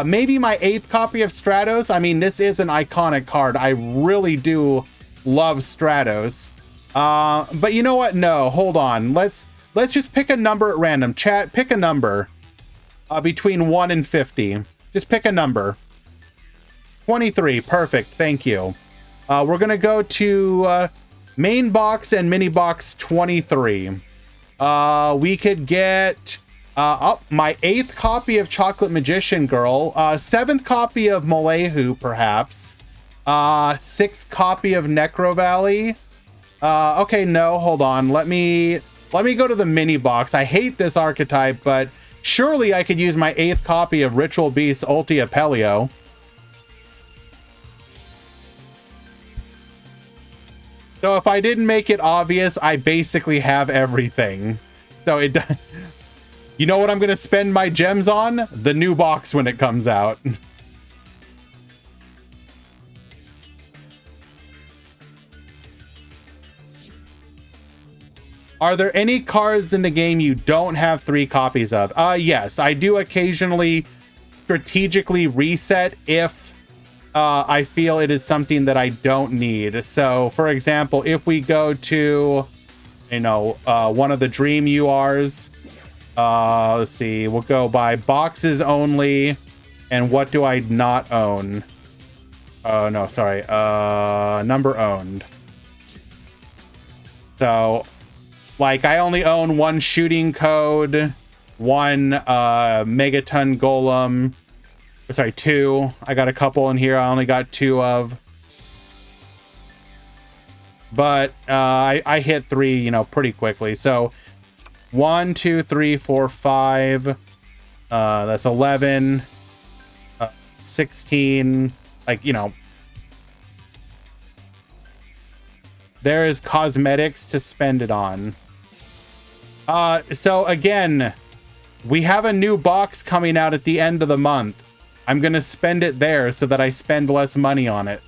Maybe my 8th copy of Stratos. I mean, this is an iconic card. I really do love Stratos. But you know what? No, hold on. Let's just pick a number at random. Chat, pick a number between 1 and 50. Just pick a number. 23. Perfect. Thank you. We're going to go to main box and mini box 23. We could get my 8th copy of Chocolate Magician Girl, 7th copy of Malehu, perhaps, 6th copy of Necro Valley. Okay, no, hold on. Let me go to the mini box. I hate this archetype, but surely I could use my 8th copy of Ritual Beast Ulti Apelio. So if I didn't make it obvious, I basically have everything. So it you know what I'm going to spend my gems on? The new box when it comes out. Are there any cards in the game you don't have 3 copies of? Yes, I do occasionally strategically reset if I feel it is something that I don't need. So, for example, if we go to, you know, one of the Dream URs, let's see, we'll go by boxes only, and what do I not own? Oh, no, sorry, number owned. So, like, I only own 1 Shooting Code, 1 Megaton Golem, sorry, 2. I got a couple in here I only got 2 of. but I hit 3, you know, pretty quickly. So 1, 2, 3, 4, 5. That's 11, 16. Like, you know, there is cosmetics to spend it on. So again, we have a new box coming out at the end of the month. I'm going to spend it there so that I spend less money on it.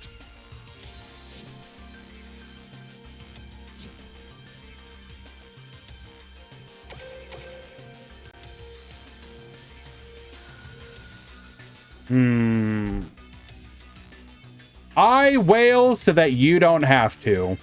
I wail so that you don't have to.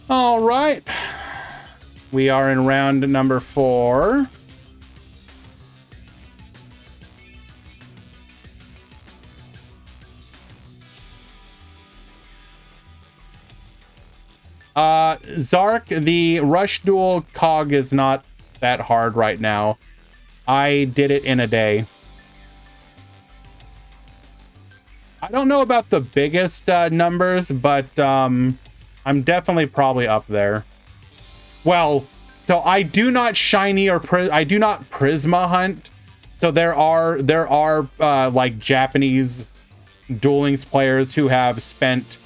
All right. We are in round number 4. Zark, the Rush Duel cog is not that hard right now. I did it in a day. I don't know about the biggest numbers, but I'm definitely probably up there. Well, so I do not shiny or I do not Prisma hunt. So there are like Japanese Duel Links players who have spent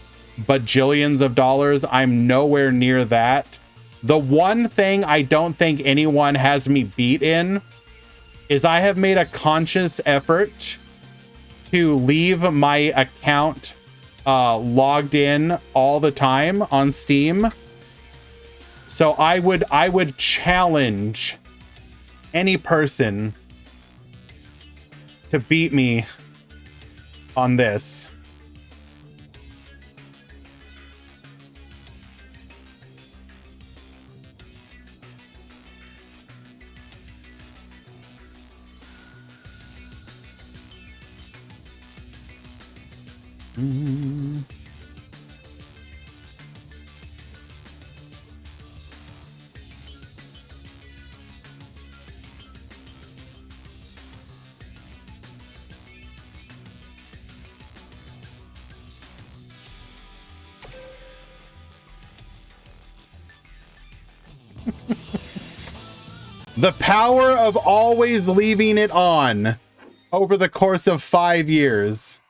bajillions of dollars. I'm nowhere near that. The one thing I don't think anyone has me beat in is I have made a conscious effort to leave my account logged in all the time on Steam. So I would challenge any person to beat me on this. The power of always leaving it on over the course of 5 years.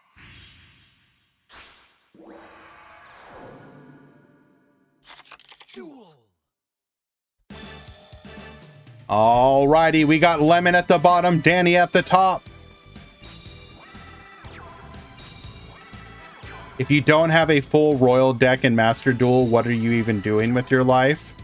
Duel. Alrighty, we got Lemon at the bottom, Danny at the top. If you don't have a full Royal deck in Master Duel, what are you even doing with your life?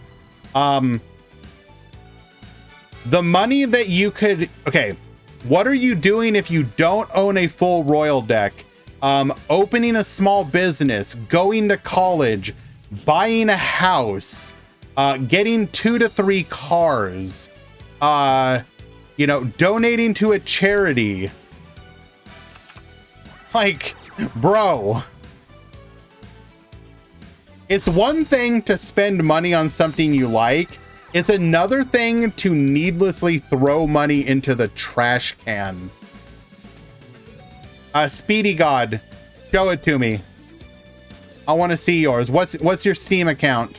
The money that you could... Okay, what are you doing if you don't own a full Royal deck? Opening a small business, going to college, buying a house, getting 2 to 3 cars, you know, donating to a charity. Like, bro. It's one thing to spend money on something you like. It's another thing to needlessly throw money into the trash can. Speedy God, show it to me. I want to see yours. What's your Steam account?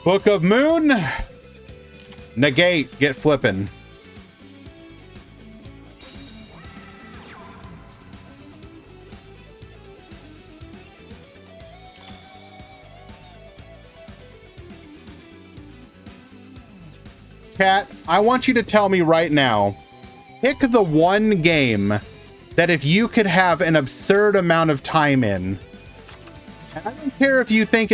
Book of Moon. Negate, get flippin'. Chat, I want you to tell me right now, pick the one game that if you could have an absurd amount of time in, and I don't care if you think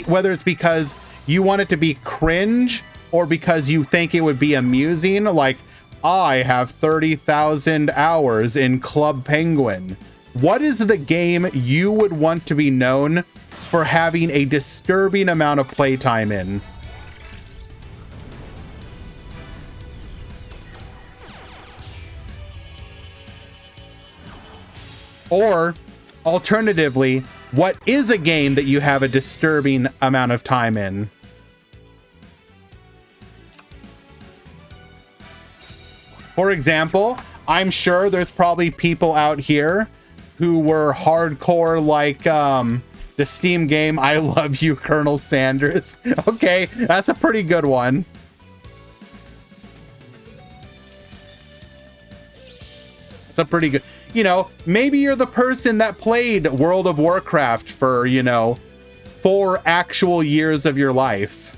whether it's because you want it to be cringe or because you think it would be amusing, like I have 30,000 hours in Club Penguin. What is the game you would want to be known for having a disturbing amount of playtime in. Or, alternatively, what is a game that you have a disturbing amount of time in? For example, I'm sure there's probably people out here who were hardcore like the Steam game I Love You, Colonel Sanders. Okay, that's a pretty good one. It's a pretty good, you know, maybe you're the person that played World of Warcraft for, you know, 4 actual years of your life.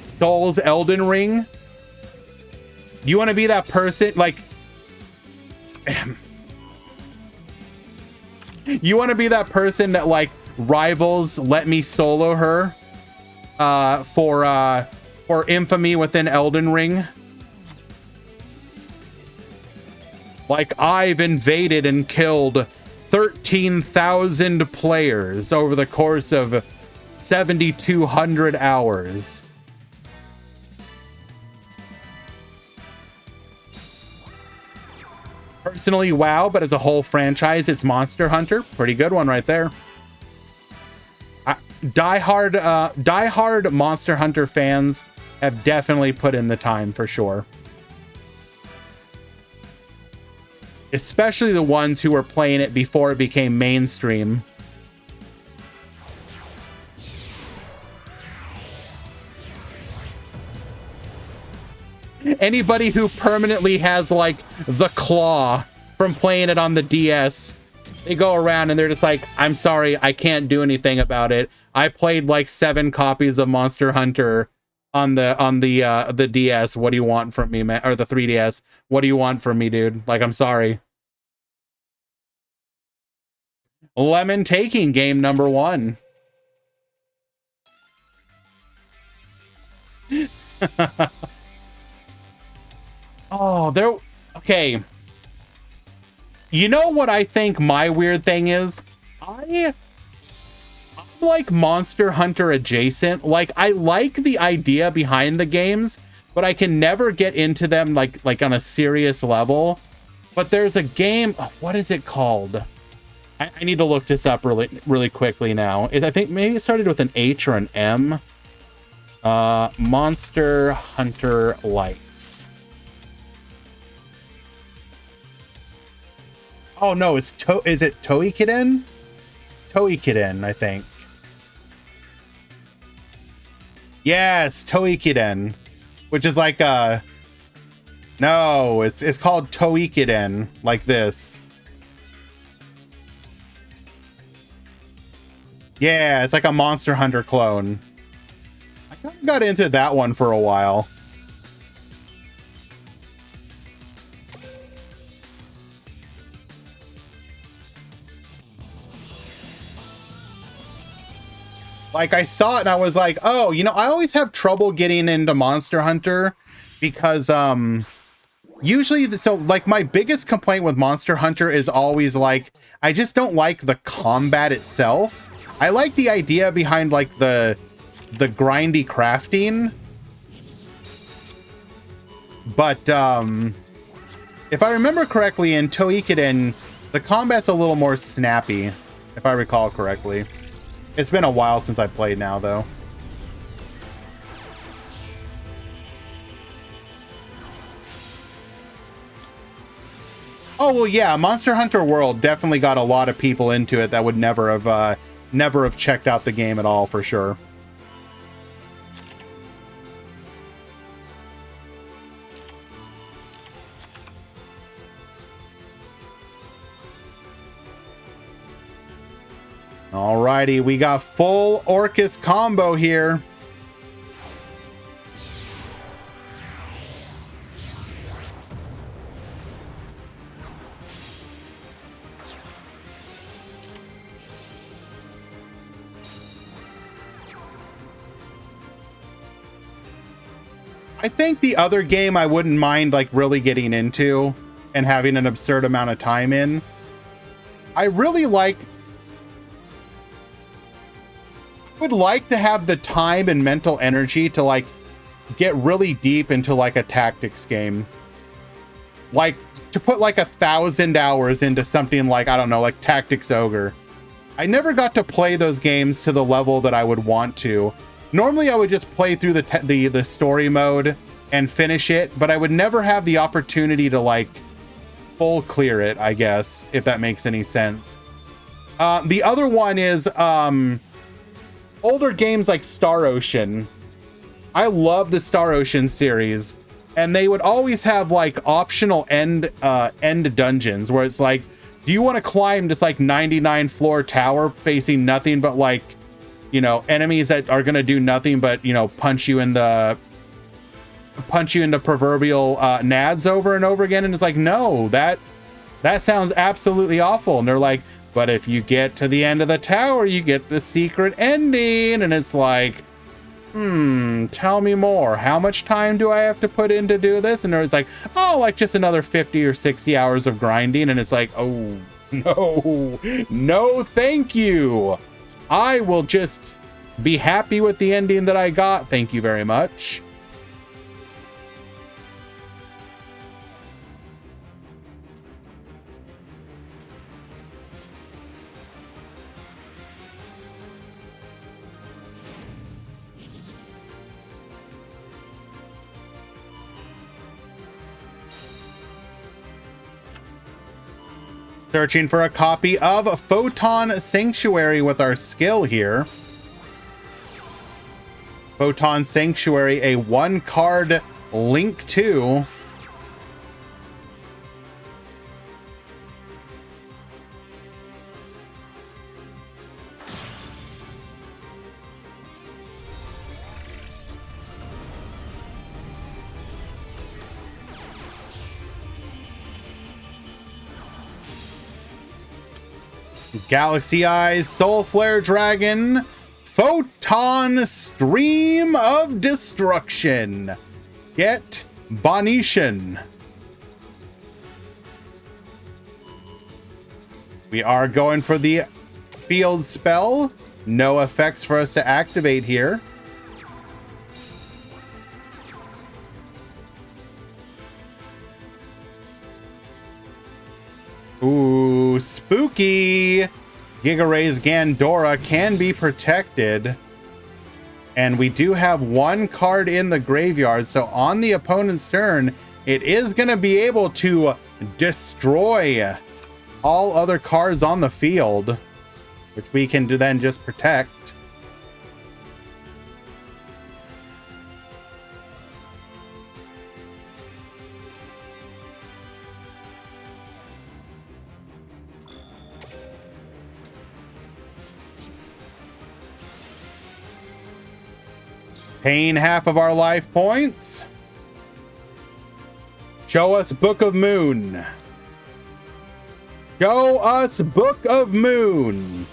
Souls, Elden Ring. You want to be that person, like, you want to be that person that like rivals Let Me Solo Her for infamy within Elden Ring. Like, I've invaded and killed 13,000 players over the course of 7,200 hours. Personally, WoW, but as a whole franchise, it's Monster Hunter. Pretty good one right there. Die-hard Monster Hunter fans have definitely put in the time for sure. Especially the ones who were playing it before it became mainstream. Anybody who permanently has like the claw from playing it on the DS, they go around and they're just like, I'm sorry, I can't do anything about it. I played like 7 copies of Monster Hunter on the DS. What do you want from me, man? Or the 3DS. What do you want from me, dude? Like, I'm sorry. Lemon taking game number 1. Oh, there. Okay. You know what I think my weird thing is? I'm like Monster Hunter adjacent. Like, I like the idea behind the games, but I can never get into them like on a serious level. But there's a game. What is it called? I need to look this up really quickly now. I think maybe it started with an H or an M. Monster Hunter Lights. Oh no, is it Toikiden? Toikiden, I think. Yes, Toikiden, which is like a. No, it's called Toikiden, like this. Yeah, it's like a Monster Hunter clone. I kind of got into that one for a while. Like, I saw it and I was like, oh, you know, I always have trouble getting into Monster Hunter because usually, so like my biggest complaint with Monster Hunter is always like, I just don't like the combat itself. I like the idea behind like the grindy crafting. But if I remember correctly, in Toikiden, the combat's a little more snappy, if I recall correctly. It's been a while since I played now, though. Oh, well, yeah, Monster Hunter World definitely got a lot of people into it that would never have checked out the game at all, for sure. Alrighty, we got full Orcus combo here. I think the other game I wouldn't mind like really getting into and having an absurd amount of time in I really would like to have the time and mental energy to like get really deep into like a tactics game. Like to put like 1,000 hours into something like, I don't know, like Tactics Ogre. I never got to play those games to the level that I would want to. Normally I would just play through the story mode and finish it, but I would never have the opportunity to like full clear it, I guess, if that makes any sense. The other one is older games like Star Ocean. I love the Star Ocean series, and they would always have like optional end dungeons where it's like, do you want to climb this like 99 floor tower facing nothing but like, you know, enemies that are gonna do nothing but, you know, punch you in the proverbial nads over and over again? And it's like, no, that sounds absolutely awful. And they're like, but if you get to the end of the tower, you get the secret ending. And it's like, tell me more. How much time do I have to put in to do this? And there's like, oh, like just another 50 or 60 hours of grinding. And it's like, oh, no, thank you. I will just be happy with the ending that I got. Thank you very much. Searching for a copy of Photon Sanctuary with our skill here. Photon Sanctuary, a 1-card Link 2. Galaxy Eyes, Soul Flare Dragon, Photon Stream of Destruction. Get Bonetian. We are going for the field spell. No effects for us to activate here. Ooh, spooky. Giga Ray's Gandora can be protected. And we do have 1 card in the graveyard. So on the opponent's turn, it is going to be able to destroy all other cards on the field, which we can then just protect. Paying half of our life points. Show us Book of Moon. Show us Book of Moon.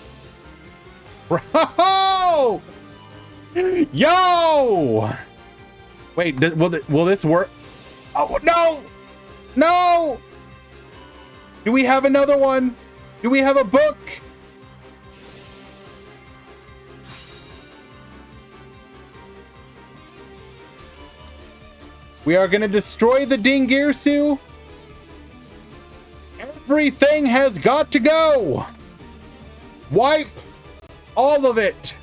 Bro! Yo! Wait, will this work? Oh, no! No! Do we have another one? Do we have a book? We are going to destroy the Dingirsu. Everything has got to go. Wipe all of it.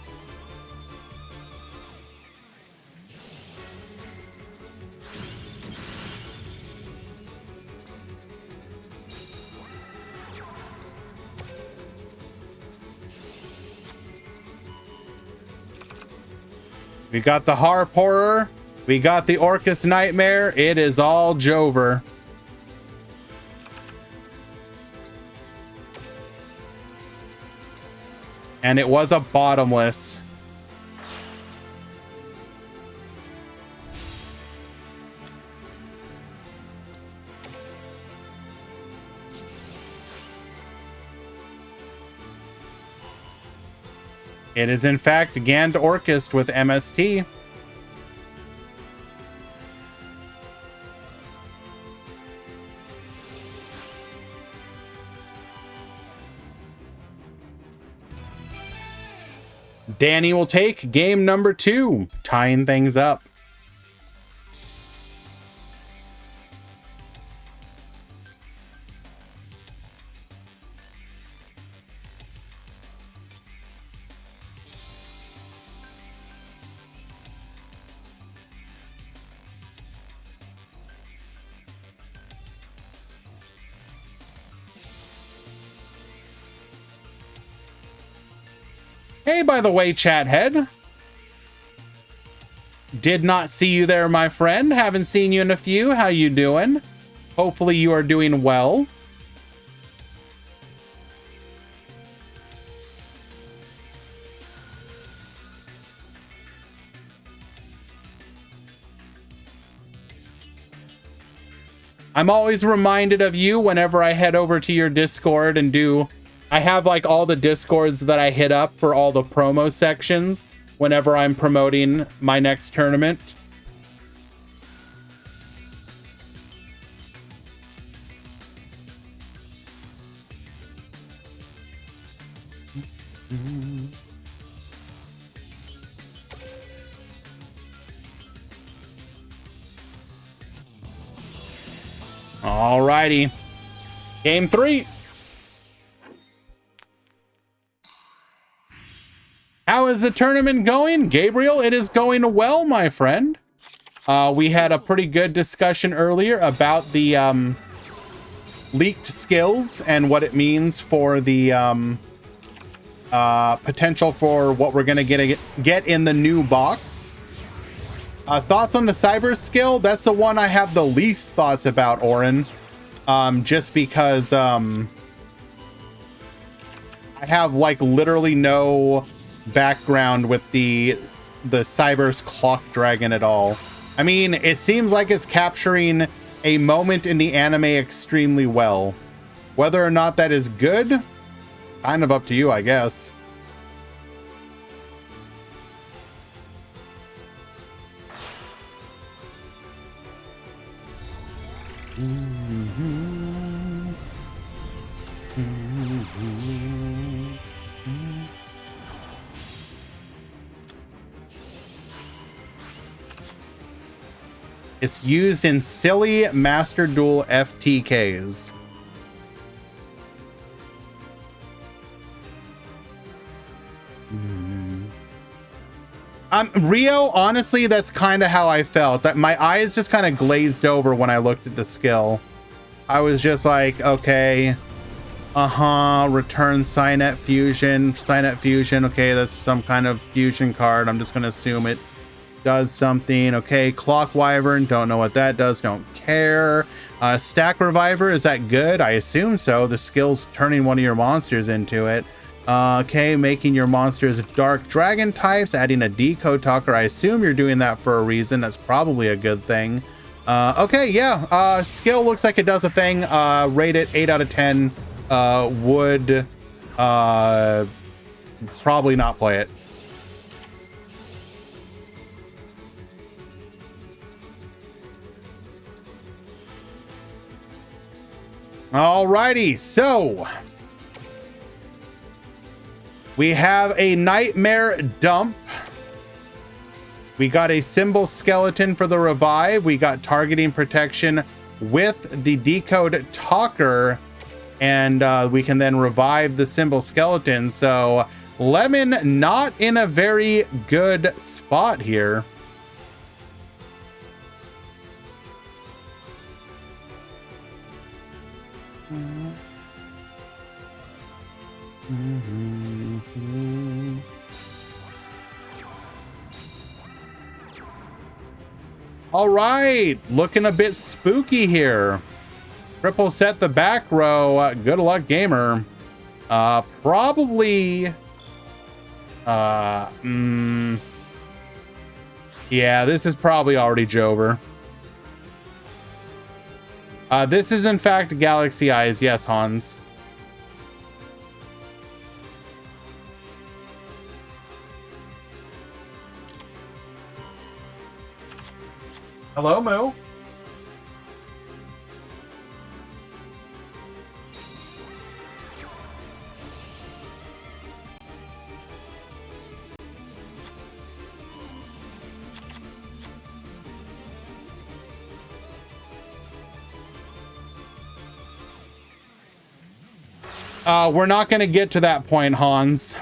We got the Harp Horror. We got the Orcus Nightmare. It is all Jover. And it was a bottomless. It is in fact Gand Orcus with MST. Danny will take game number 2, tying things up. Hey, by the way, Chathead. Did not see you there, my friend. Haven't seen you in a few. How you doing? Hopefully you are doing well. I'm always reminded of you whenever I head over to your Discord and do... I have like all the Discords that I hit up for all the promo sections whenever I'm promoting my next tournament. Alrighty. Game 3. How is the tournament going, Gabriel? It is going well, my friend. We had a pretty good discussion earlier about the leaked skills and what it means for the potential for what we're gonna get in the new box. Thoughts on the cyber skill? That's the one I have the least thoughts about, Oren. Just because I have like literally no background with the Cyber's clock dragon at all. I mean, it seems like it's capturing a moment in the anime extremely well. Whether or not that is good, kind of up to you, I guess. It's used in silly Master Duel FTKs. Rio, honestly, that's kind of how I felt. That my eyes just kind of glazed over when I looked at the skill. I was just like, okay, return Cynet Fusion. Cynet Fusion, okay, that's some kind of fusion card. I'm just gonna assume it does something. Okay, Clock Wyvern, don't know what that does, don't care. Stack Reviver, is that good? I assume so. The skill's turning one of your monsters into it. Okay, making your monsters dark dragon types, adding a decode talker. I assume you're doing that for a reason. That's probably a good thing. Okay, yeah, skill looks like it does a thing. Rate it 8 out of 10. Would probably not play it. Alrighty, so we have a Nightmare Dump. We got a Symbol Skeleton for the revive. We got Targeting Protection with the Decode Talker, and we can then revive the Symbol Skeleton. So Lemon not in a very good spot here. All right, looking a bit spooky here. Triple set the back row. Good luck, gamer. Probably. Yeah, this is probably already Jover. This is in fact Galaxy Eyes. Yes, Hans. Hello, Moo. We're not going to get to that point, Hans.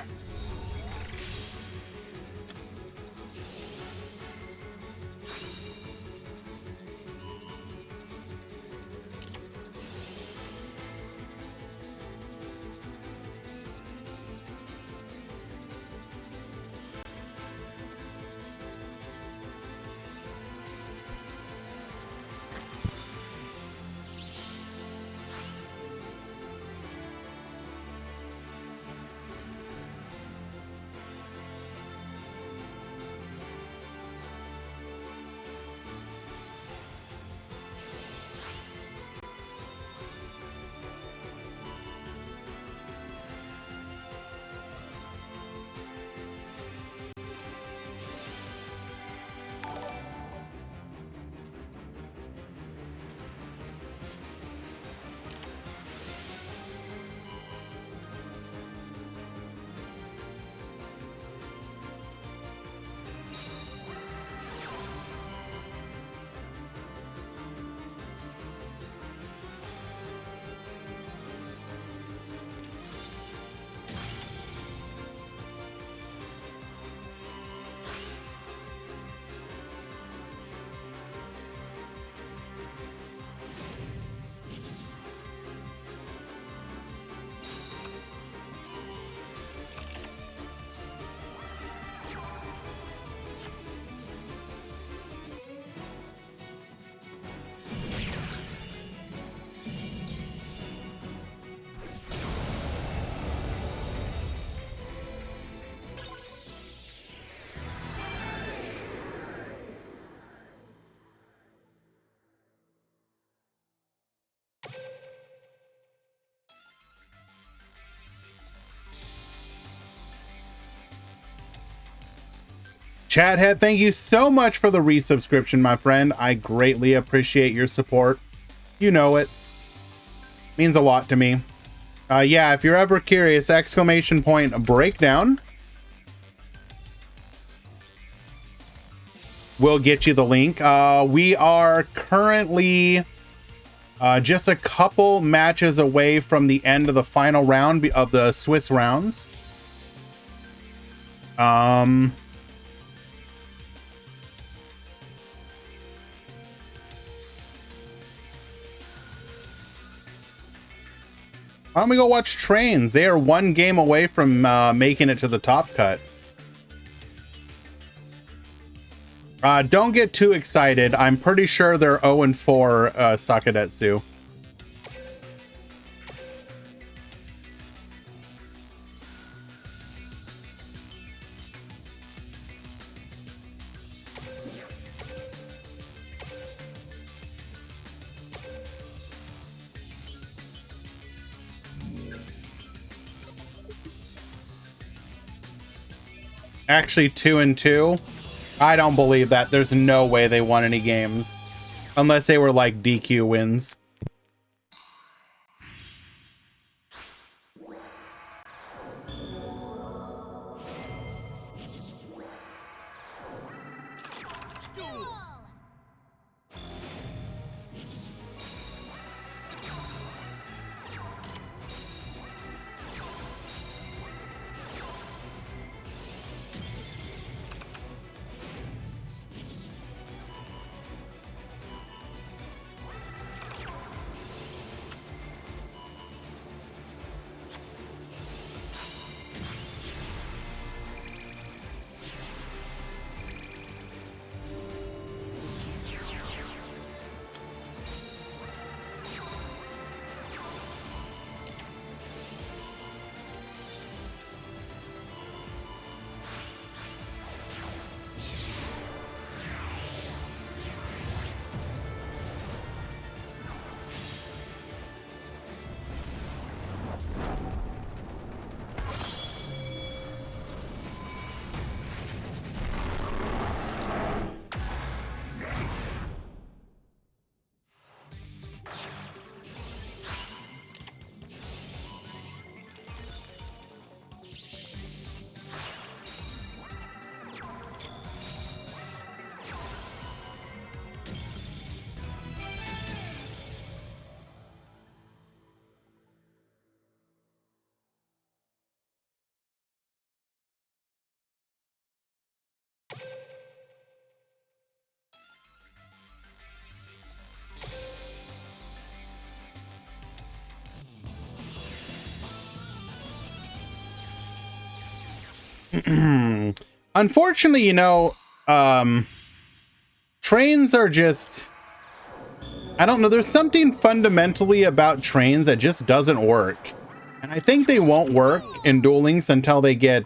Chadhead, thank you so much for the resubscription, my friend. I greatly appreciate your support. You know it. Means a lot to me. Yeah, if you're ever curious, exclamation point breakdown. We'll get you the link. We are currently just a couple matches away from the end of the final round of the Swiss rounds. Why don't we go watch Trains? They are one game away from making it to the top cut. Don't get too excited. I'm pretty sure they're 0-4 Sakadetsu. Actually 2-2. I don't believe that. There's no way they won any games unless they were like DQ wins. Unfortunately, trains are just, I don't know, there's something fundamentally about trains that just doesn't work. And I think they won't work in Duel Links until they get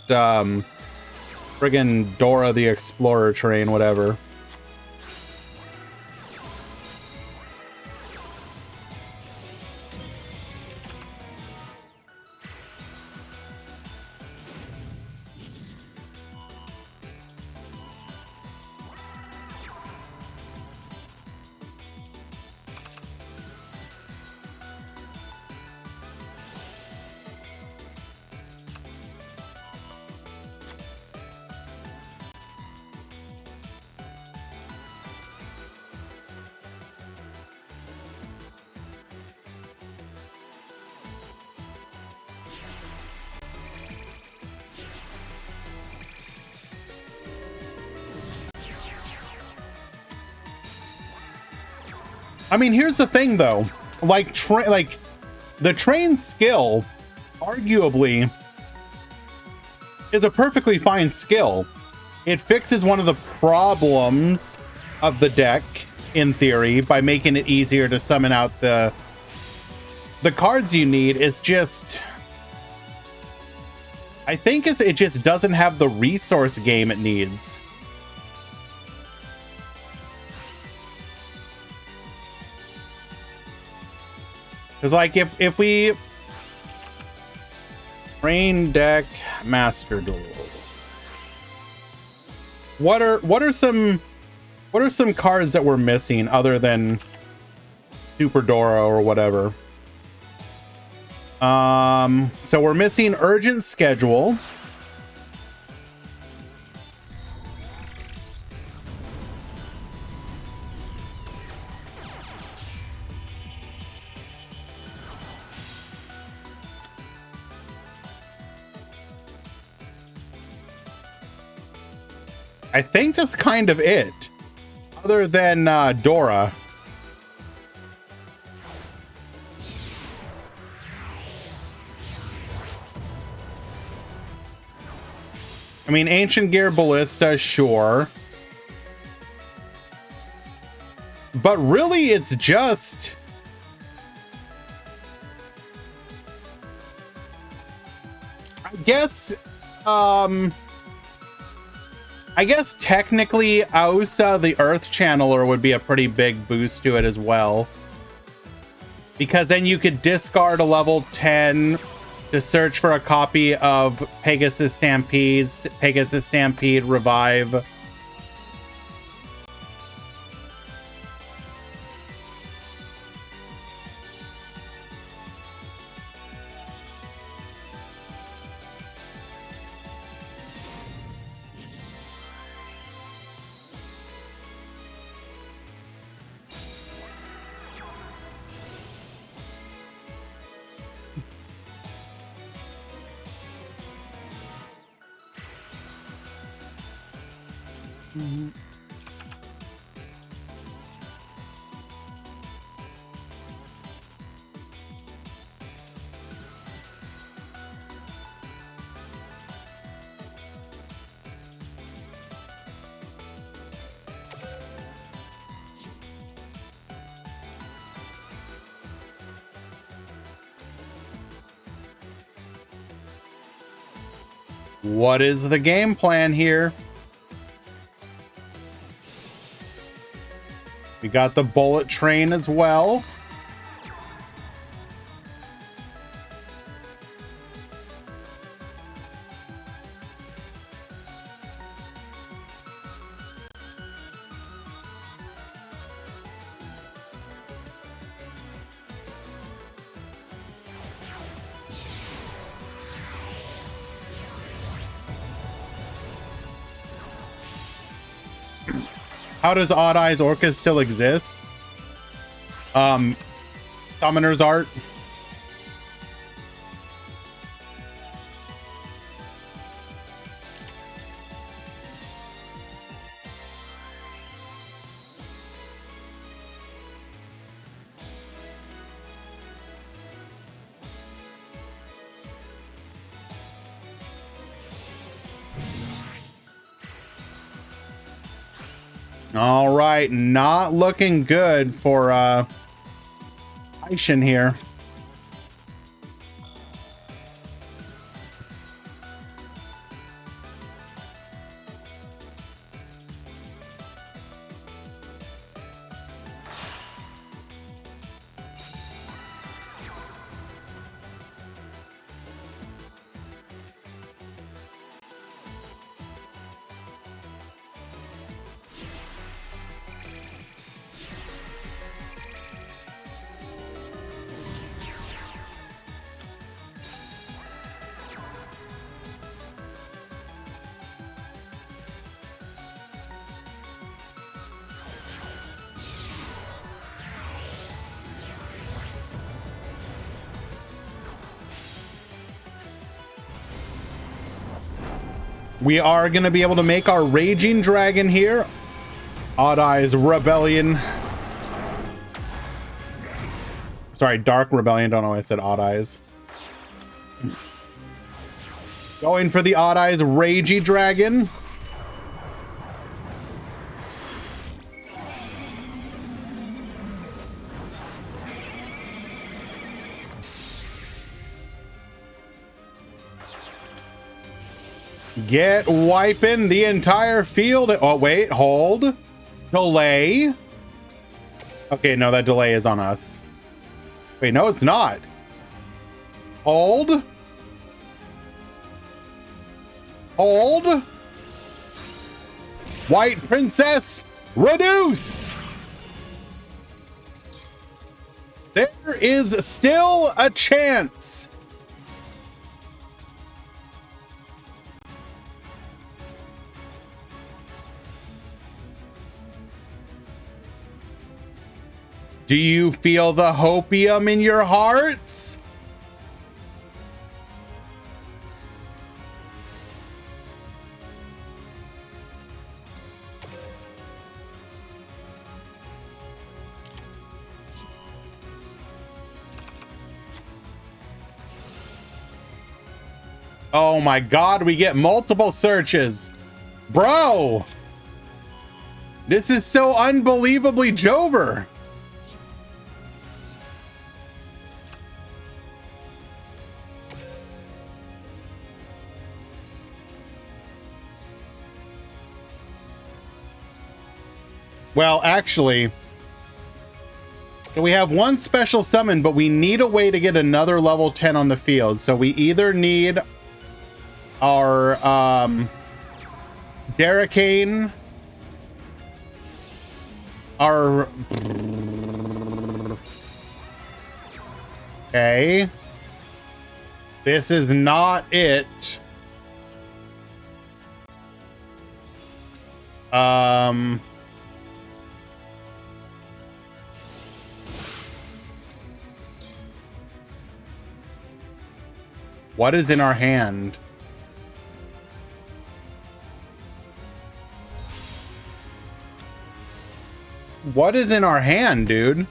friggin' Dora the Explorer train, whatever. I mean, here's the thing, though. Like the train skill, arguably, is a perfectly fine skill. It fixes one of the problems of the deck, in theory, by making it easier to summon out the cards you need. Is just, I think it just doesn't have the resource game it needs. Because, like, if we Rain Deck Master Duel, what are some cards that we're missing other than Super Dora or whatever? So we're missing Urgent Schedule. I think that's kind of it, other than Dora. I mean, Ancient Gear Ballista, sure. But really, it's just... I guess technically Ausa, the Earth Channeler, would be a pretty big boost to it as well. Because then you could discard a level 10 to search for a copy of Pegasus Stampede Revive. What is the game plan here? We got the bullet train as well. How does Odd Eyes Orca still exist? Summoner's Art. All right, not looking good for Aishin here. We are going to be able to make our Raging Dragon here. Odd Eyes Rebellion. Sorry, Dark Rebellion. Don't know why I said Odd Eyes. Going for the Odd Eyes Raging Dragon. Get wiping the entire field. Oh, wait, hold. Delay. Okay, no, that delay is on us. Wait, no, it's not. Hold. Hold. White Princess, reduce. There is still a chance. Do you feel the hopium in your hearts? Oh my God, we get multiple searches. Bro, this is so unbelievably Jover. Well, actually, we have one special summon, but we need a way to get another level 10 on the field. So we either need our Derricane, our... Okay. This is not it. What is in our hand? What is in our hand, dude?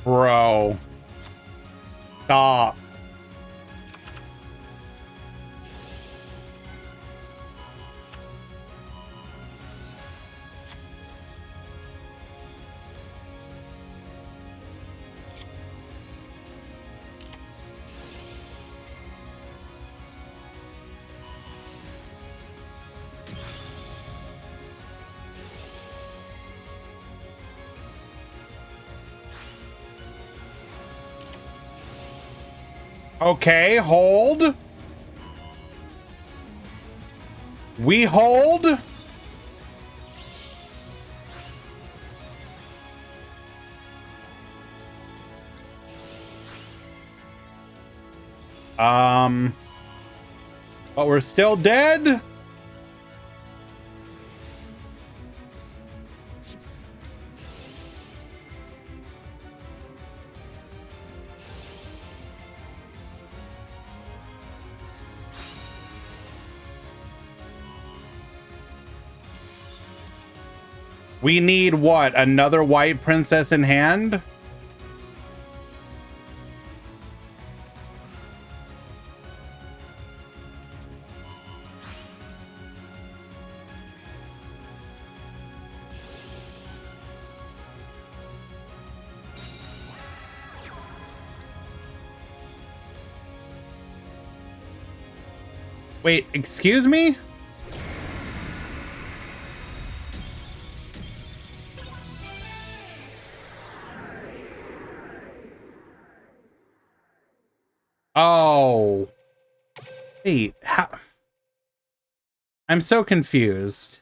Bro. Stop. Okay, hold. We hold. But we're still dead. We need what? Another White Princess in hand? Wait, excuse me? Oh. Wait, how? I'm so confused.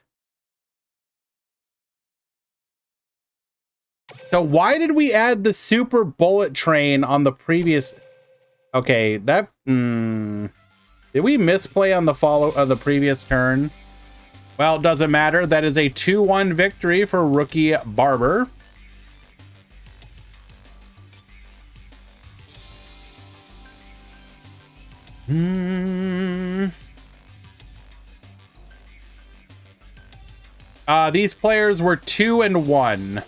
So why did we add the super bullet train on the previous? Okay, that did we misplay on the the previous turn? Well, it doesn't matter. That is a 2-1 victory for rookie Barber. These players were 2-1.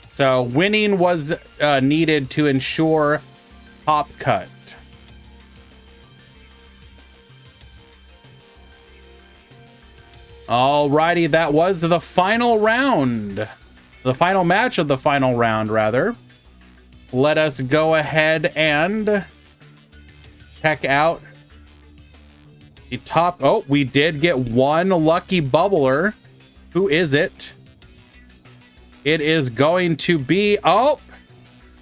So winning was needed to ensure top cut. Alrighty, that was the final round. The final match of the final round, rather. Let us go ahead and check out the top. Oh, we did get one lucky bubbler. Who is it? It is going to be, oh,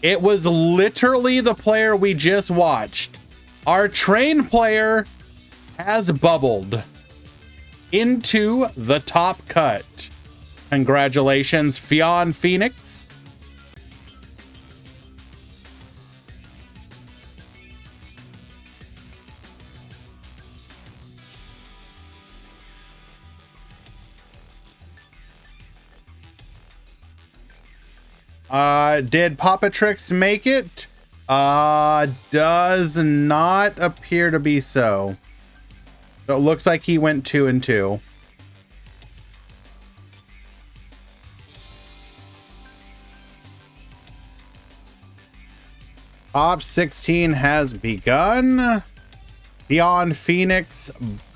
it was literally the player we just watched. Our train player has bubbled into the top cut. Congratulations, Fionn Phoenix. Did Papatrix make it? Does not appear to be so. So it looks like he went 2-2. Top 16 has begun. Fionn Phoenix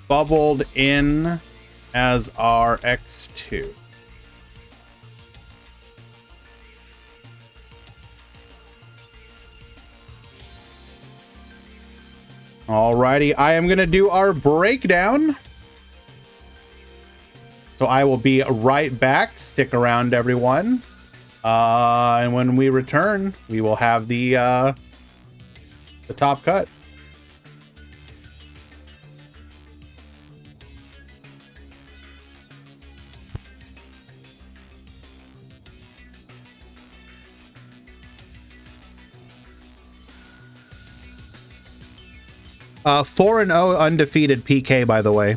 bubbled in as our X2. Alrighty, I am gonna do our breakdown. So I will be right back. Stick around, everyone. And when we return, we will have the top cut. Uh, 4-0 undefeated PK, by the way.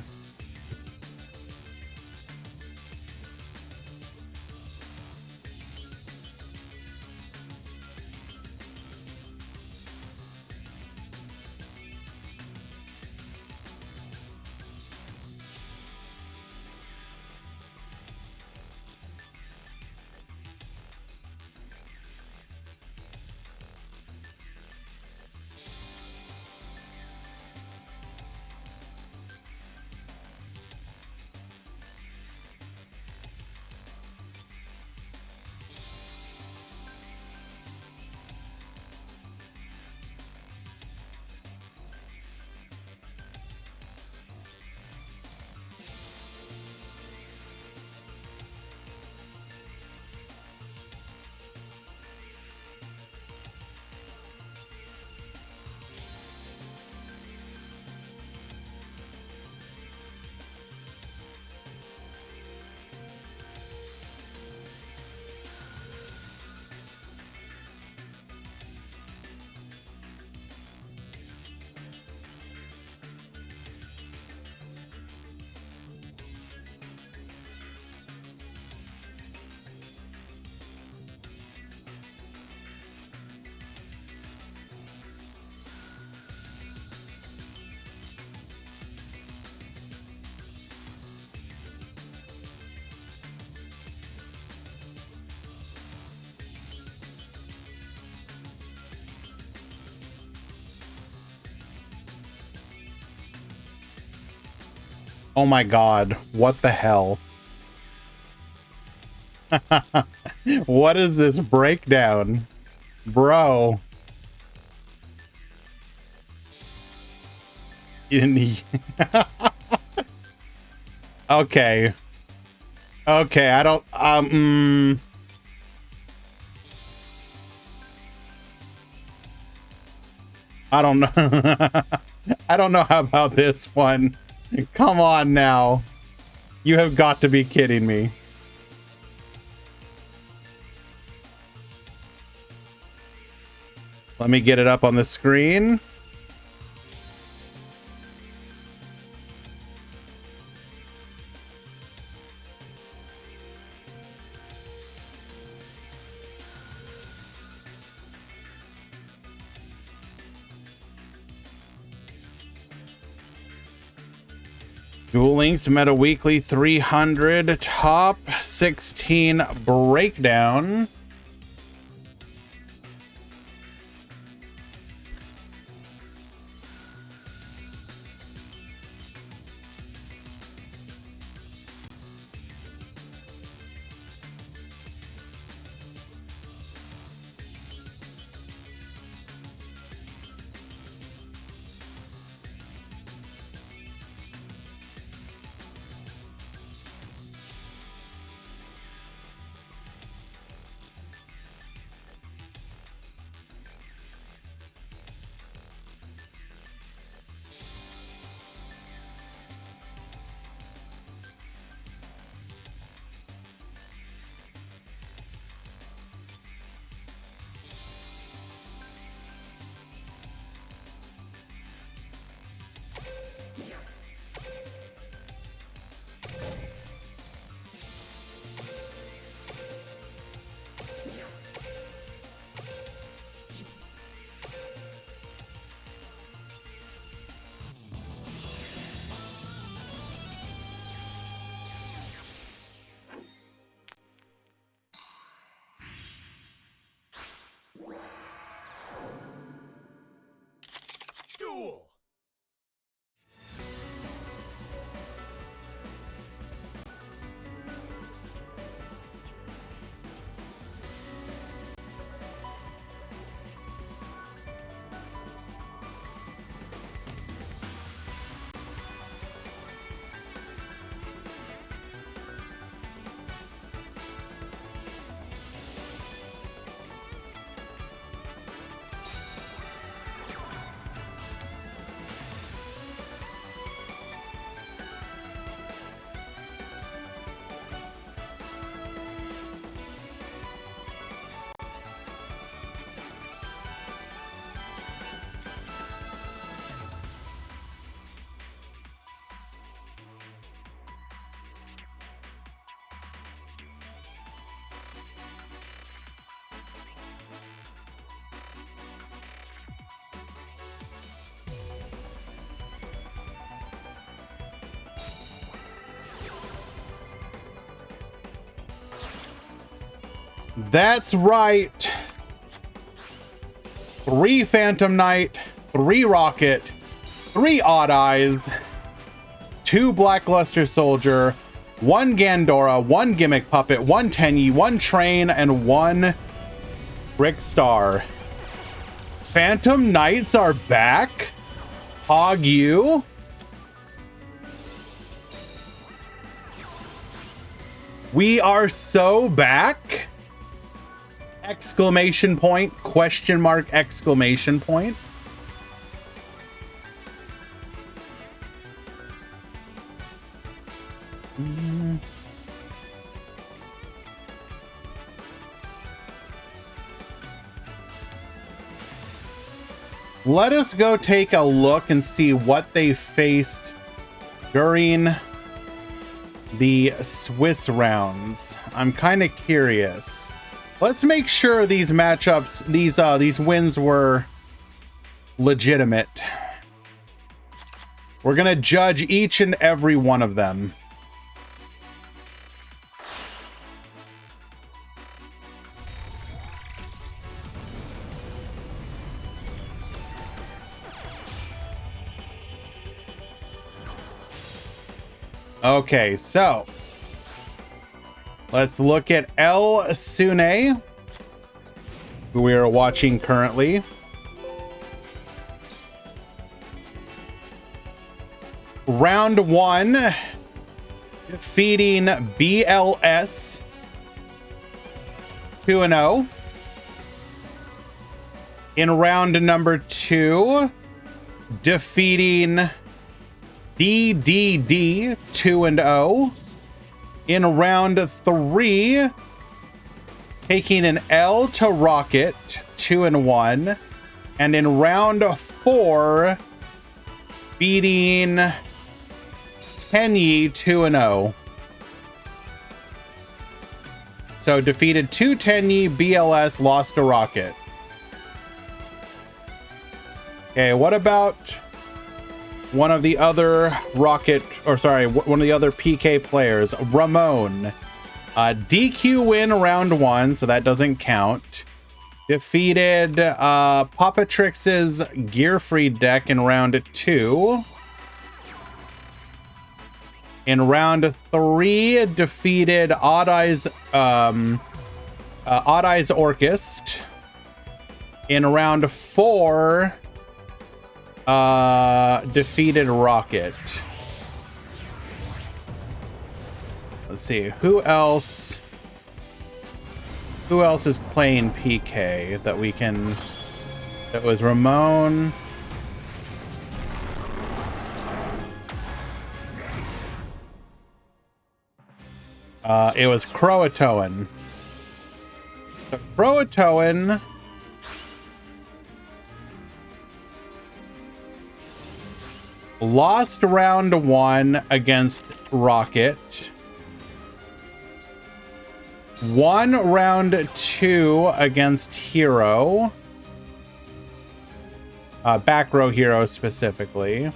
Oh my god, what the hell? What is this breakdown? Bro. You didn't need... Okay. Okay, I don't... I don't know. I don't know how about this one. Come on now. You have got to be kidding me. Let me get it up on the screen. Duel Links Meta Weekly 300 Top 16 Breakdown. Duel! That's right. 3 Phantom Knight, 3 Rocket, 3 Odd Eyes, 2 Blackluster Soldier, 1 Gandora, 1 Gimmick Puppet, 1 Tenyi, 1 Train, and 1 Brick Star. Phantom Knights are back. Hog you. We are so back. Exclamation point, question mark, exclamation point. Let us go take a look and see what they faced during the Swiss rounds. I'm kind of curious. Let's make sure these matchups, these wins were legitimate. We're gonna judge each and every one of them. Okay, so let's look at El Sune. who we are watching currently. Round 1, defeating BLS 2-0. In round number 2, defeating DDD 2-0. In round 3, taking an L to Rocket 2-1. And in round 4, beating Tenyi 2-0. So defeated 2 Tenyi, BLS, lost to Rocket. Okay, what about one of the other Rocket, or sorry, one of the other PK players, Ramon? DQ win round 1, so that doesn't count. Defeated Papa Trix's Gear Free deck in round 2. In round 3, defeated Odd Eyes Orchist. In round 4, defeated Rocket. Let's see, who else is playing PK that we can... That was Ramon. It was Croatoan. So Croatoan lost round 1 against Rocket. Won round 2 against Hero. Back row Hero specifically.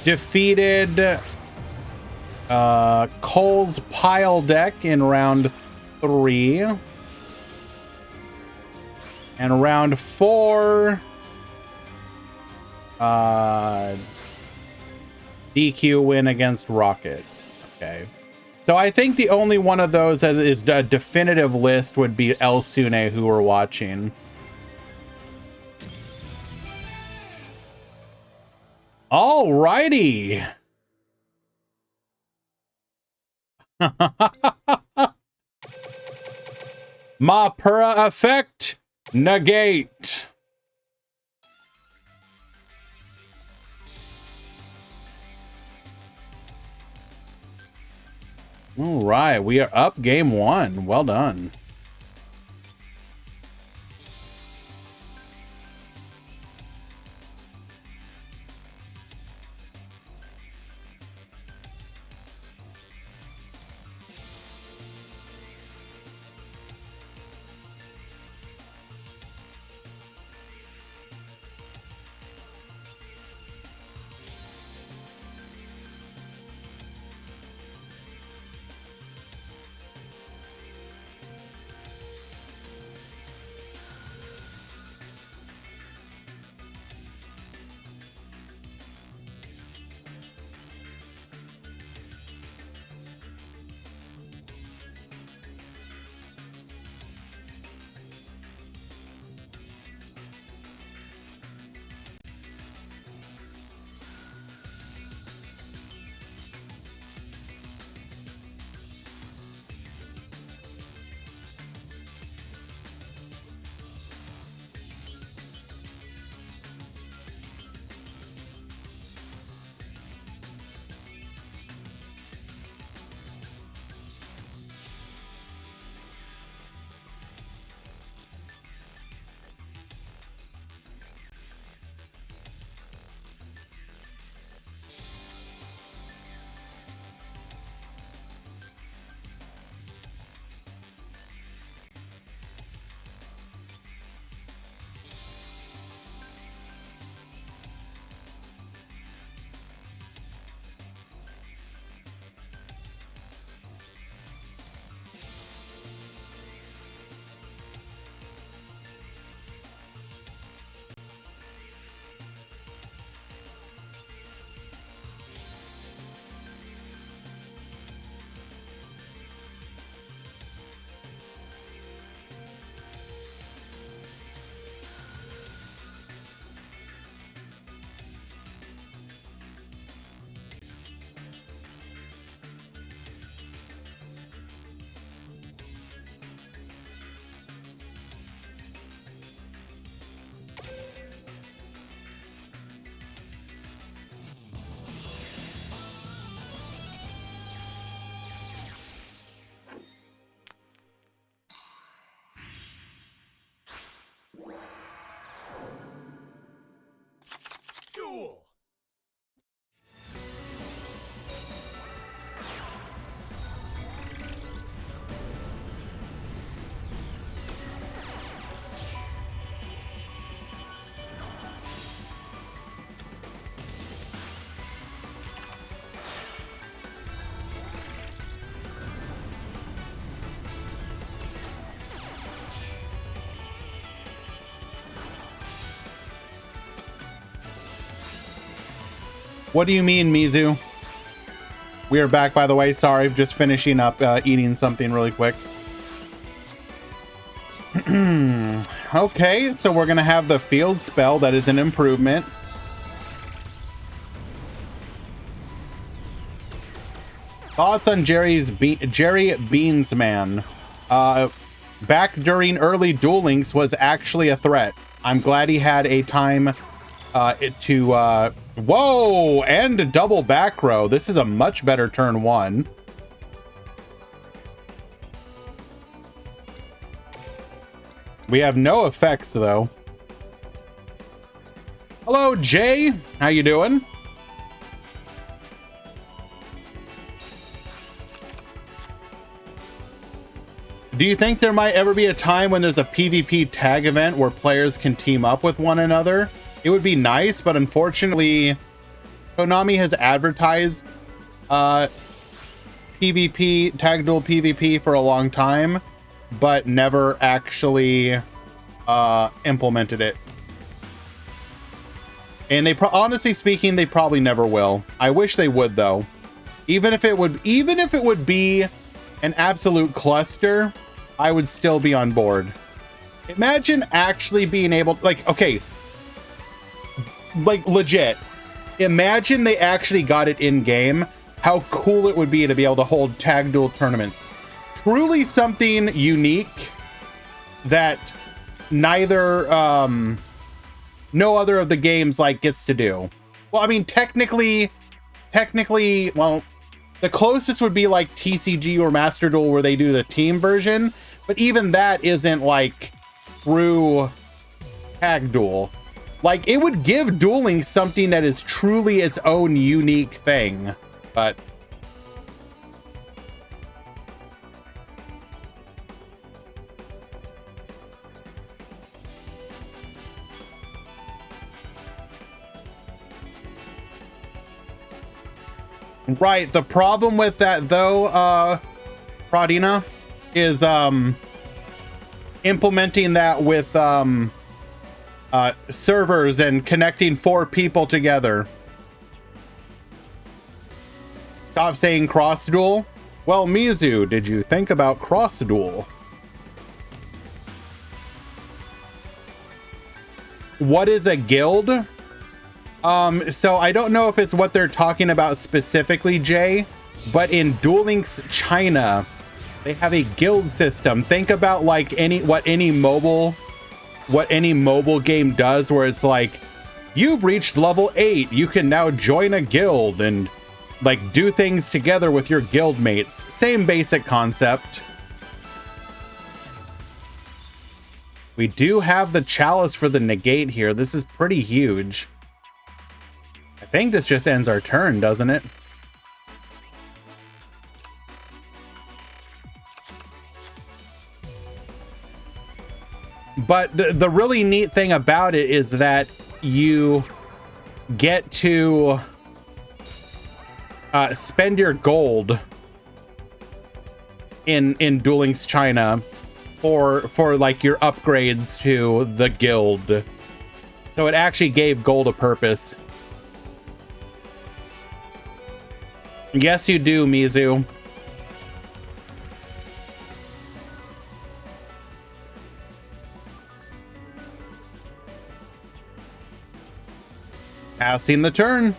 Defeated Cole's Pile deck in round 3. And round 4, DQ win against Rocket. Okay. So I think the only one of those that is a definitive list would be El Sune, who we're watching. Alrighty. Mapura effect, negate. All right, we are up game 1. Well done. Duel! What do you mean, Mizu? We are back, by the way. Sorry, just finishing up eating something really quick. Okay, so we're gonna have the field spell. That is an improvement. Thoughts on Jerry Beansman? Back during early Duel Links was actually a threat. I'm glad he had a time whoa, and a double back row. This is a much better turn one. We have no effects though. Hello, Jay. How you doing? Do you think there might ever be a time when there's a PvP tag event where players can team up with one another? It would be nice, but unfortunately, Konami has advertised PvP, tag duel PvP for a long time, but never actually implemented it. And they honestly speaking, they probably never will. I wish they would though. Even if it would be an absolute cluster, I would still be on board. Imagine actually being able, like, okay, like legit, imagine they actually got it in game, how cool it would be to be able to hold tag duel tournaments. Truly something unique that neither no other of the games like gets to do. Well, I mean, technically, well, the closest would be like TCG or Master Duel where they do the team version, but even that isn't like true tag duel. Like, it would give dueling something that is truly its own unique thing, but right, the problem with that though, Pradina, is implementing that with servers and connecting 4 people together. Stop saying cross duel. Well, Mizu, did you think about cross duel? What is a guild? So I don't know if it's what they're talking about specifically, Jay, but in Duel Links China, they have a guild system. Think about like what any mobile game does, where it's like, you've reached level 8, you can now join a guild and like do things together with your guild mates. Same basic concept. We do have the chalice for the negate here. This is pretty huge. I think this just ends our turn, doesn't it? But the really neat thing about it is that you get to spend your gold in Duel Links China for like your upgrades to the guild. So it actually gave gold a purpose. Yes, you do, Mizu. Passing the turn.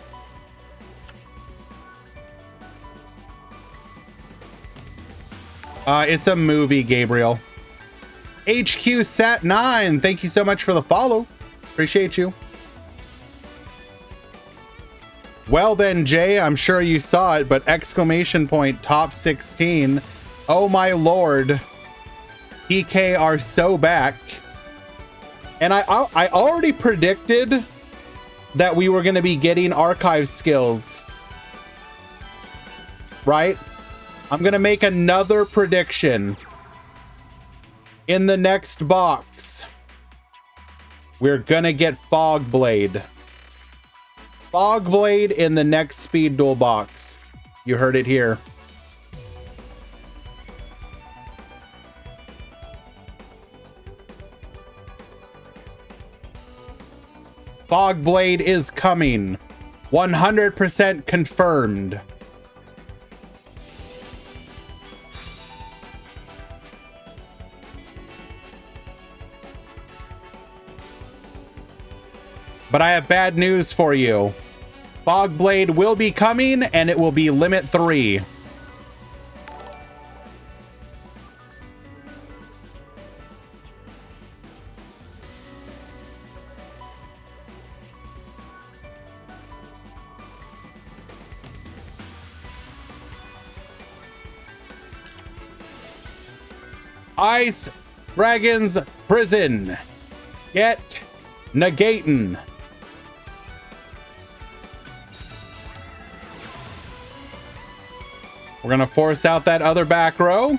It's a movie, Gabriel. HQ Sat 9, thank you so much for the follow. Appreciate you. Well then, Jay, I'm sure you saw it, but exclamation point top 16. Oh my lord. PK are so back. And I already predicted that we were going to be getting archive skills. Right? I'm going to make another prediction. In the next box, we're going to get Fogblade. Fogblade in the next Speed Duel box. You heard it here. Fogblade is coming. 100% confirmed. But I have bad news for you. Fogblade will be coming, and it will be Limit 3. Ice Dragon's Prison. Get Negatin. We're going to force out that other back row.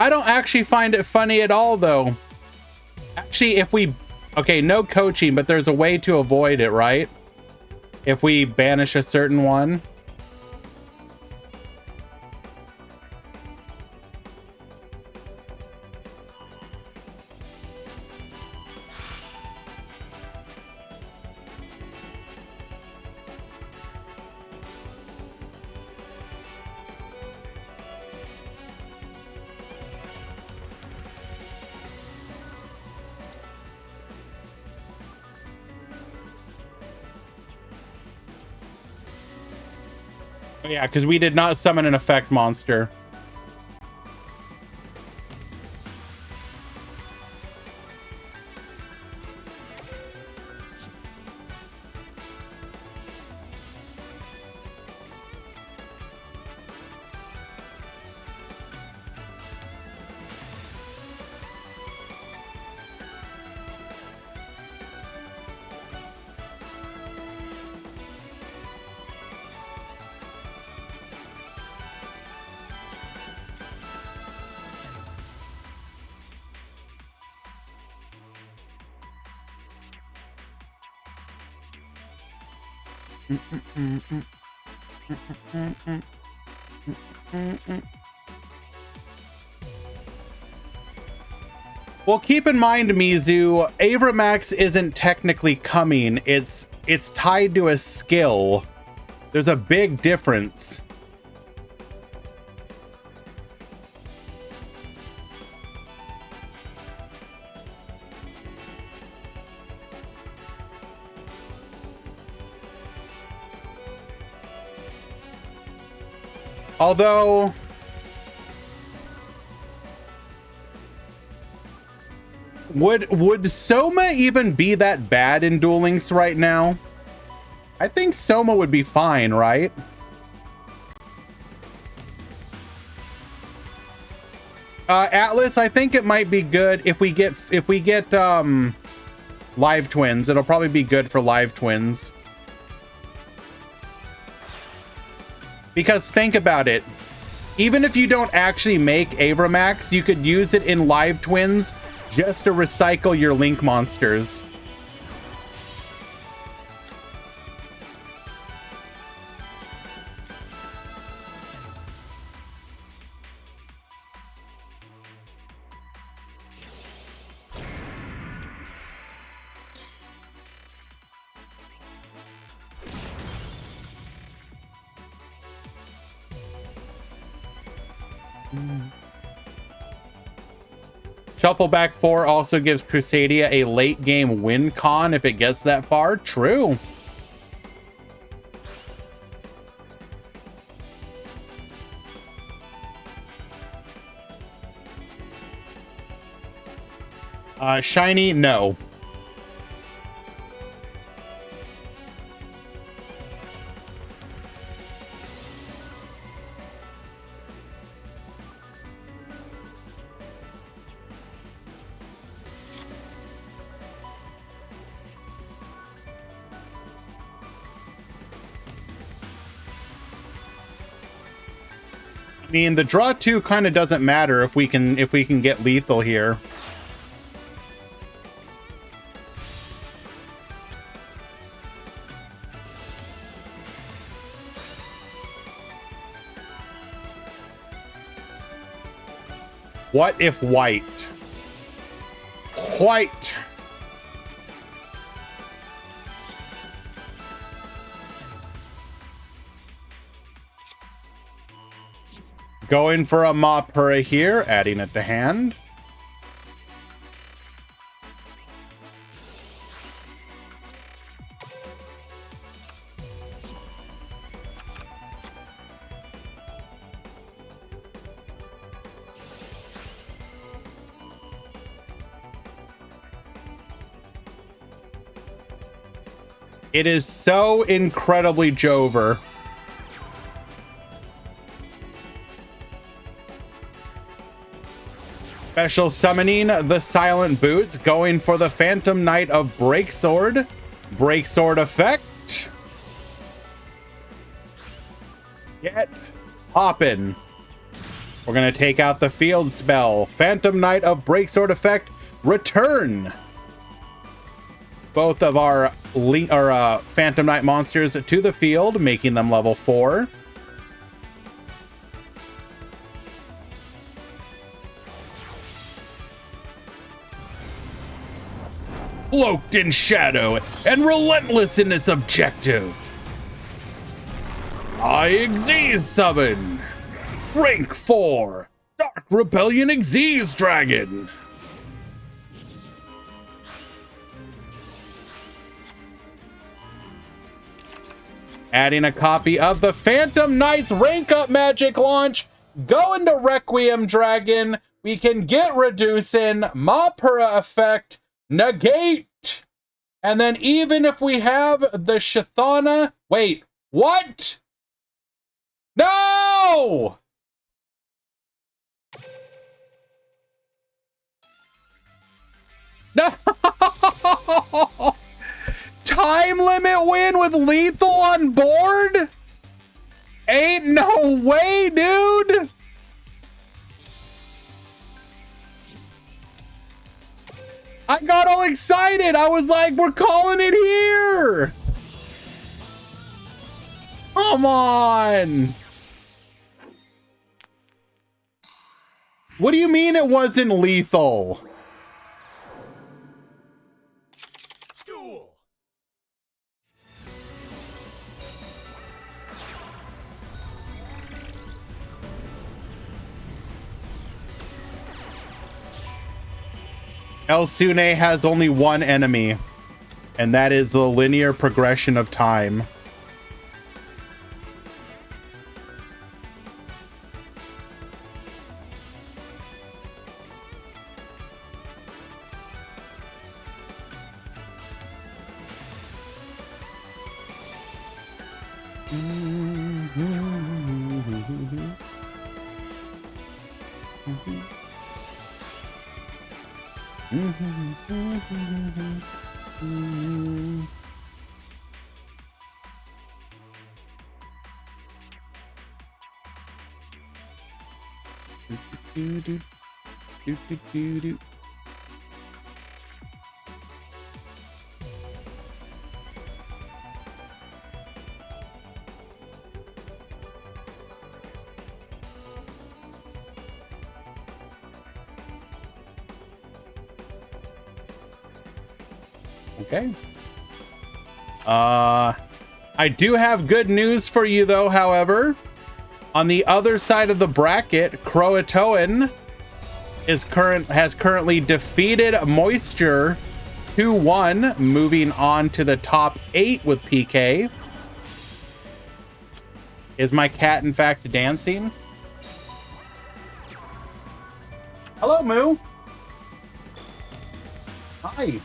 I don't actually find it funny at all, though. Actually, if we... Okay, no coaching, but there's a way to avoid it, right? If we banish a certain one. Yeah, because we did not summon an effect monster. Well, keep in mind, Mizu, Avramax isn't technically coming. It's tied to a skill. There's a big difference. Although... Would Soma even be that bad in Duel Links right now? I think Soma would be fine, right? Atlas, I think it might be good if we get live twins. It'll probably be good for live twins. Because think about it. Even if you don't actually make Avramax, you could use it in live twins just to recycle your Link monsters. Shuffleback 4 also gives Crusadia a late game win con if it gets that far. True. Shiny, no. I mean, the draw 2 kind of doesn't matter if we can get lethal here. What if white? White. Going for a Mapura here, adding it to hand. It is so incredibly Jover. Special summoning the Silent Boots, going for the Phantom Knight of Breaksword. Breaksword effect. Get hoppin'. We're gonna take out the field spell. Phantom Knight of Breaksword effect, return. Both of our Phantom Knight monsters to the field, making them level 4. Cloaked in shadow and relentless in its objective. Xyz summon. Rank 4. Dark Rebellion Xyz Dragon. Adding a copy of the Phantom Knight's rank up magic launch. Go into Requiem Dragon. We can get reducing Mapura effect. Negate. And then even if we have the Shithana, wait, what? No! No! Time limit win with lethal on board? Ain't no way, dude! I got all excited. I was like, we're calling it here. Come on. What do you mean it wasn't lethal? Duel. Elsune has only one enemy, and that is the linear progression of time. Okay. I do have good news for you though, however. On the other side of the bracket, Croatoan has currently defeated Moisture 2-1, moving on to the top 8 with PK. Is my cat in fact dancing? Hello, Moo. Hi.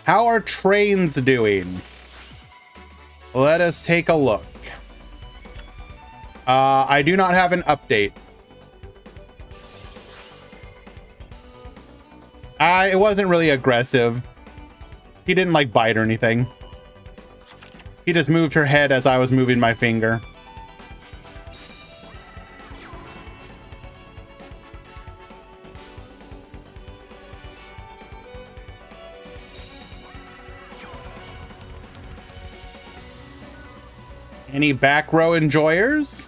How are trains doing? Let us take a look. I do not have an update. It wasn't really aggressive. He didn't like bite or anything. He just moved her head as I was moving my finger. Any back row enjoyers?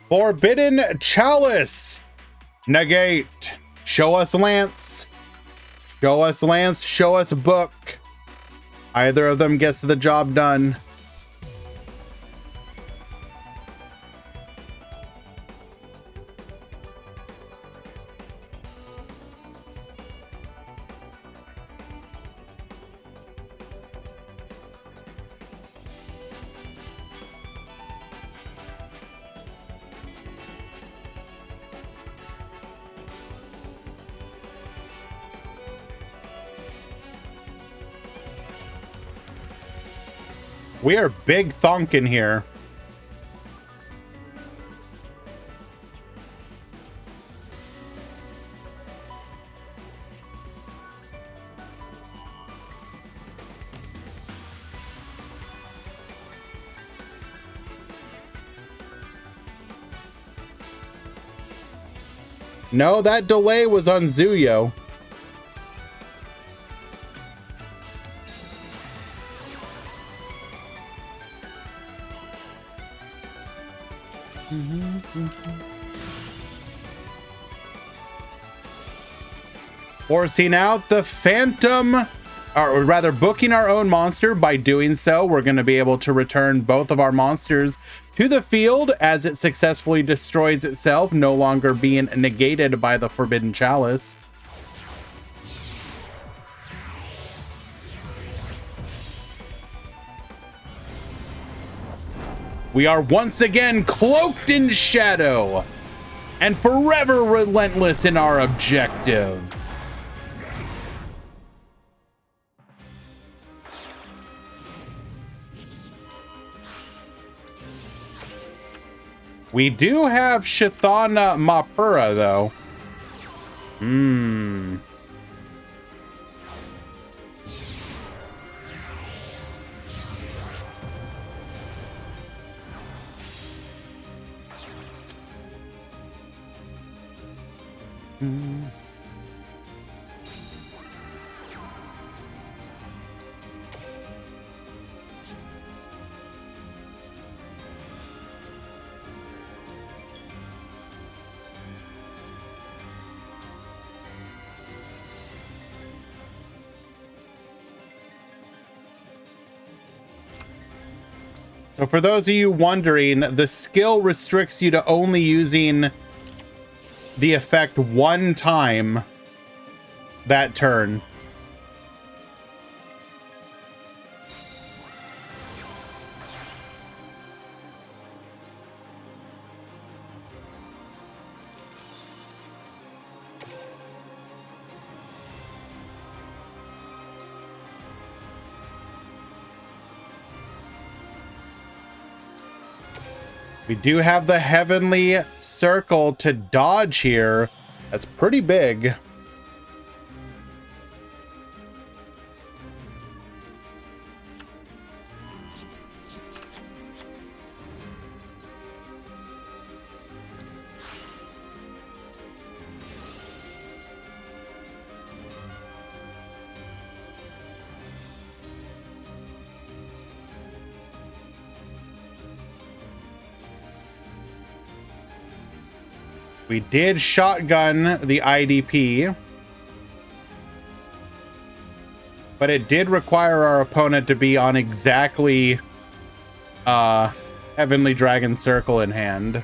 Forbidden Chalice. Negate. Show us Lance. Show us Lance. Show us Book. Either of them gets the job done. We are big thonkin' here. No, that delay was on Zuyo. Forcing out the Phantom, or rather booking our own monster. By doing so, we're going to be able to return both of our monsters to the field as it successfully destroys itself, no longer being negated by the Forbidden Chalice. We are once again cloaked in shadow and forever relentless in our objective. We do have Shithana Mapura, though. So for those of you wondering, the skill restricts you to only using the effect one time that turn. We do have the heavenly circle to dodge here. That's pretty big. We did shotgun the IDP, but it did require our opponent to be on exactly Heavenly Dragon Circle in hand.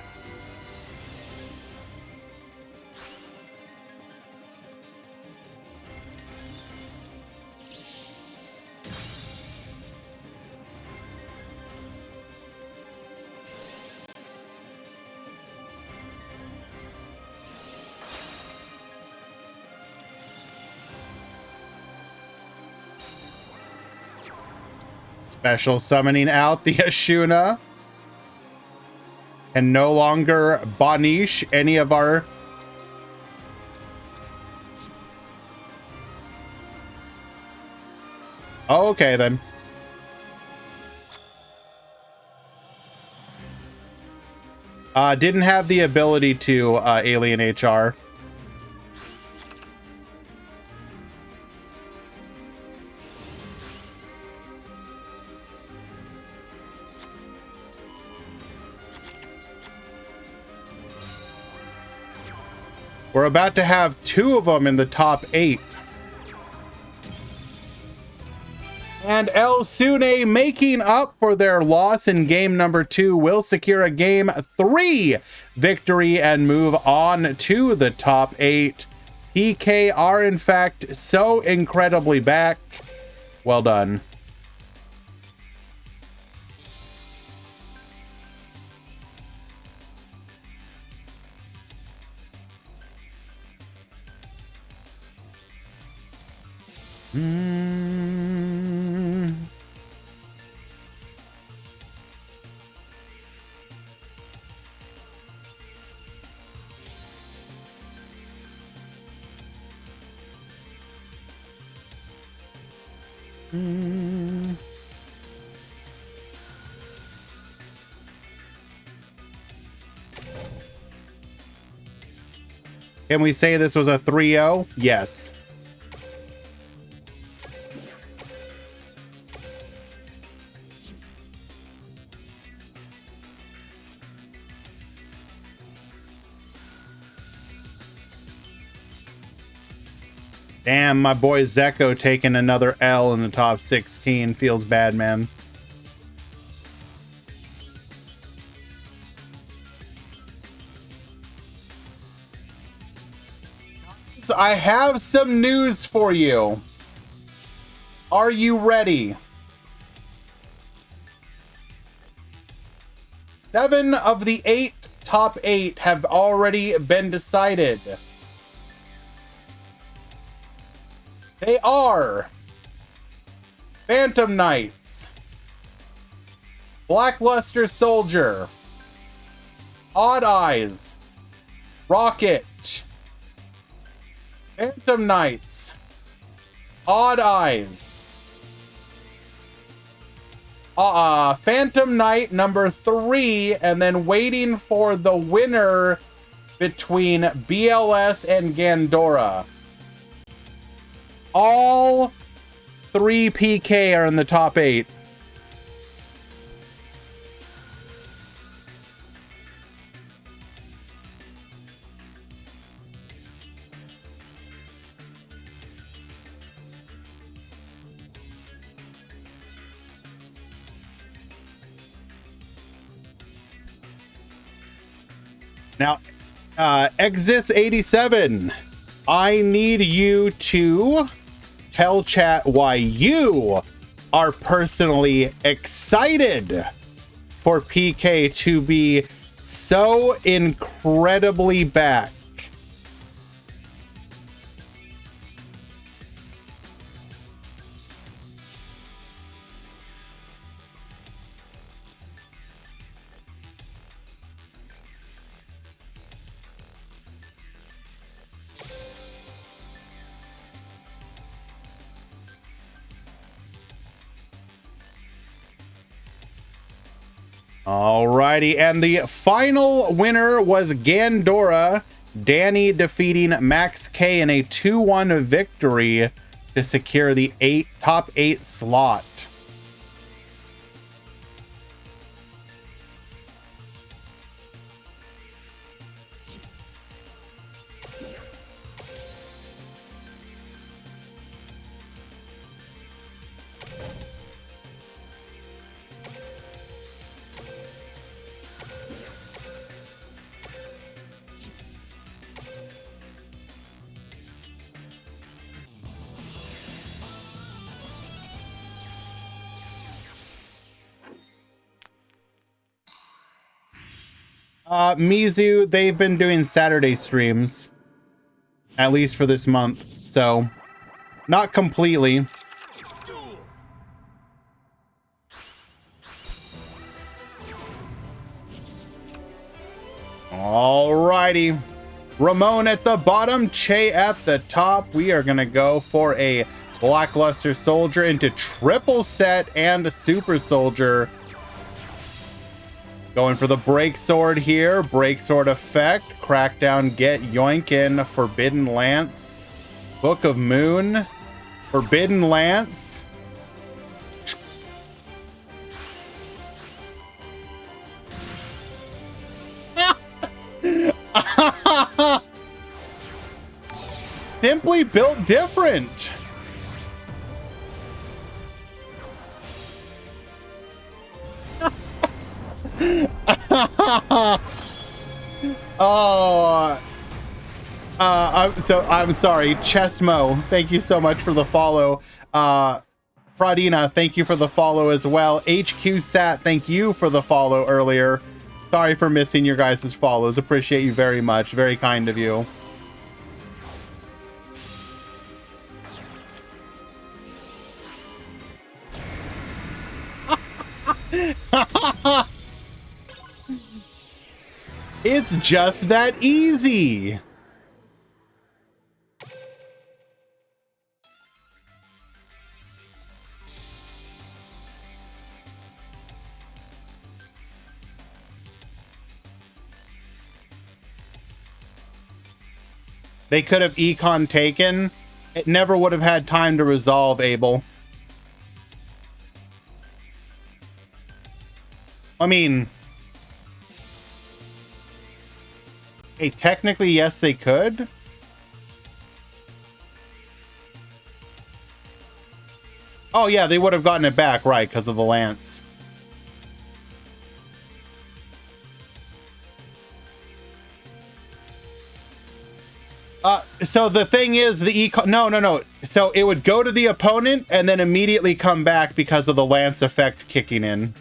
Special summoning out the Ashuna. And no longer banish any of our... Oh, okay, then. Didn't have the ability to alien HR. We're about to have 2 of them in the top 8. And El Sune, making up for their loss in game number 2, will secure a game 3 victory and move on to the top 8. PK are, in fact, so incredibly back. Well done. Can we say this was a 3-0? Yes. Damn, my boy Zeko taking another L in the top 16. Feels bad, man. So I have some news for you. Are you ready? 7 of the 8 top 8 have already been decided. They are Phantom Knights, Blackluster Soldier, Odd Eyes, Rocket, Phantom Knights, Odd Eyes, Phantom Knight number 3, and then waiting for the winner between BLS and Gandora. All 3 PK are in the top 8. Now, Exis87, I need you to tell chat why you are personally excited for PK to be so incredibly back. Alrighty, and the final winner was Gandora. Danny defeating Max K in a 2-1 victory to secure the top 8 slot. Mizu, they've been doing Saturday streams, at least for this month, so not completely. Alrighty, Ramon at the bottom, Che at the top. We are gonna go for a Blackluster Soldier into triple set and Super Soldier. Going for the Break Sword here. Break Sword effect. Crackdown, Get Yoinkin. Forbidden Lance. Book of Moon. Forbidden Lance. Simply built different. Oh, I'm sorry, Chesmo. Thank you so much for the follow. Pradina, thank you for the follow as well. HQ Sat, thank you for the follow earlier. Sorry for missing your guys' follows. Appreciate you very much. Very kind of you. It's just that easy. They could have econ taken. It never would have had time to resolve, Abel. I mean, hey, technically, yes, they could. Oh, yeah, they would have gotten it back, right, because of the lance. So the thing is, the econ... No. So it would go to the opponent and then immediately come back because of the lance effect kicking in.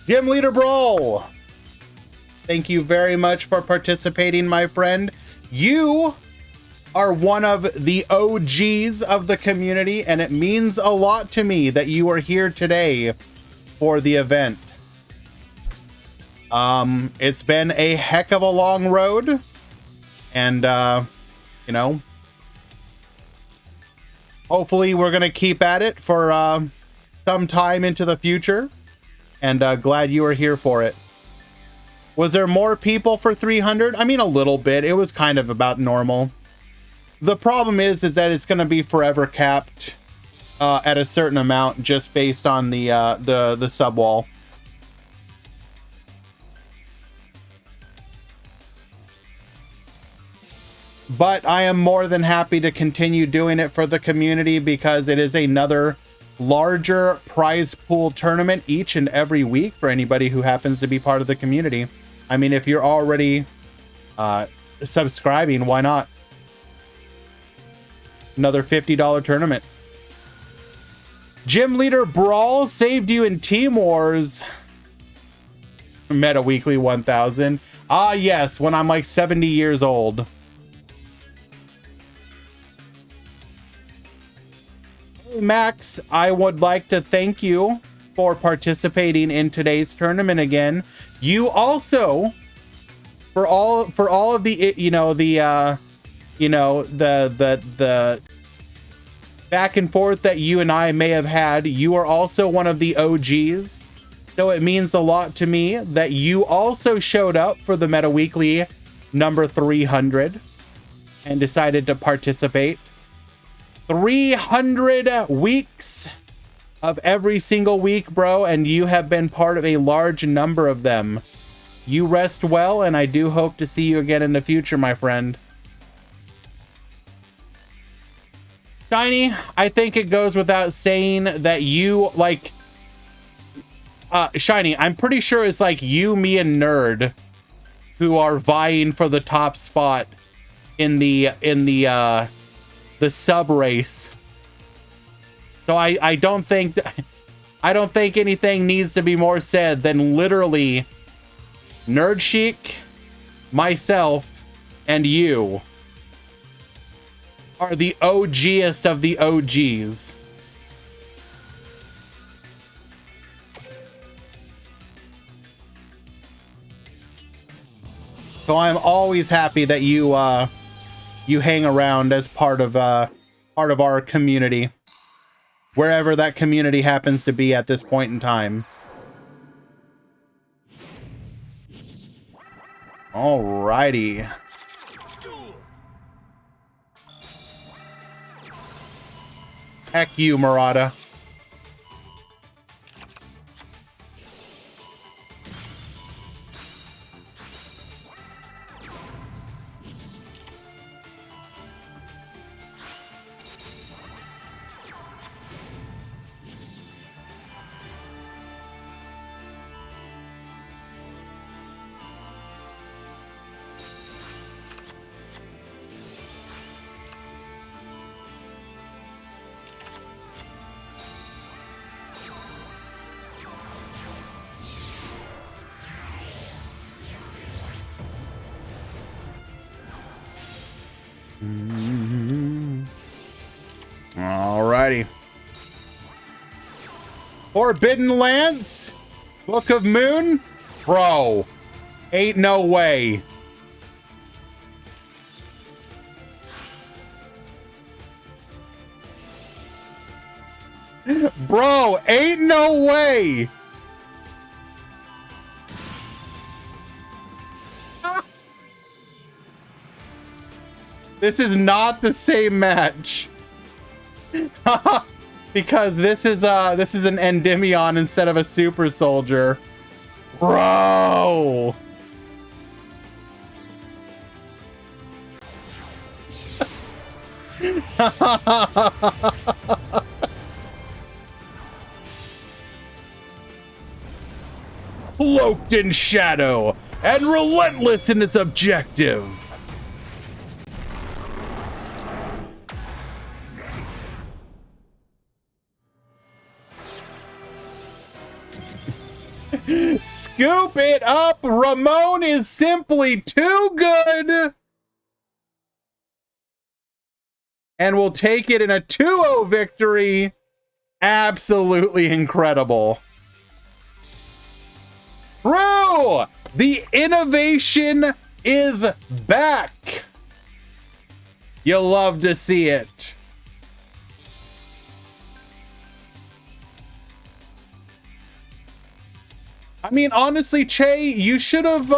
Gym Leader Brawl, thank you very much for participating, my friend. You are one of the OGs of the community, and it means a lot to me that you are here today for the event. It's been a heck of a long road, and you know, hopefully we're gonna keep at it for some time into the future. And glad you were here for it. Was there more people for 300? I mean, a little bit. It was kind of about normal. The problem is that it's going to be forever capped at a certain amount just based on the sub wall. But I am more than happy to continue doing it for the community because it is another larger prize pool tournament each and every week for anybody who happens to be part of the community. I mean, if you're already subscribing, why not? Another $50 tournament. Gym Leader Brawl saved you in Team Wars. Meta Weekly 1000. Ah, yes, when I'm like 70 years old. Max, I would like to thank you for participating in today's tournament again. You also for all of the, you know, the back and forth that you and I may have had, you are also one of the OGs. So it means a lot to me that you also showed up for the Meta Weekly number 300 and decided to participate. 300 weeks of every single week, bro, and you have been part of a large number of them. You rest well, and I do hope to see you again in the future, my friend. Shiny, I think it goes without saying that you, like... Shiny, I'm pretty sure it's like you, me, and Nerd who are vying for the top spot in the sub race. So I don't think anything needs to be more said than literally Nerd Chic, myself, and you are the OGest of the OGs. So I'm always happy that you hang around as part of our community, wherever that community happens to be at this point in time. Alrighty. Heck you, Murata. Alrighty. Forbidden Lance? Book of Moon? Bro. Ain't no way. Bro, ain't no way. This is not the same match. Because this is an Endymion instead of a super soldier. Bro. Cloaked in shadow and relentless in its objective. Scoop it up. Ramon is simply too good. And we'll take it in a 2-0 victory. Absolutely incredible. True! The innovation is back. You'll love to see it. I mean, honestly, Che, you should have,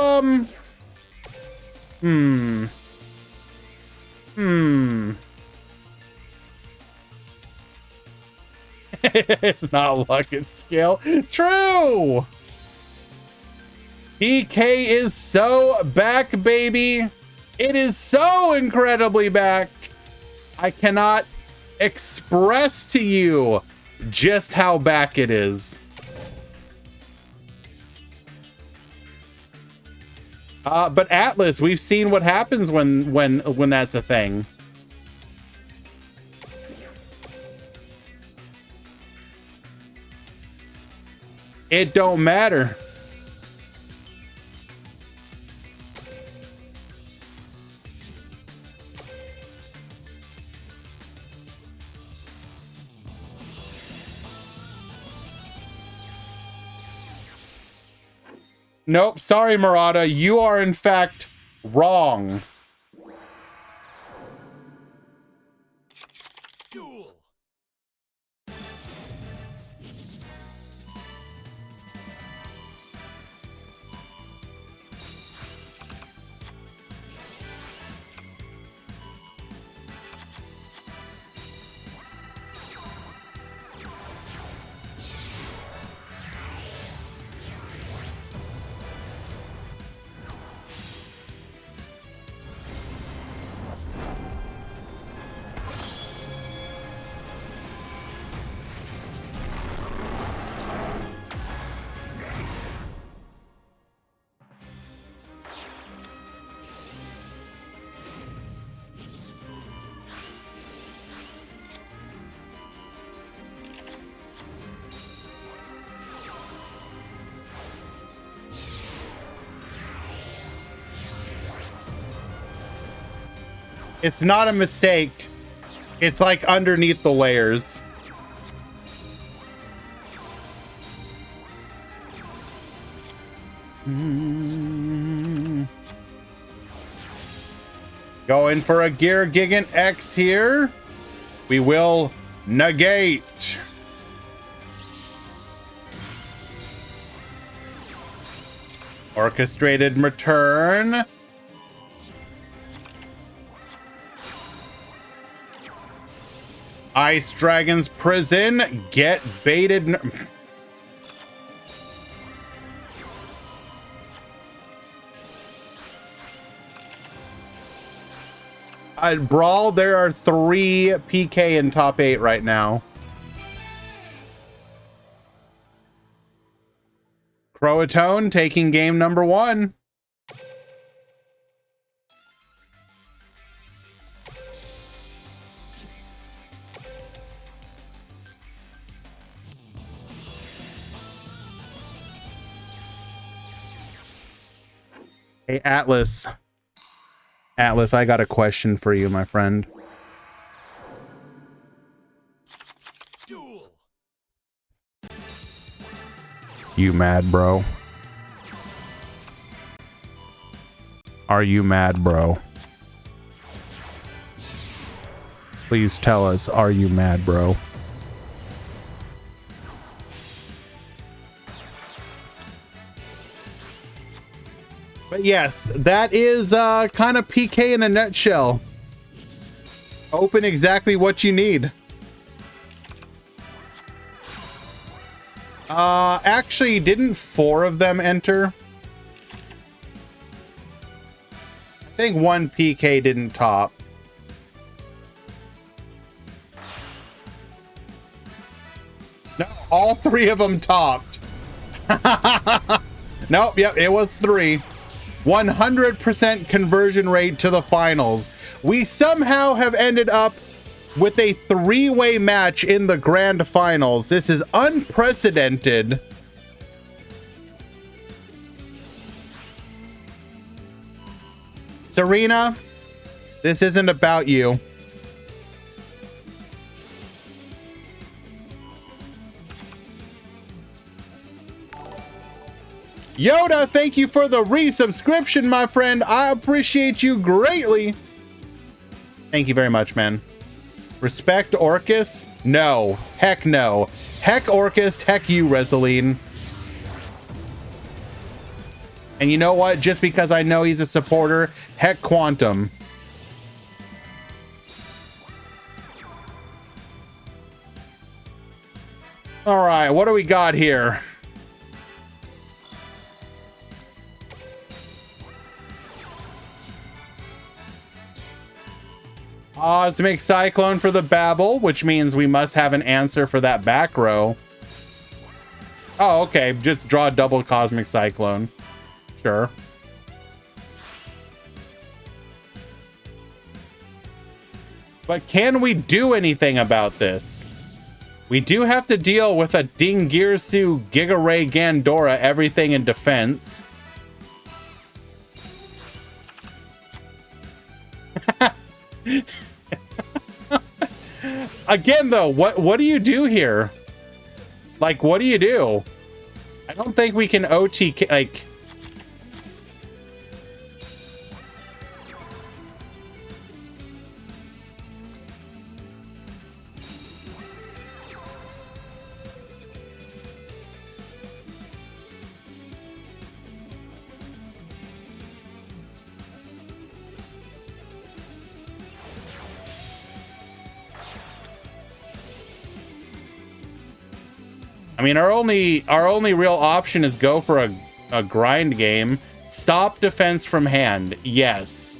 It's not luck, it's skill. True! PK is so back, baby. It is so incredibly back. I cannot express to you just how back it is. But Atlas, we've seen what happens when that's a thing. It don't matter. Nope, sorry, Murata. You are, in fact, wrong. Duel. It's not a mistake. It's like underneath the layers. Going for a Gear Gigant X here. We will negate. Orchestrated return. Ice Dragon's Prison. Get baited. Brawl, there are 3 PK in top 8 right now. Croatone taking game number 1. Hey, Atlas. Atlas, I got a question for you, my friend. Duel. You mad, bro? Are you mad, bro? Please tell us, are you mad, bro? But yes, that is kind of PK in a nutshell. Open exactly what you need. Actually, didn't 4 of them enter? I think 1 PK didn't top. No, all 3 of them topped. Nope, yep, it was 3. 100% conversion rate to the finals. We somehow have ended up with a 3-way match in the grand finals. This is unprecedented. Serena, this isn't about you. Yoda, thank you for the resubscription, my friend. I appreciate you greatly. Thank you very much, man. Respect Orcus? No. Heck no. Heck Orcus, heck you, Resoline. And you know what? Just because I know he's a supporter, heck Quantum. All right, what do we got here? Cosmic Cyclone for the Babble, which means we must have an answer for that back row. Oh, okay. Just draw a double Cosmic Cyclone. Sure. But can we do anything about this? We do have to deal with a Dingirsu Giga Ray Gandora, everything in defense. Again, though, what do you do here? Like, what do you do? I don't think we can OTK, like... I mean, our only real option is go for a grind game. Stop defense from hand. Yes.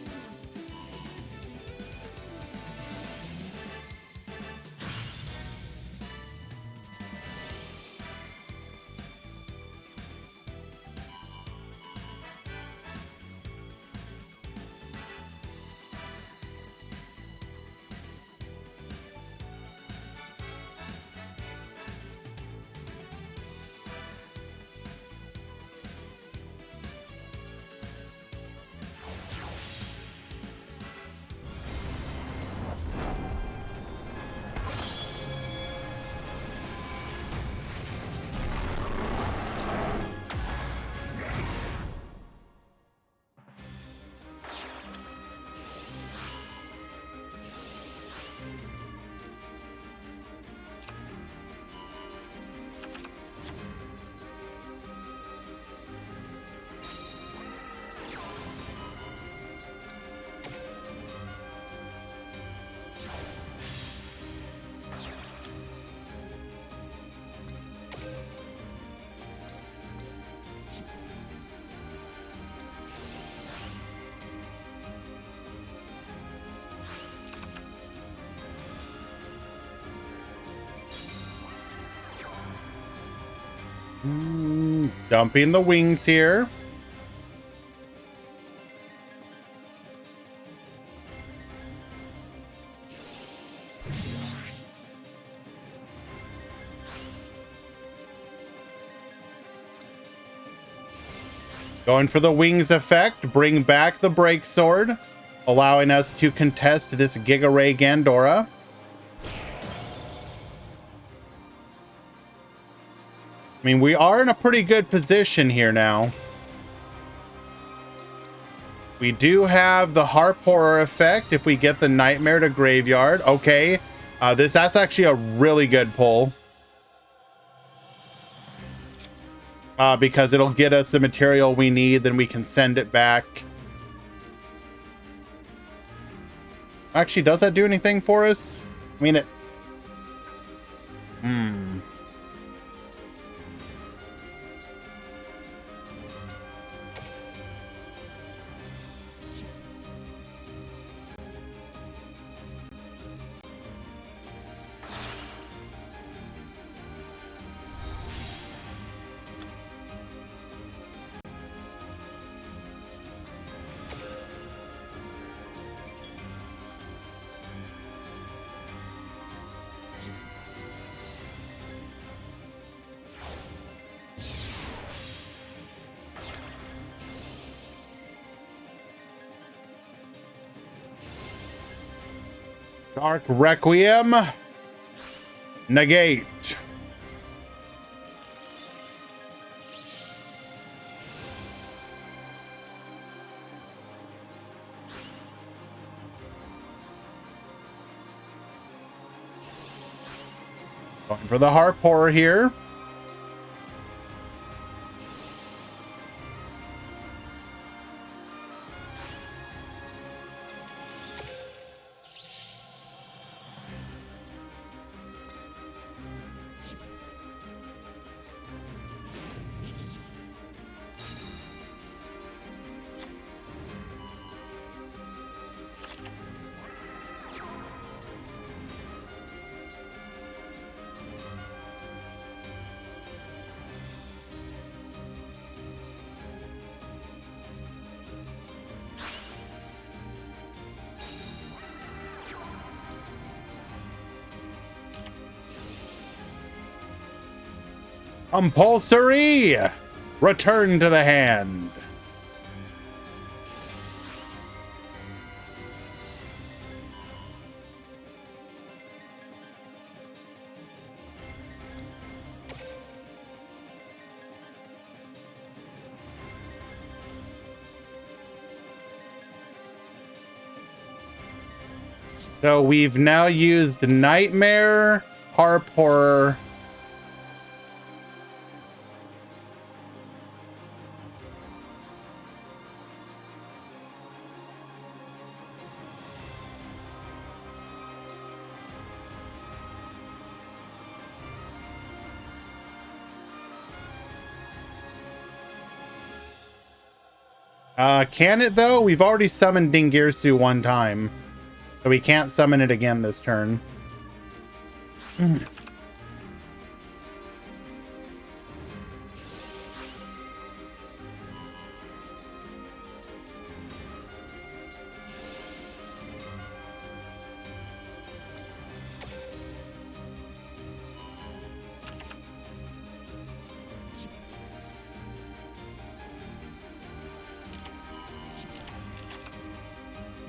Dumping the wings here. Going for the wings effect, bring back the break sword, allowing us to contest this Giga Ray Gandora. I mean, we are in a pretty good position here now. We do have the Harp Horror effect if we get the Nightmare to Graveyard. Okay, that's actually a really good pull. Because it'll get us the material we need, then we can send it back. Actually, does that do anything for us? I mean, it... Dark Requiem. Negate. Going for the Harp Horror here. Compulsory return to the hand. So we've now used Nightmare, Harp Horror, Can it though? We've already summoned Dingirsu one time, so we can't summon it again this turn.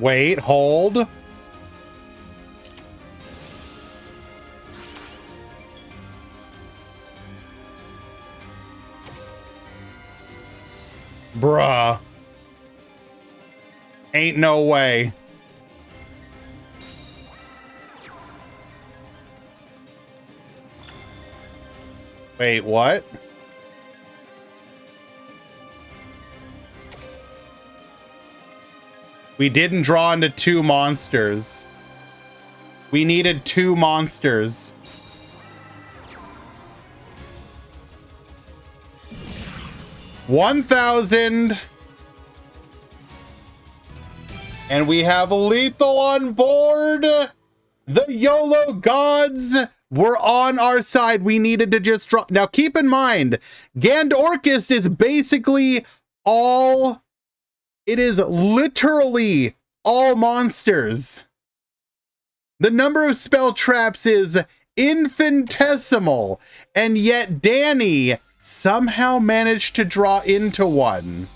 Wait, hold. Bruh. Ain't no way. Wait, what? We didn't draw into 2 monsters. We needed 2 monsters. $1,000. And we have lethal on board. The YOLO gods were on our side. We needed to just draw. Now keep in mind, Gandorcus is basically all... It is literally all monsters. The number of spell traps is infinitesimal, and yet Danny somehow managed to draw into one.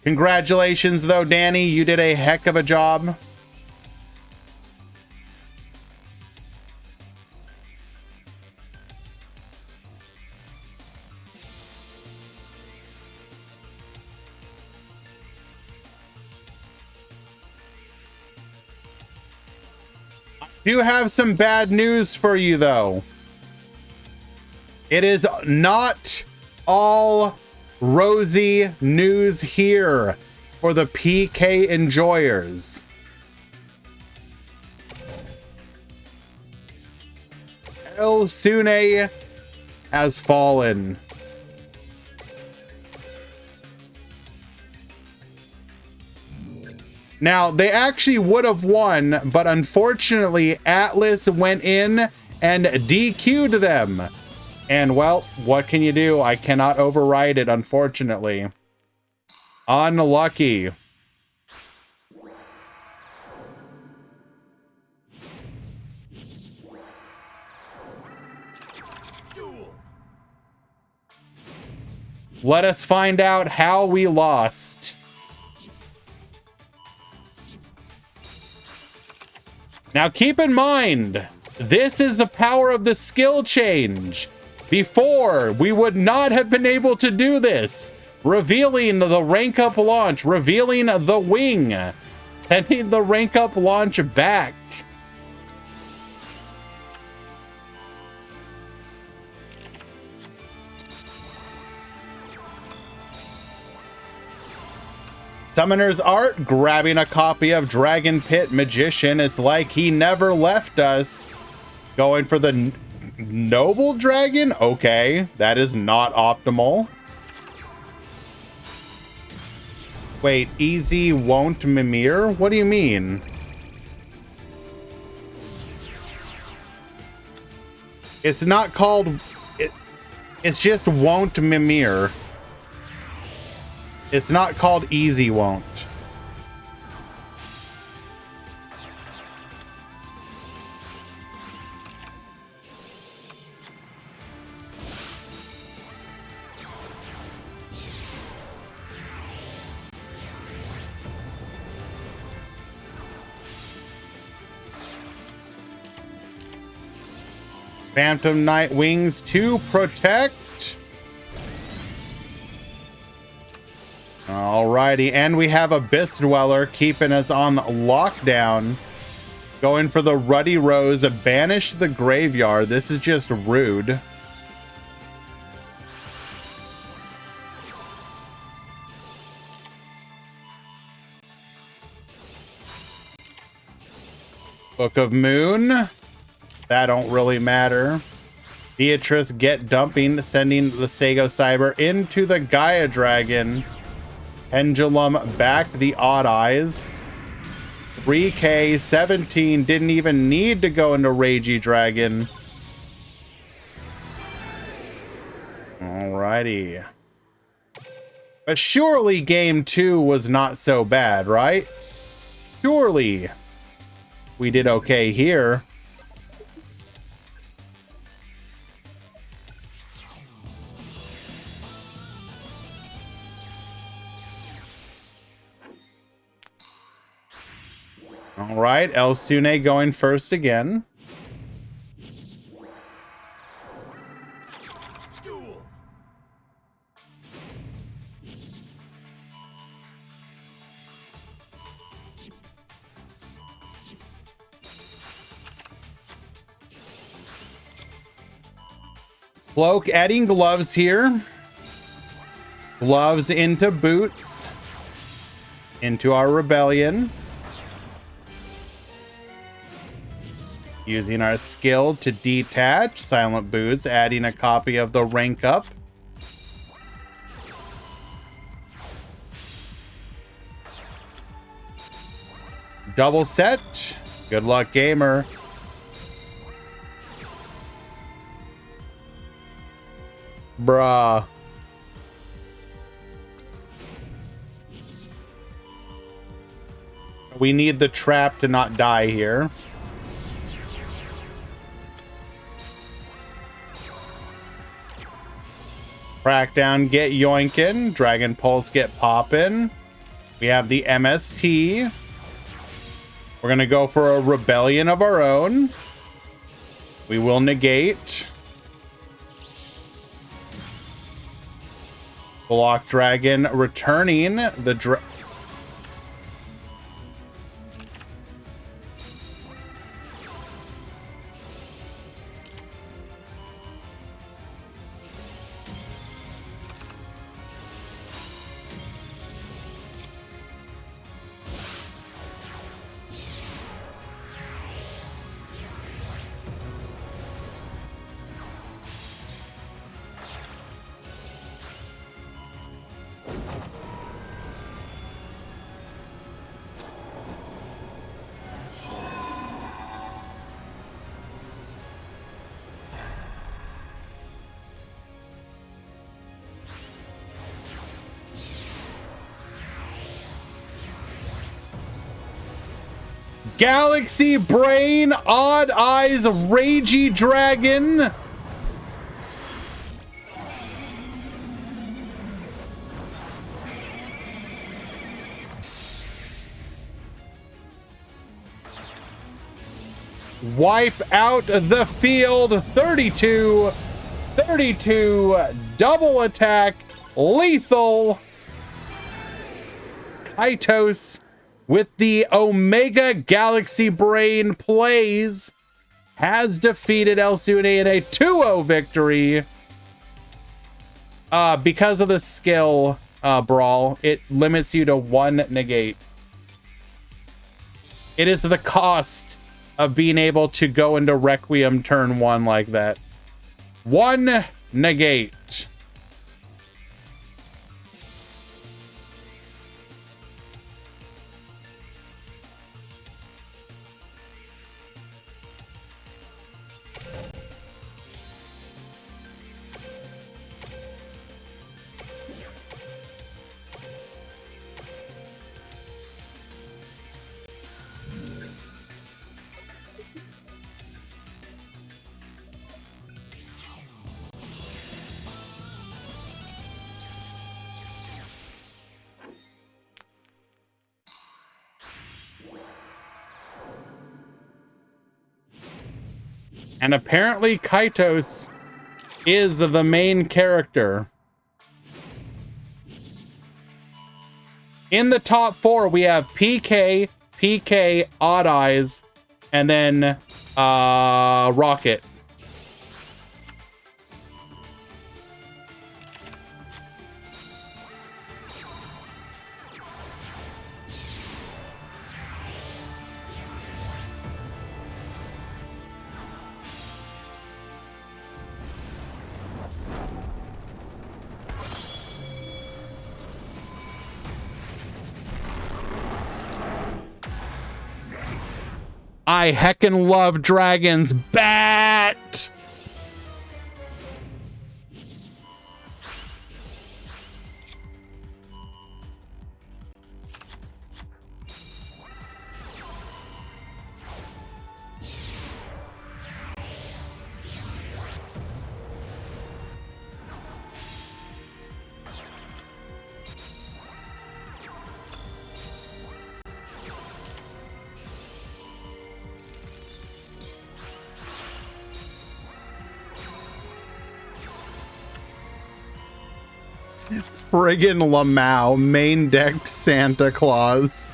Congratulations, though, Danny. You did a heck of a job. Do have some bad news for you, though. It is not all rosy news here for the PK enjoyers. El Sune has fallen. Now, they actually would have won, but unfortunately, Atlas went in and DQ'd them. And, well, what can you do? I cannot override it, unfortunately. Unlucky. Duel. Let us find out how we lost. Now keep in mind, this is the power of the skill change. Before, we would not have been able to do this. Revealing the rank up launch, revealing the wing, sending the rank up launch back. Summoner's Art grabbing a copy of Dragon Pit Magician. It's like he never left us. Going for the Noble Dragon? Okay, that is not optimal. Wait, easy won't Mimir? What do you mean? It's not called... It's just won't Mimir. It's not called easy won't. Phantom Knight Wings to protect. Alrighty, and we have Abyss Dweller keeping us on lockdown. Going for the Ruddy Rose, banish the graveyard. This is just rude. Book of Moon. That don't really matter. Beatrice get dumping, sending the Sego Cyber into the Gaia Dragon. Pendulum back the Odd Eyes. 3K 17 didn't even need to go into Ragey Dragon. Alrighty. But surely game 2 was not so bad, right? Surely we did okay here. All right, Elsune going first again. Duel. Cloak adding gloves here. Gloves into boots. Into our rebellion. Using our skill to detach. Silent Boots adding a copy of the rank up. Double set. Good luck, gamer. Bruh. We need the trap to not die here. Crackdown, get yoinkin'. Dragon Pulse, get poppin'. We have the MST. We're gonna go for a rebellion of our own. We will negate. Block Dragon returning the Galaxy Brain, Odd Eyes, Ragey Dragon. Wipe out the field. 32, double attack, lethal. Kaitos with the Omega Galaxy Brain plays has defeated Elsune in a 2-0 victory. Because of the skill brawl, it limits you to 1 negate. It is the cost of being able to go into Requiem turn 1 like that. 1 negate. And apparently Kaitos is the main character. In the top 4, we have PK, Odd Eyes, and then Rocket. I heckin' love dragons. Bat! Friggin' Lamau, main decked Santa Claus.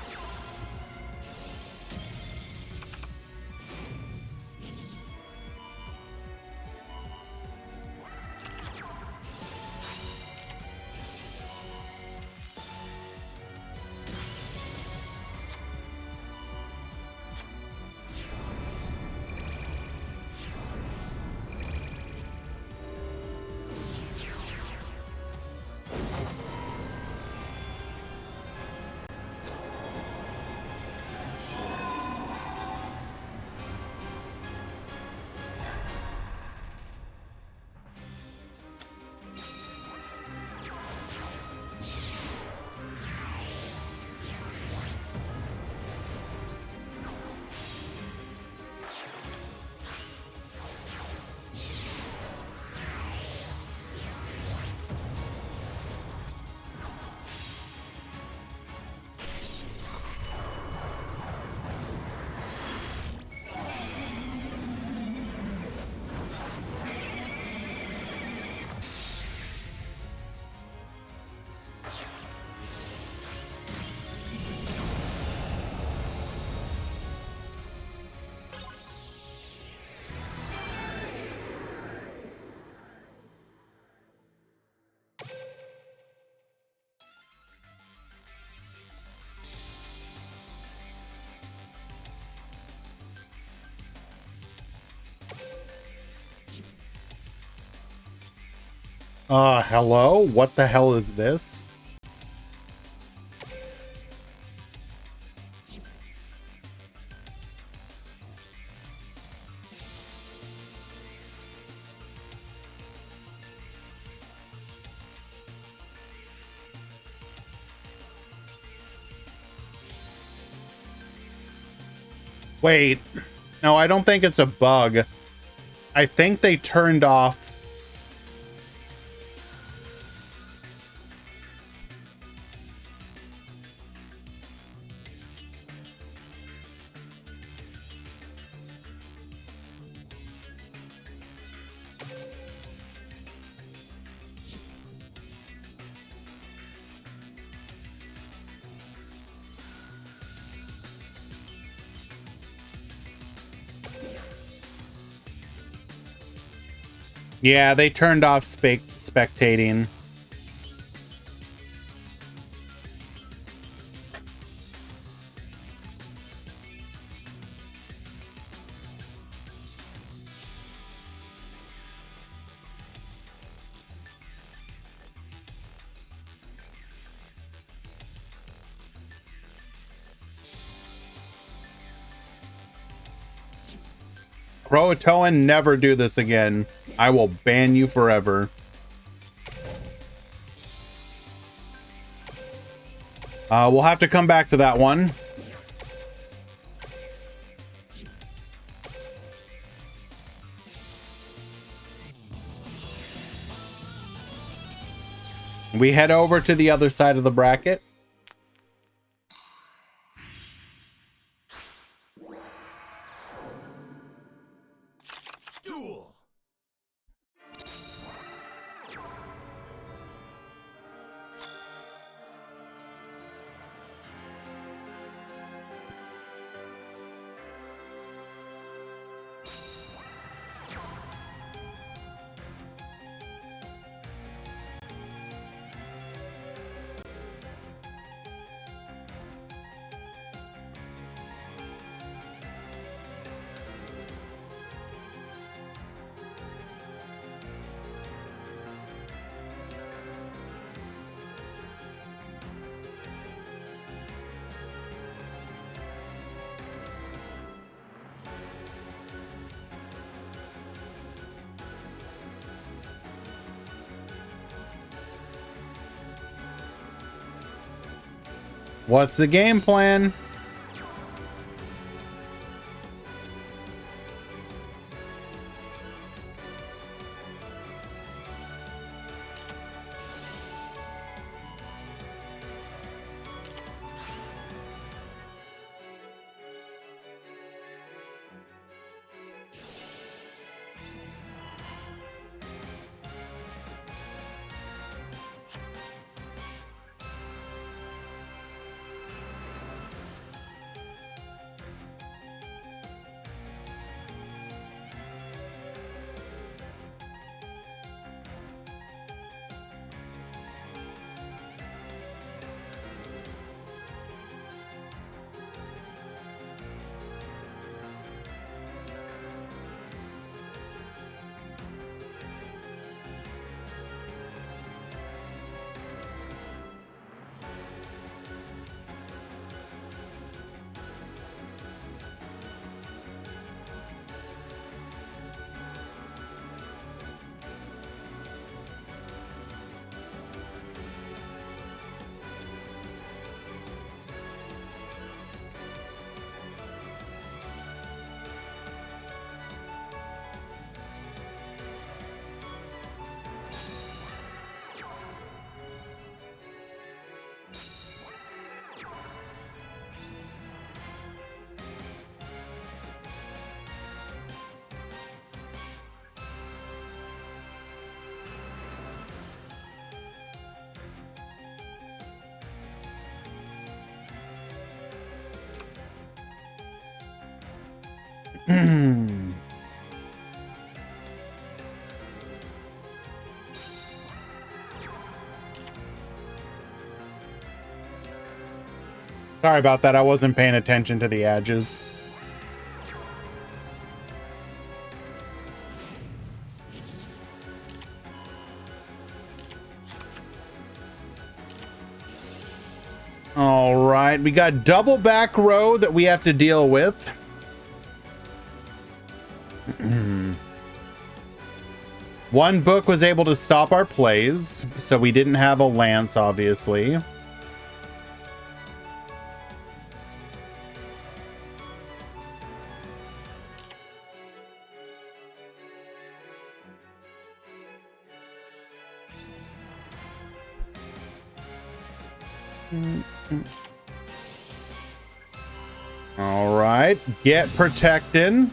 Hello? What the hell is this? Wait. No, I don't think it's a bug. I think they turned off. Yeah, they turned off spectating. Croatoan, never do this again. I will ban you forever. We'll have to come back to that one. We head over to the other side of the bracket. Duel. What's the game plan? Sorry about that. I wasn't paying attention to the edges. All right, we got double back row that we have to deal with. One book was able to stop our plays, so we didn't have a lance, obviously. All right, get protected.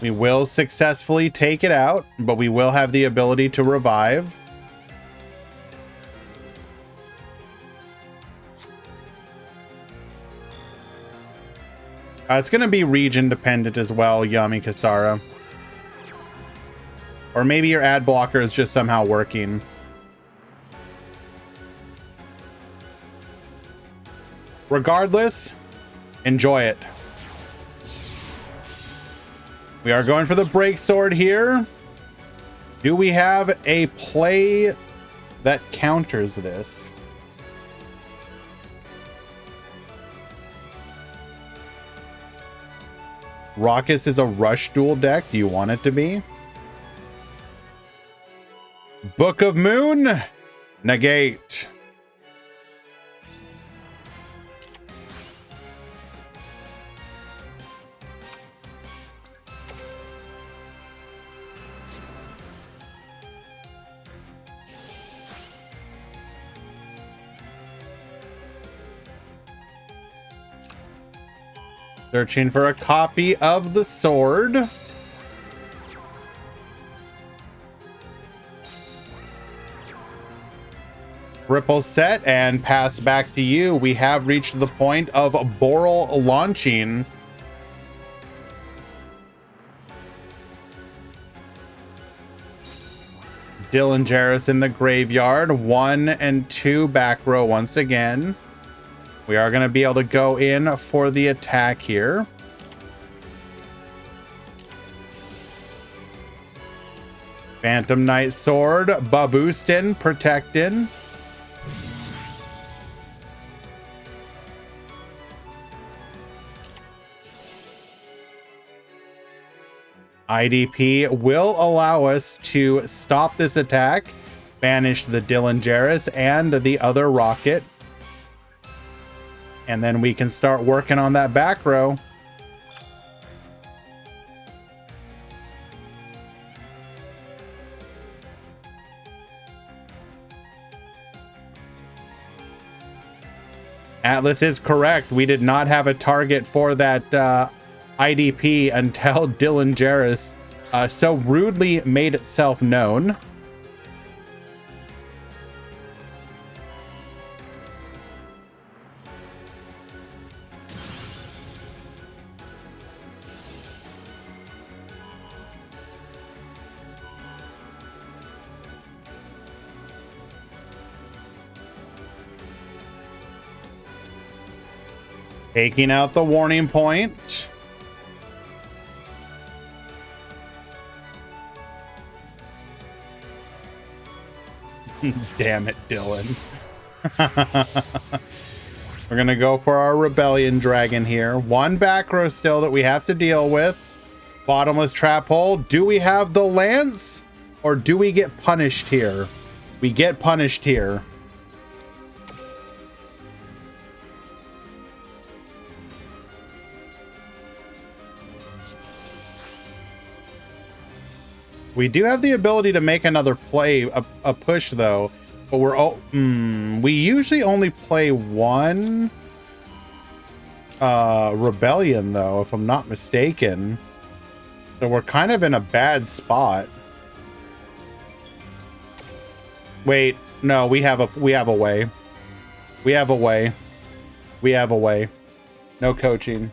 We will successfully take it out, but we will have the ability to revive. It's going to be region dependent as well, Yami Kasara. Or maybe your ad blocker is just somehow working. Regardless, enjoy it. We are going for the break sword here. Do we have a play that counters this? Raucous is a rush duel deck. Do you want it to be? Book of Moon, negate. Searching for a copy of the sword. Ripple set and pass back to you. We have reached the point of Boral launching. Dylan Jarrus in the graveyard. 1 and 2 back row once again. We are going to be able to go in for the attack here. Phantom Knight Sword, Baboostin, protecting. IDP will allow us to stop this attack, banish the Dylan Jarrus and the other rocket, and then we can start working on that back row. Atlas is correct. We did not have a target for that IDP until Dylan Jarrus so rudely made itself known. Taking out the warning point. Damn it, Dylan. We're gonna go for our Rebellion Dragon here. One back row still that we have to deal with. Bottomless trap hole. Do we have the Lance? Or do we get punished here? We get punished here. We do have the ability to make another play, a push though, but we're we usually only play one Rebellion though, if I'm not mistaken. So we're kind of in a bad spot. Wait, no, we have a way. We have a way. We have a way. No coaching.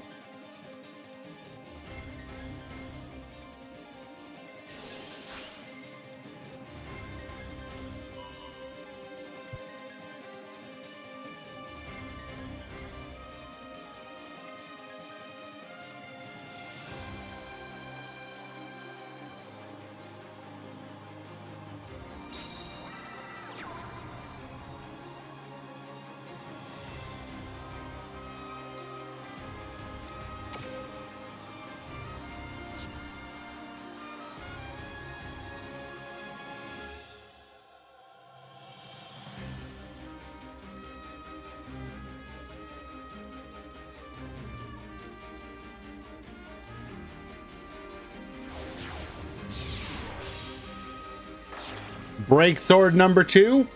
Break sword number 2.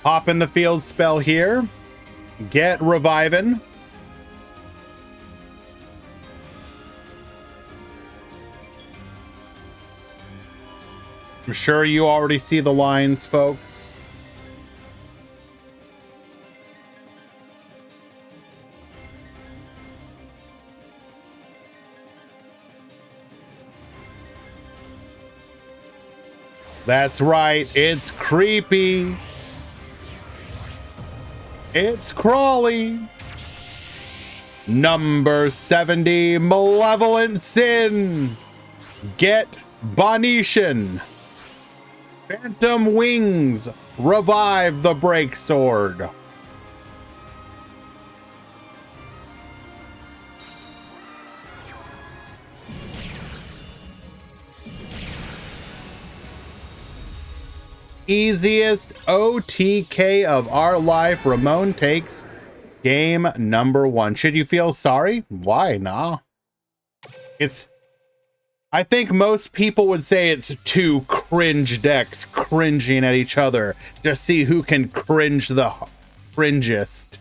Hop in the field spell here. Get reviving. I'm sure you already see the lines, folks. That's right, it's creepy. It's crawly. Number 70, Malevolent Sin. Get Bonetian. Phantom Wings. Revive the Break Sword. Easiest OTK of our life. Ramon takes game number 1. Should you feel sorry? Why? Nah. I think most people would say it's 2 cringe decks cringing at each other to see who can cringe the cringest.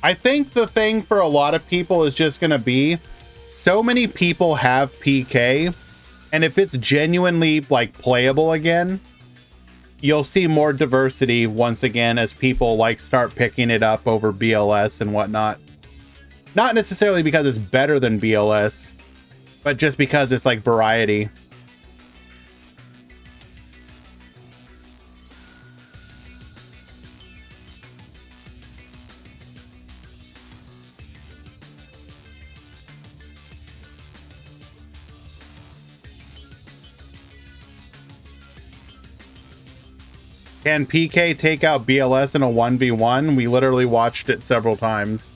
I think the thing for a lot of people is just going to be so many people have PK, and if it's genuinely like playable again, you'll see more diversity once again as people like start picking it up over BLS and whatnot. Not necessarily because it's better than BLS, but just because it's like variety. Can PK take out BLS in a 1v1? We literally watched it several times.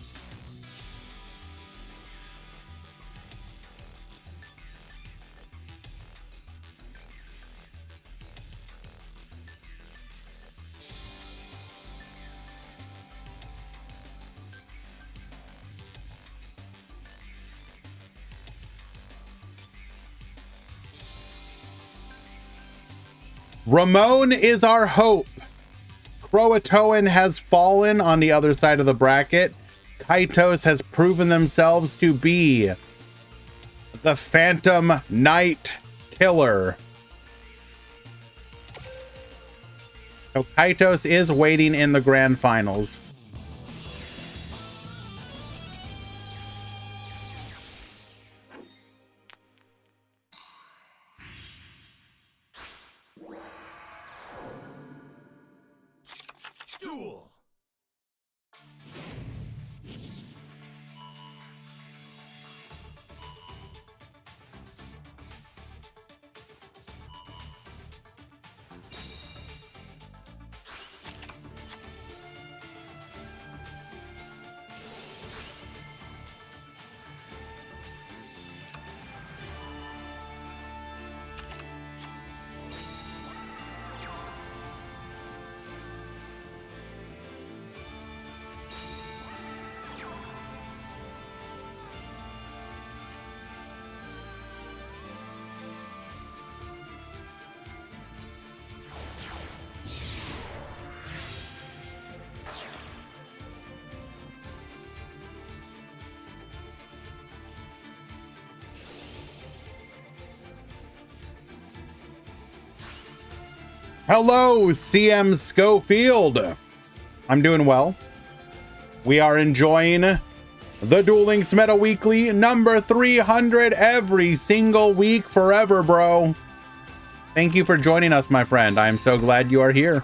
Ramon is our hope. Croatoan has fallen on the other side of the bracket. Kaitos has proven themselves to be the Phantom Knight Killer. So Kaitos is waiting in the grand finals. Duel. Hello, CM Schofield. I'm doing well. We are enjoying the Duel Links Meta Weekly number 300 every single week forever, bro. Thank you for joining us, my friend. I am so glad you are here.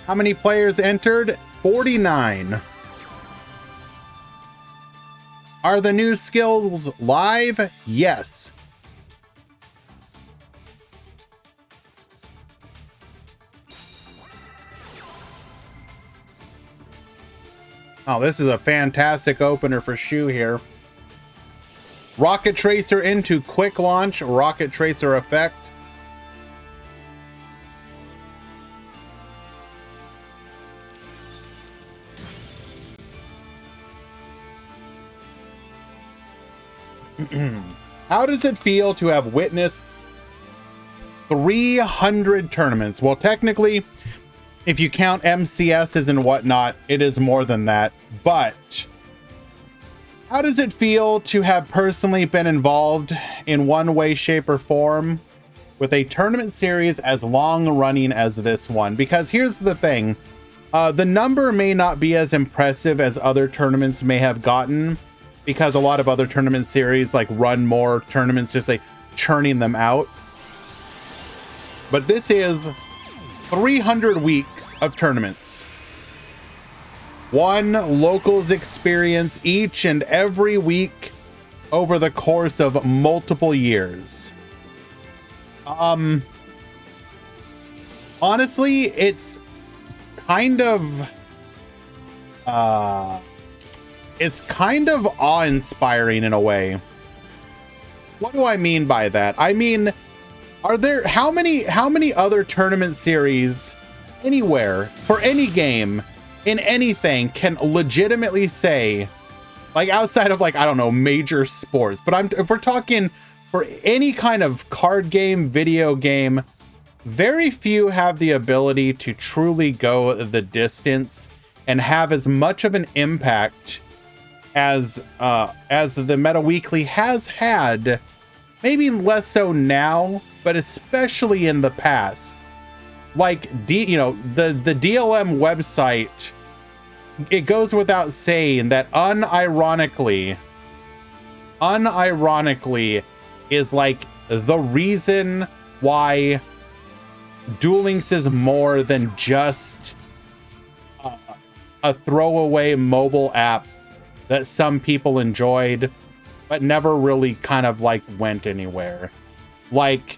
How many players entered? 49. Are the new skills live? Yes. Oh, this is a fantastic opener for Shu here. Rocket Tracer into quick launch, Rocket Tracer effect. How does it feel to have witnessed 300 tournaments? Well, technically, if you count MCSs and whatnot, it is more than that. But how does it feel to have personally been involved in one way, shape, or form with a tournament series as long running as this one? Because here's the thing. The number may not be as impressive as other tournaments may have gotten, because a lot of other tournament series like run more tournaments, just like churning them out. But this is 300 weeks of tournaments. One locals experience each and every week over the course of multiple years. Honestly, it's kind of awe-inspiring in a way. What do I mean by that? I mean, Are there how many other tournament series anywhere for any game in anything can legitimately say, like outside of like, I don't know, major sports, but if we're talking for any kind of card game, video game, very few have the ability to truly go the distance and have as much of an impact as the Meta Weekly has had. Maybe less so now, but especially in the past. Like the DLM website, it goes without saying that unironically is like the reason why Duel Links is more than just a throwaway mobile app that some people enjoyed but never really kind of like went anywhere. Like,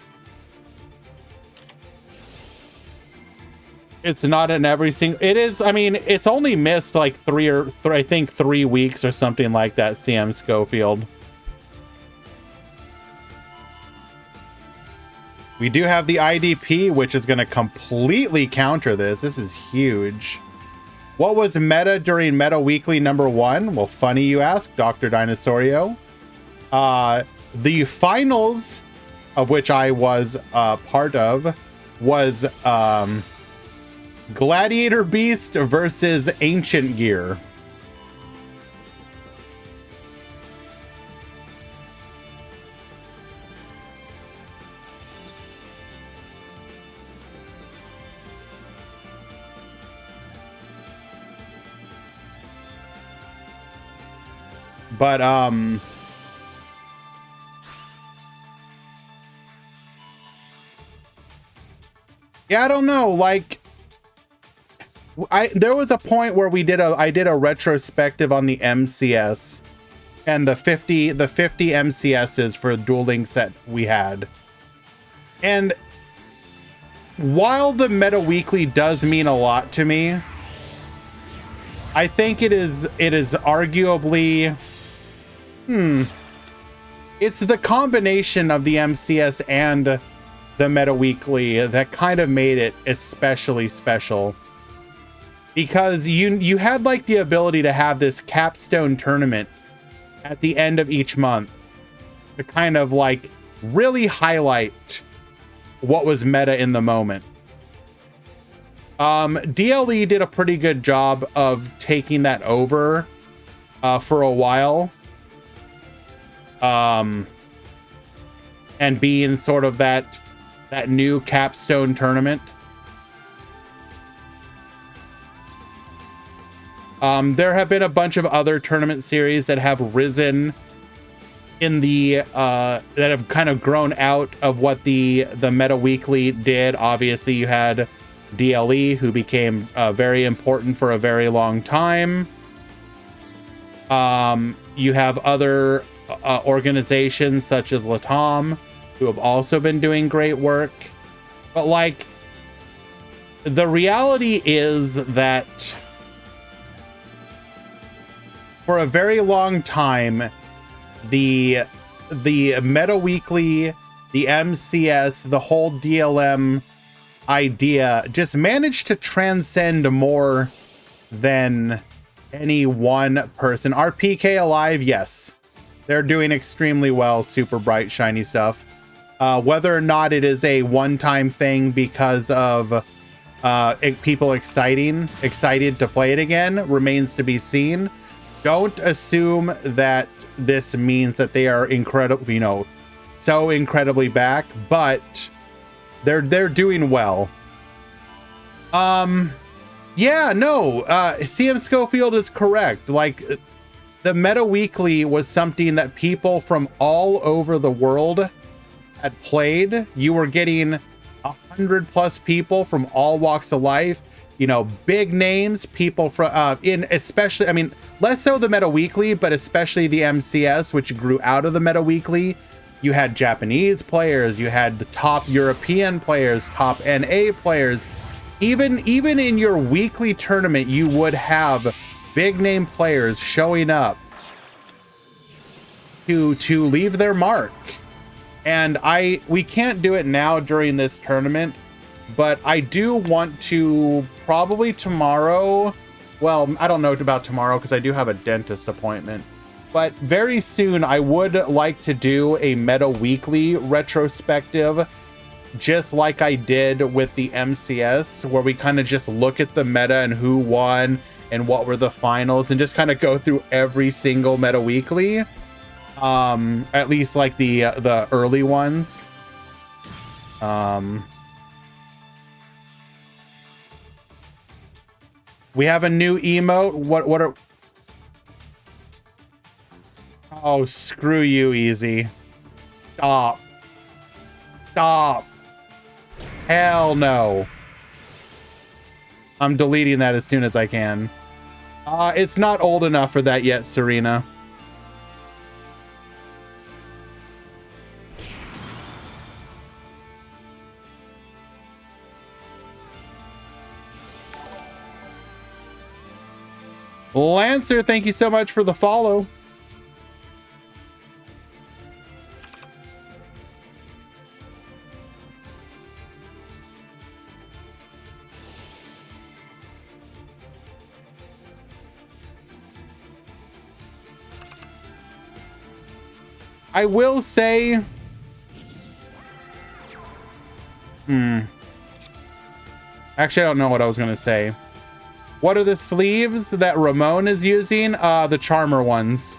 it's not in every single, it is, I mean, it's only missed like 3 weeks or something like that, CM Schofield. We do have the IDP, which is going to completely counter this. This is huge. What was meta during Meta Weekly #1? Well, funny you ask, Dr. Dinosaurio. The finals, of which I was part of, was Gladiator Beast versus Ancient Gear. But yeah, I don't know, like there was a point where I did a retrospective on the MCS and the 50 MCSs for Duel Links that we had. And while the Meta Weekly does mean a lot to me, I think it is arguably it's the combination of the MCS and the Meta Weekly that kind of made it especially special, because you had like the ability to have this capstone tournament at the end of each month to kind of like really highlight what was meta in the moment. DLE did a pretty good job of taking that over for a while, and being sort of that new capstone tournament. There have been a bunch of other tournament series that have risen in the that have kind of grown out of what the Meta Weekly did. Obviously, you had DLE, who became very important for a very long time. You have other organizations such as Latam, who have also been doing great work. But like, the reality is that for a very long time, the Meta Weekly, the MCS, the whole DLM idea just managed to transcend more than any one person. Are PK alive? Yes. They're doing extremely well. Super bright, shiny stuff. Whether or not it is a one-time thing because of people excited to play it again remains to be seen. Don't assume that this means that they are incredible, so incredibly back, but they're doing well. Yeah, no, CM Schofield is correct. Like, the Meta Weekly was something that people from all over the world had played. You were getting 100+ people from all walks of life, big names, people from especially, I mean, less so the Meta Weekly, but especially the MCS, which grew out of the Meta Weekly. You had Japanese players, you had the top European players, top NA players. Even in your weekly tournament, you would have big name players showing up to leave their mark. And we can't do it now during this tournament, but I do want to probably tomorrow. Well, I don't know about tomorrow because I do have a dentist appointment, but very soon I would like to do a Meta Weekly retrospective, just like I did with the MCS, where we kind of just look at the meta and who won and what were the finals and just kind of go through every single Meta Weekly. At least like the early ones. We have a new emote. What are... Oh, screw you, Easy. Stop. Stop. Hell no. I'm deleting that as soon as I can. It's not old enough for that yet, Serena. Lancer, thank you so much for the follow. I will say, actually, I don't know what I was going to say. What are the sleeves that Ramon is using? The Charmer ones.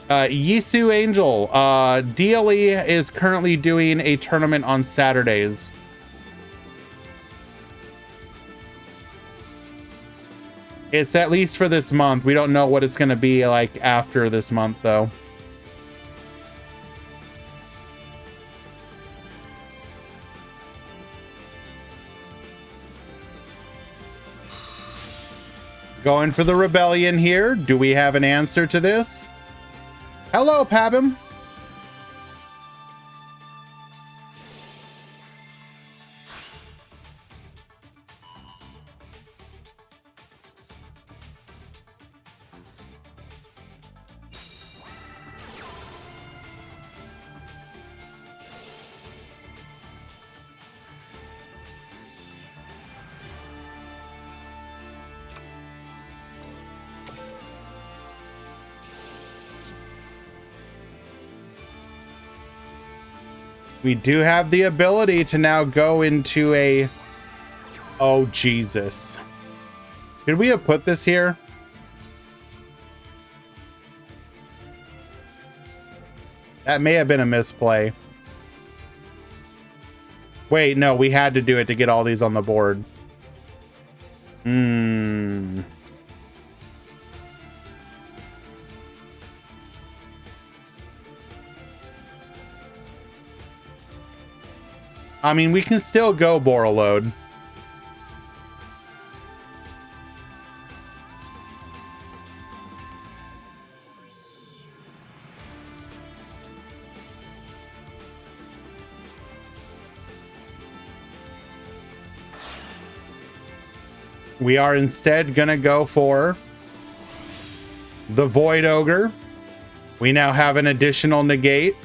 Yisu Angel. DLE is currently doing a tournament on Saturdays. It's at least for this month. We don't know what it's going to be like after this month, though. Going for the rebellion here. Do we have an answer to this? Hello, Pabim. We do have the ability to now go into a... Oh, Jesus. Could we have put this here? That may have been a misplay. Wait, no, we had to do it to get all these on the board. I mean, we can still go Borreload. We are instead gonna go for the Void Ogre. We now have an additional negate.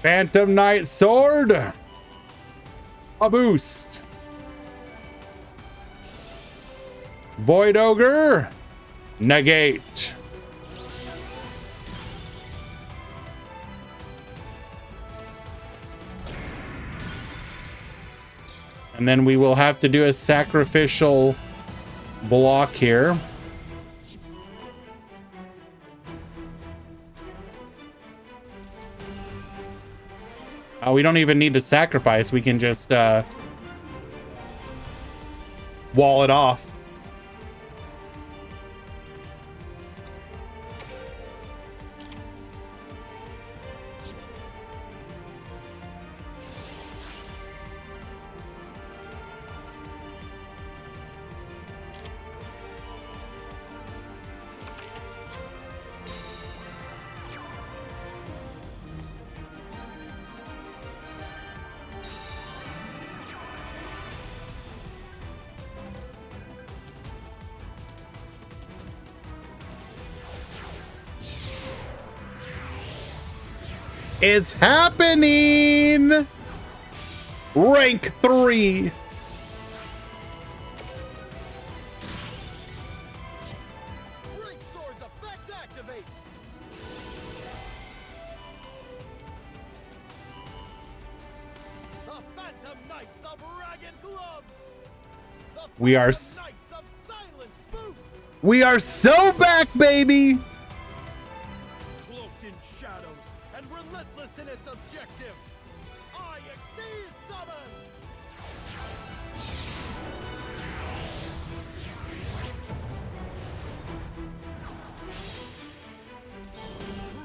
Phantom Knight Sword. A boost. Void Ogre. Negate. And then we will have to do a sacrificial block here. We don't even need to sacrifice. We can just wall it off. It's happening! Rank 3! Break Sword's effect activates. The Phantom Knights of Ragged Gloves. The We are Phantom Knights of Silent Boots. We are so back, baby! Cloaked in shadows and relentless in its objective. I exceed summon.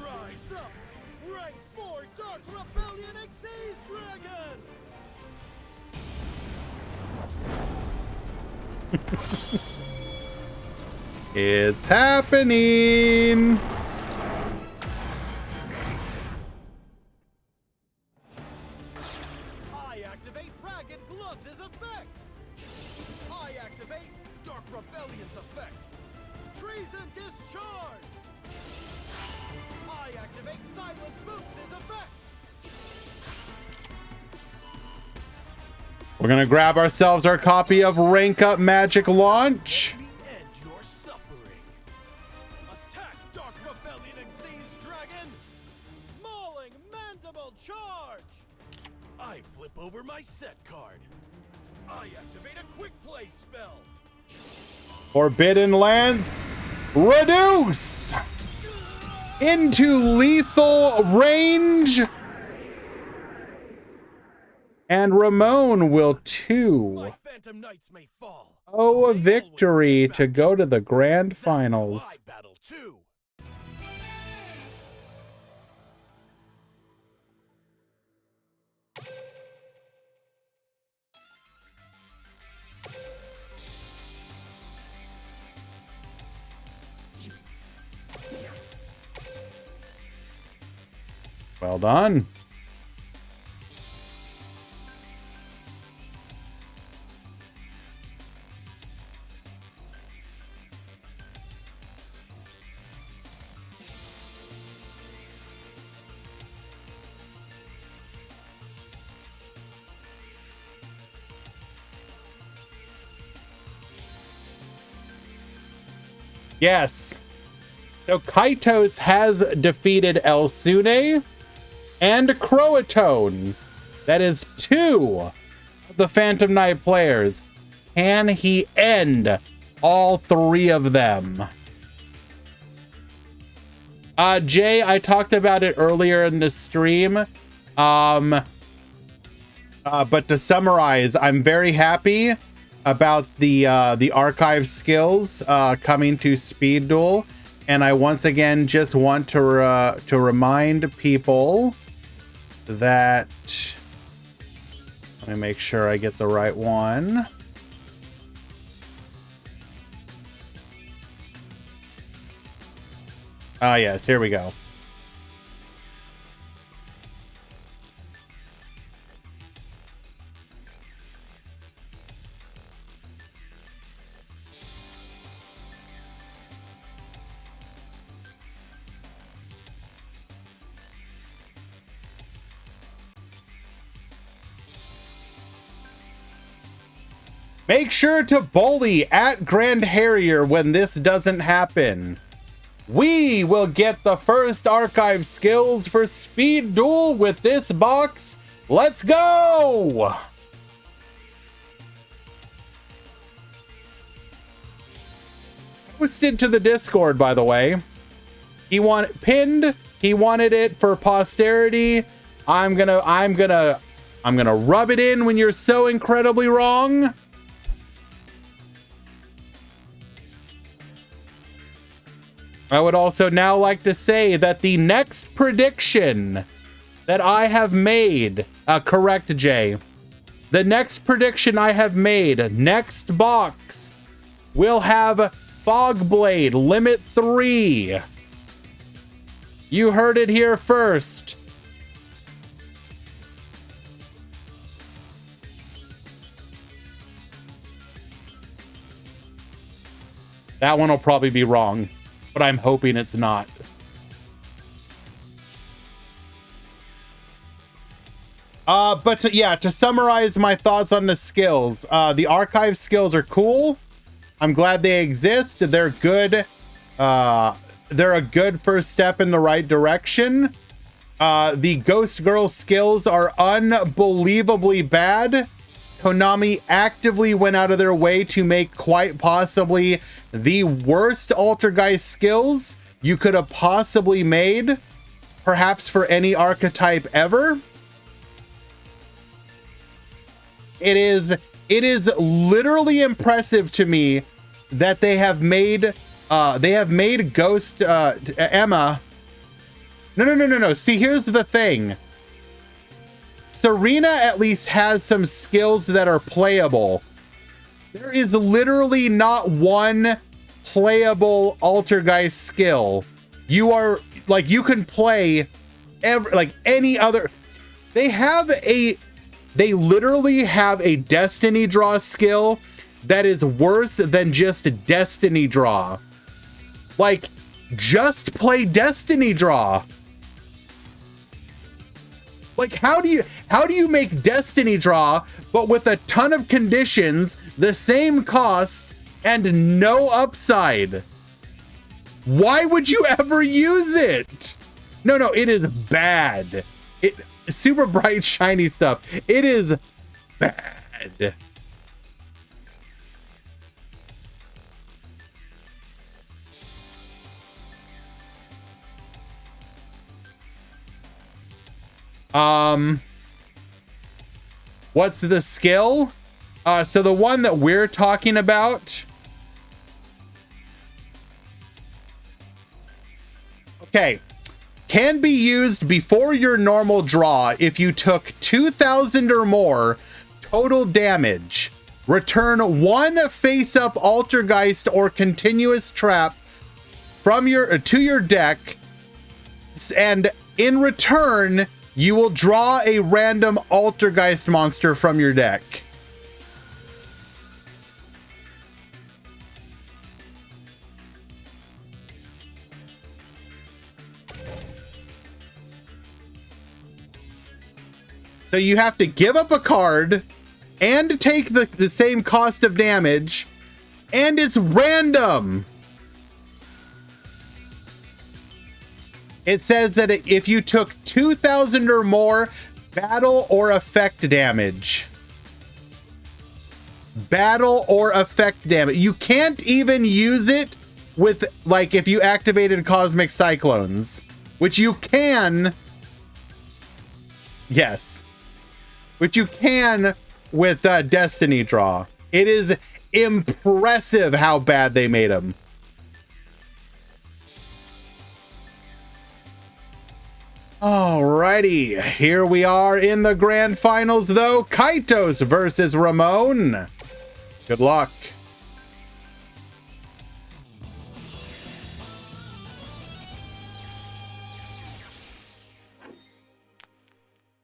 Rise up! Rank 4 Dark Rebellion Exceeds Dragon! It's happening! I activate Ragged Gloves' effect! I activate Dark Rebellion's effect! Treason Discharge! I activate Silent Boots' effect! We're gonna grab ourselves our copy of Rank Up Magic Launch. We end your suffering! Attack Dark Rebellion Exceeds Dragon! Mauling Mandible Charge! I flip over my set card! I activate a Quick Play spell! Forbidden Lance, reduce into lethal range. And Ramon will My Phantom Knights may fall. owe a They victory always to come go to the grand back. That's how finals. I battle too. Well done. Yes. So Kaitos has defeated Elsune and Croatone. That is 2 of the Phantom Knight players. Can he end all 3 of them? Jay, I talked about it earlier in the stream. But to summarize, I'm very happy about the archive skills coming to Speed Duel, and I once again just want to remind people that, let me make sure I get the right one. Ah, yes, here we go. Make sure to bully at Grand Harrier when this doesn't happen. We will get the first archive skills for Speed Duel with this box. Let's go! Posted to the Discord, by the way. He pinned. He wanted it for posterity. I'm gonna rub it in when you're so incredibly wrong. I would also now like to say that the next prediction that I have made, correct, Jay. The next prediction I have made, next box, will have Fogblade Limit 3. You heard it here first. That one will probably be wrong, but I'm hoping it's not. Yeah, to summarize my thoughts on the skills, the archive skills are cool. I'm glad they exist. They're good. They're a good first step in the right direction. The Ghost Girl skills are unbelievably bad. Konami actively went out of their way to make quite possibly the worst Altergeist skills you could have possibly made, perhaps for any archetype ever. It is literally impressive to me that they have made Ghost Emma. No. See, here's the thing. Serena at least has some skills that are playable. There is literally not one playable Altergeist skill. You are like, you can play like any other. They literally have a Destiny Draw skill that is worse than just Destiny Draw. Like, just play Destiny Draw. Like, how do you make Destiny Draw, but with a ton of conditions, the same cost, and no upside? Why would you ever use it? No, it is bad. Super bright, shiny stuff. It is bad. What's the skill? So the one that we're talking about. Okay. Can be used before your normal draw if you took 2,000 or more total damage. Return one face-up Altergeist or continuous trap from to your deck, and in return, you will draw a random Altergeist monster from your deck. So you have to give up a card and take the same cost of damage, and it's random. It says that if you took 2,000 or more battle or effect damage. Battle or effect damage. You can't even use it with, like, if you activated Cosmic Cyclones, which you can. Yes. Which you can with Destiny Draw. It is impressive how bad they made them. Alrighty, here we are in the grand finals though. Kaitos versus Ramon. Good luck.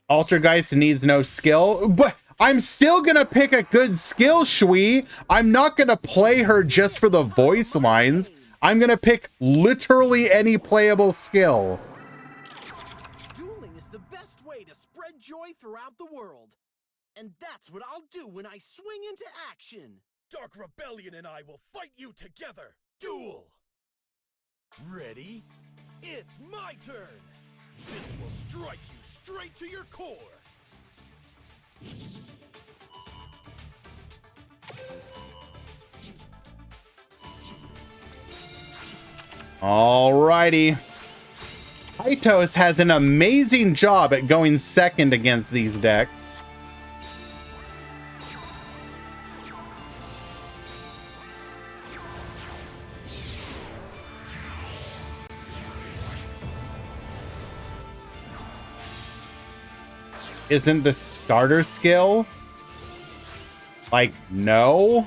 Altergeist needs no skill, but I'm still gonna pick a good skill, Shui. I'm not gonna play her just for the voice lines. I'm gonna pick literally any playable skill. Dueling is the best way to spread joy throughout the world. And that's what I'll do when I swing into action. Dark Rebellion and I will fight you together. Duel! Ready? It's my turn! This will strike you straight to your core. Alrighty. Kaitos has an amazing job at going second against these decks. Isn't the starter skill? Like, no.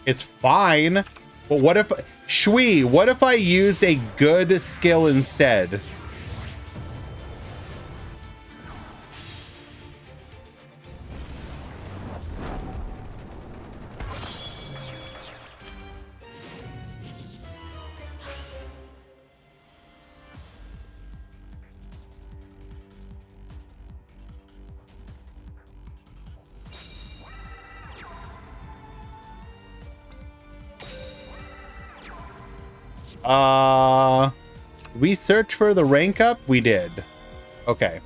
It's fine. But what if... Shui, what if I used a good skill instead? We searched for the rank up? We did. Okay.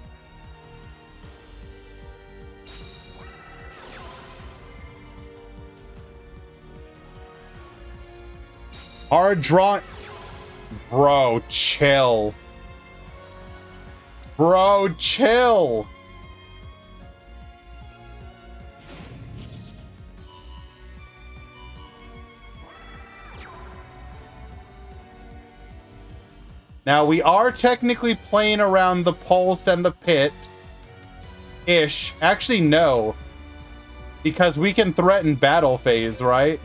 Hard draw. Bro, chill. Bro, chill. Now, we are technically playing around the pulse and the pit-ish. Actually, no. Because we can threaten battle phase, right?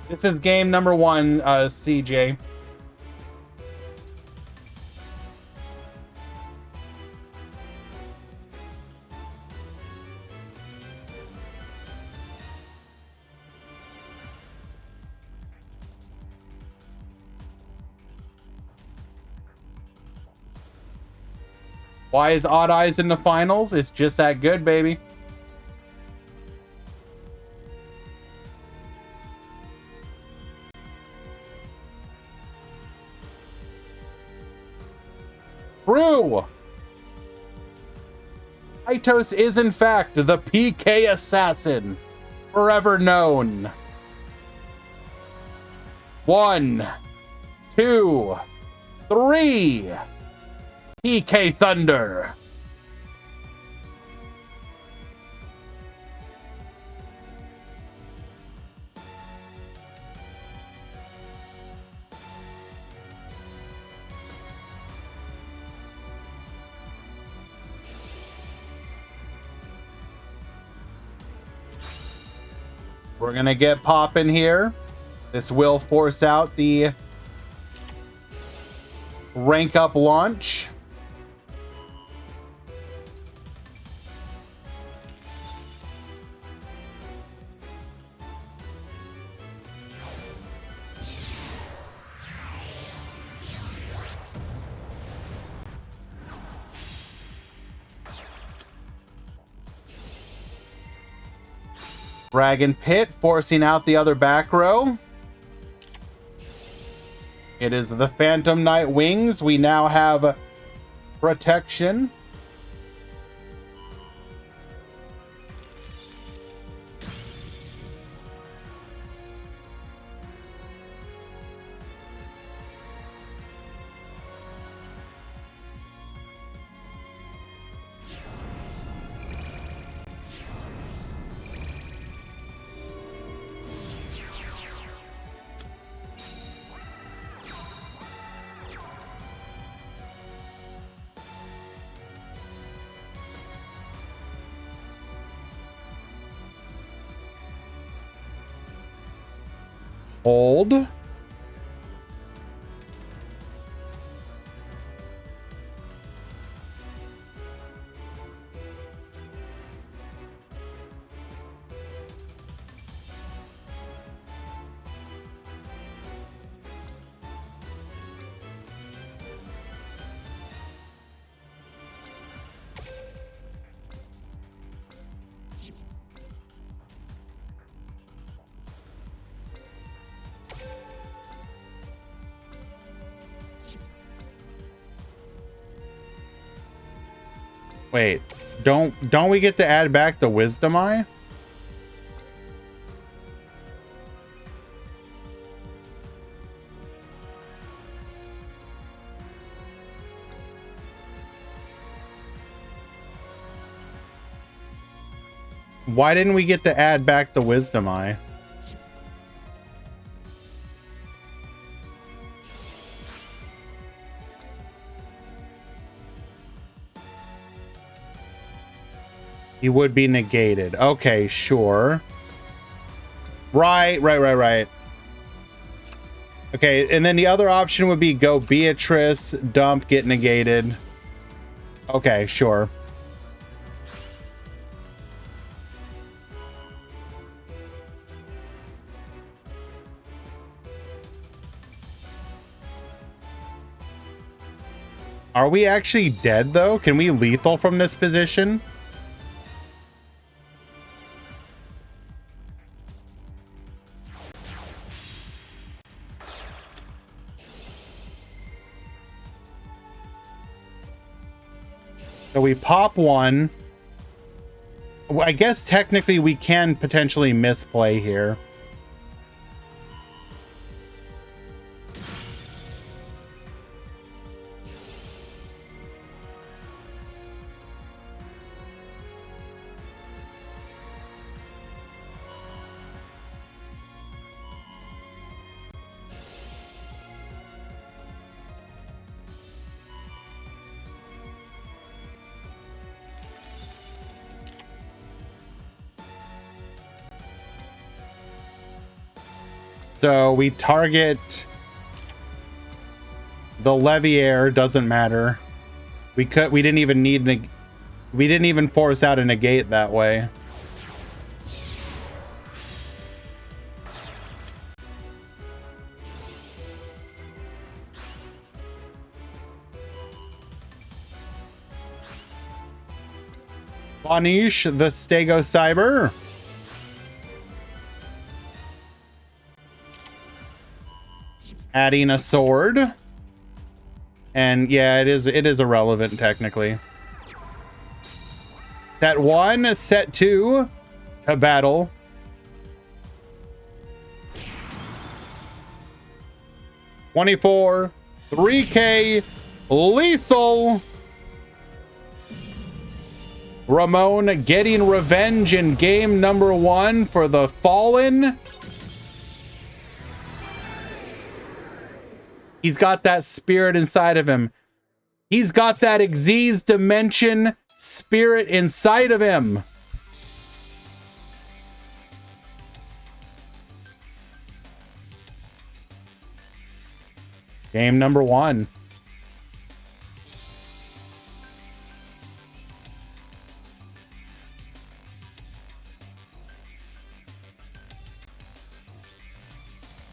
This is game number 1, CJ. Why is Odd Eyes in the finals? It's just that good, baby. True. Aitos is in fact the PK assassin, forever known. 1, 2, 3. PK Thunder. We're gonna get popping here. This will force out the rank up launch. Dragon Pit forcing out the other back row. It is the Phantom Knight Wings. We now have protection. Hold. Wait, don't we get to add back the Wisdom Eye? Why didn't we get to add back the Wisdom Eye? He would be negated. Okay, sure. Right. Okay, and then the other option would be go Beatrice, dump, get negated. Okay, sure. Are we actually dead though? Can we lethal from this position? So we pop one. I guess technically we can potentially misplay here. So we target the Leviair, doesn't matter. We didn't even need we didn't even force out a negate that way. Vanish the Stego Cyber. Adding a sword. And yeah, it is irrelevant technically. Set 1, set 2 to battle. $24, 3K, lethal. Ramon getting revenge in game number 1 for the Fallen. He's got that spirit inside of him. He's got that Xyz dimension spirit inside of him. Game number 1.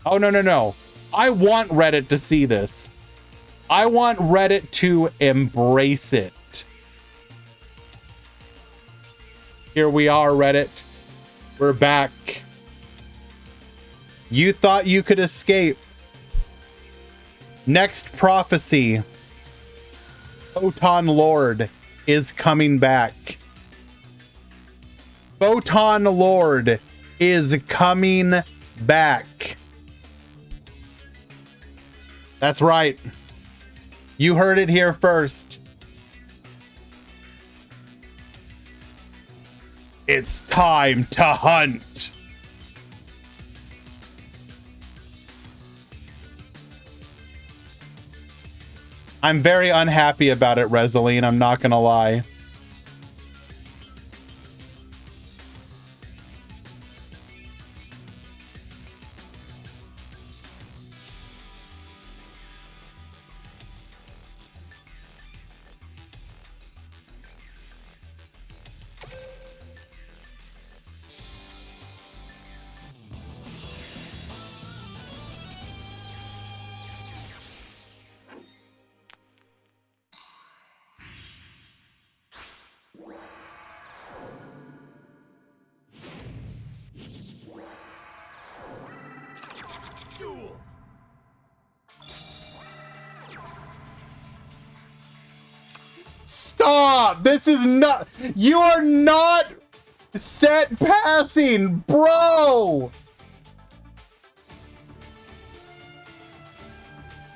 Oh, no, no, no. I want Reddit to see this. I want Reddit to embrace it. Here we are, Reddit. We're back. You thought you could escape. Next prophecy. Photon Lord is coming back. Photon Lord is coming back. That's right. You heard it here first. It's time to hunt. I'm very unhappy about it, Resaline. I'm not gonna lie. Duel. Stop! This is not... You are not set passing, bro!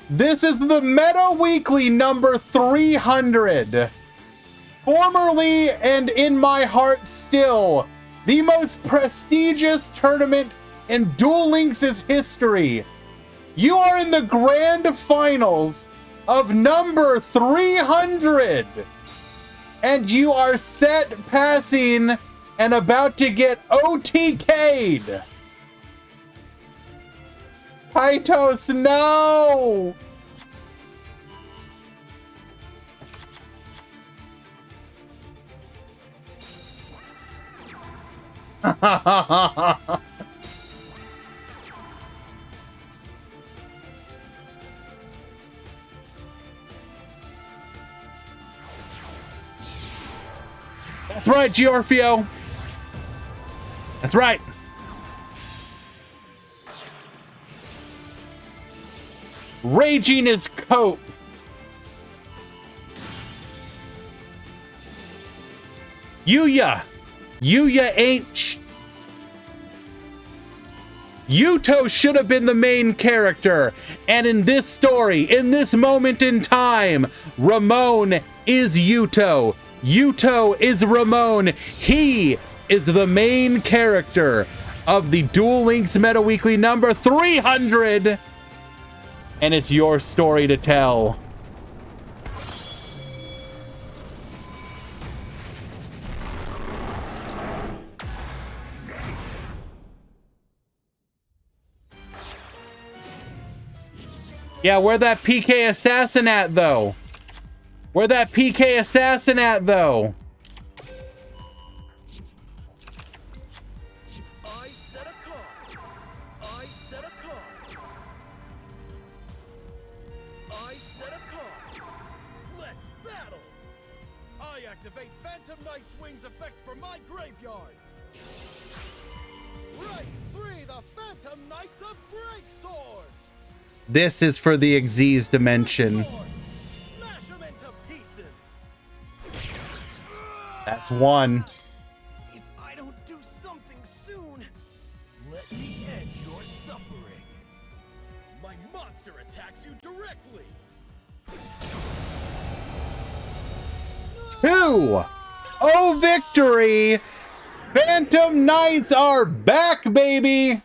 This is the Meta Weekly number 300. Formerly, and in my heart still, the most prestigious tournament in Duel Links' history. You are in the grand finals of number 300. And you are set passing and about to get OTK'd. Kaitos, no! That's right, Giorfio. That's right. Raging is cope. Yuya ain't. Yuto should have been the main character. And in this story, in this moment in time, Ramon is Yuto. Yuto is Ramon. He is the main character of the Duel Links Meta Weekly number 300. And it's your story to tell. Yeah, where that PK assassin at, though? Where that PK assassin at, though? I set a card. I set a card. I set a card. Let's battle. I activate Phantom Knight's Wings effect for my graveyard. Right 3, the Phantom Knights of Breaksword. This is for the Xyz dimension. Smash them into pieces. That's one. If I don't do something soon, let me end your suffering. My monster attacks you directly. 2. Oh, victory! Phantom Knights are back, baby!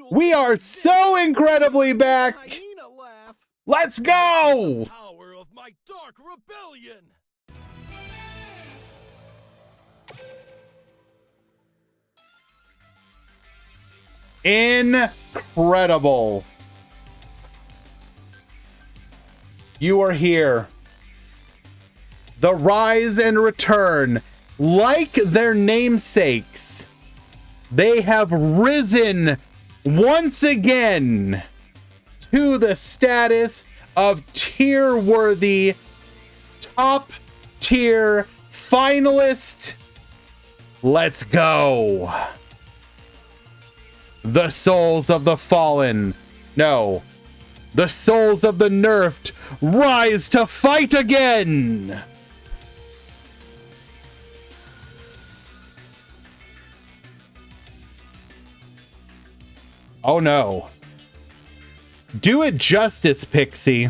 We are so incredibly back! Hyena laugh. Let's go! Power of my dark rebellion. Incredible. You are here. The rise and return. Like their namesakes, they have risen once again to the status of tier-worthy, top-tier finalist. Let's go. The souls of the fallen. No. The souls of the nerfed rise to fight again. Oh no. Do it justice, Pixie.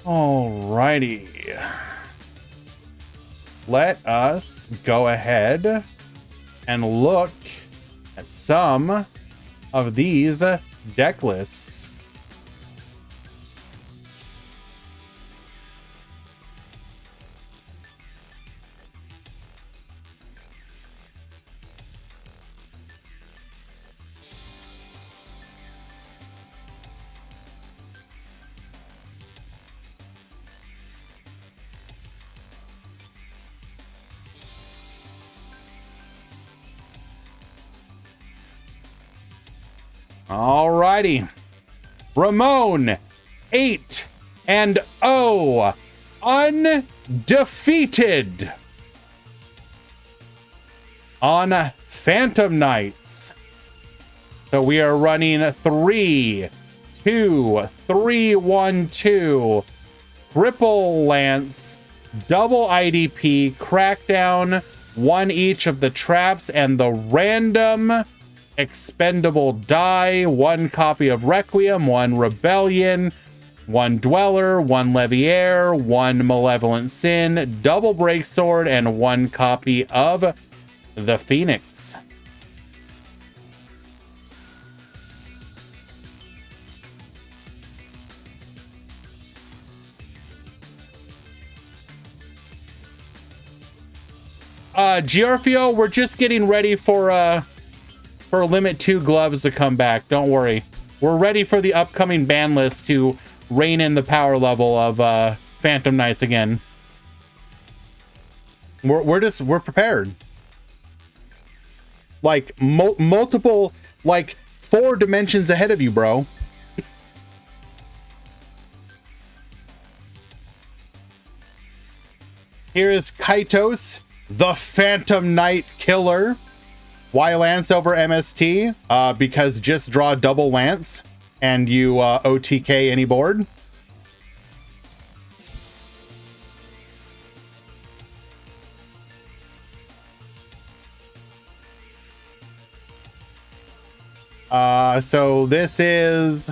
Alrighty. Let us go ahead and look at some of these deck lists. Alrighty. Ramon, 8-0, undefeated on Phantom Knights. So we are running 3-2-3-1-2, triple lance, double IDP, crackdown, one each of the traps and the random expendable die, one copy of Requiem, one Rebellion, one Dweller, one Leviair, one Malevolent Sin, double Breaksword, and one copy of the Phoenix. Giorfio, we're just getting ready for Limit 2 gloves to come back. Don't worry. We're ready for the upcoming ban list to rein in the power level of Phantom Knights again. We're prepared. Like multiple, like 4 dimensions ahead of you, bro. Here is Kaitos, the Phantom Knight Killer. Why Lance over MST? Because just draw double Lance and you OTK any board. So this is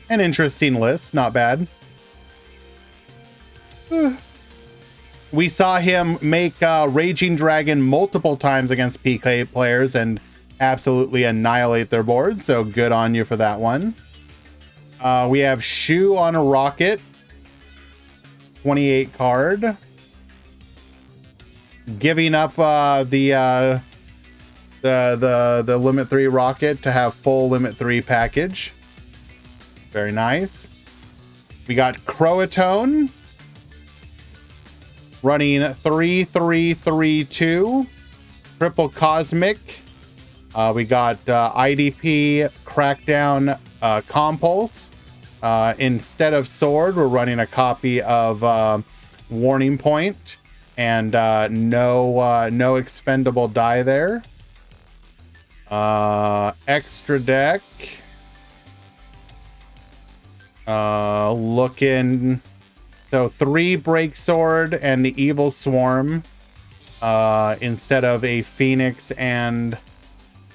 an interesting list, not bad. We saw him make Raging Dragon multiple times against PK players and absolutely annihilate their boards, so good on you for that one. We have Shu on a Rocket, 28 card. Giving up the limit 3 Rocket to have full limit 3 package. Very nice. We got Croatone running 3-3-3-2 triple cosmic. We got IDP Crackdown Compulse. Instead of sword, we're running a copy of Warning Point and no expendable die there. Extra deck. Looking, so 3 Break Sword and the Evil Swarm instead of a Phoenix and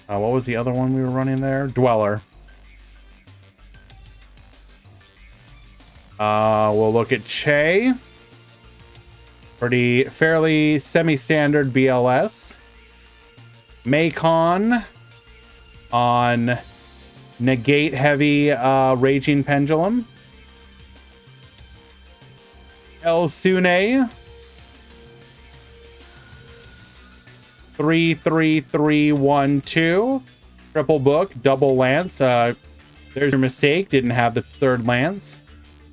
what was the other one we were running there? Dweller. We'll look at Che. Fairly semi-standard BLS. Macon on negate heavy Raging Pendulum. El Sune 3-3-3-1-2 triple book double lance. There's your mistake, didn't have the 3rd lance.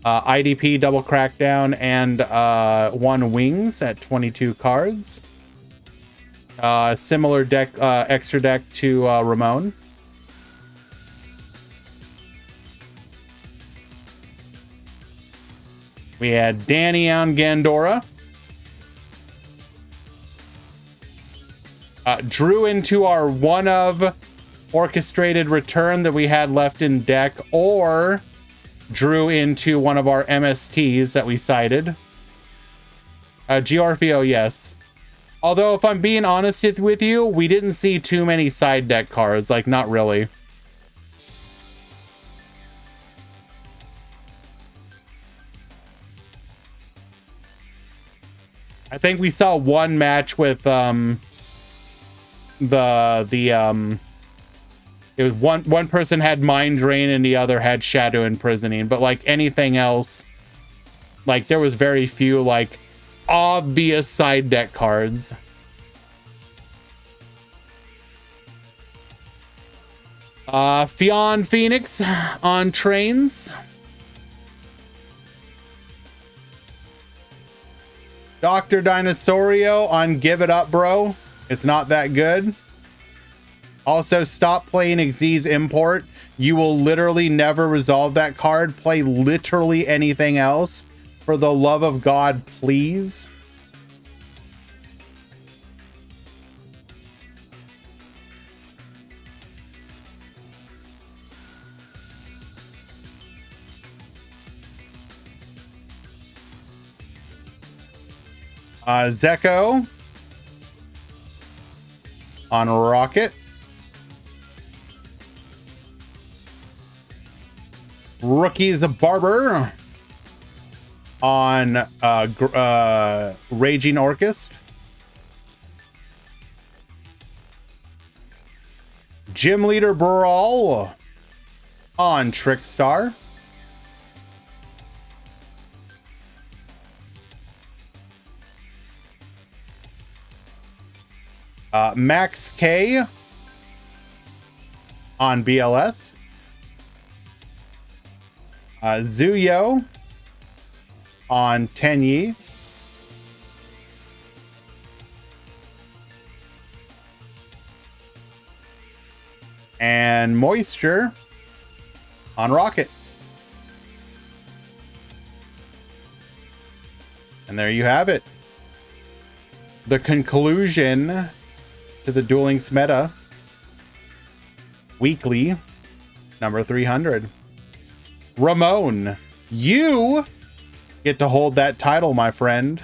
IDP double crackdown and 1 wings at 22 cards. Similar deck, extra deck to Ramon. We had Danny on Gandora. Drew into our one of orchestrated return that we had left in deck, or drew into one of our MSTs that we cited. Giorfio, yes. Although, if I'm being honest with you, we didn't see too many side deck cards. Like, not really. I think we saw one match with it was one person had Mind Drain and the other had Shadow Imprisoning, but like anything else, like there was very few like obvious side deck cards. Fionn Phoenix on Trains. Dr. Dinosaurio on Give It Up, Bro. It's not that good. Also, stop playing Xyz Import. You will literally never resolve that card. Play literally anything else. For the love of God, please. Zeko on Rocket. Rookies Barber on Raging Orchest. Gym Leader Brawl on Trickstar. Max K on BLS. Zuyo on Tenyi. and Moisture on Rocket. And there you have it. The conclusion to the Duel Links meta weekly number 300. Ramon, you get to hold that title, my friend.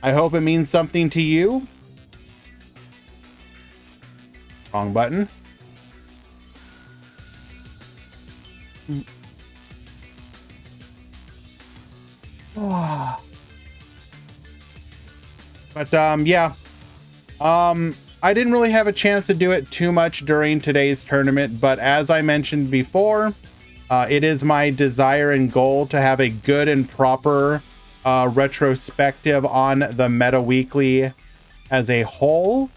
I hope it means something to you. Wrong button. But yeah. I didn't really have a chance to do it too much during today's tournament, but as I mentioned before, it is my desire and goal to have a good and proper retrospective on the Meta Weekly as a whole.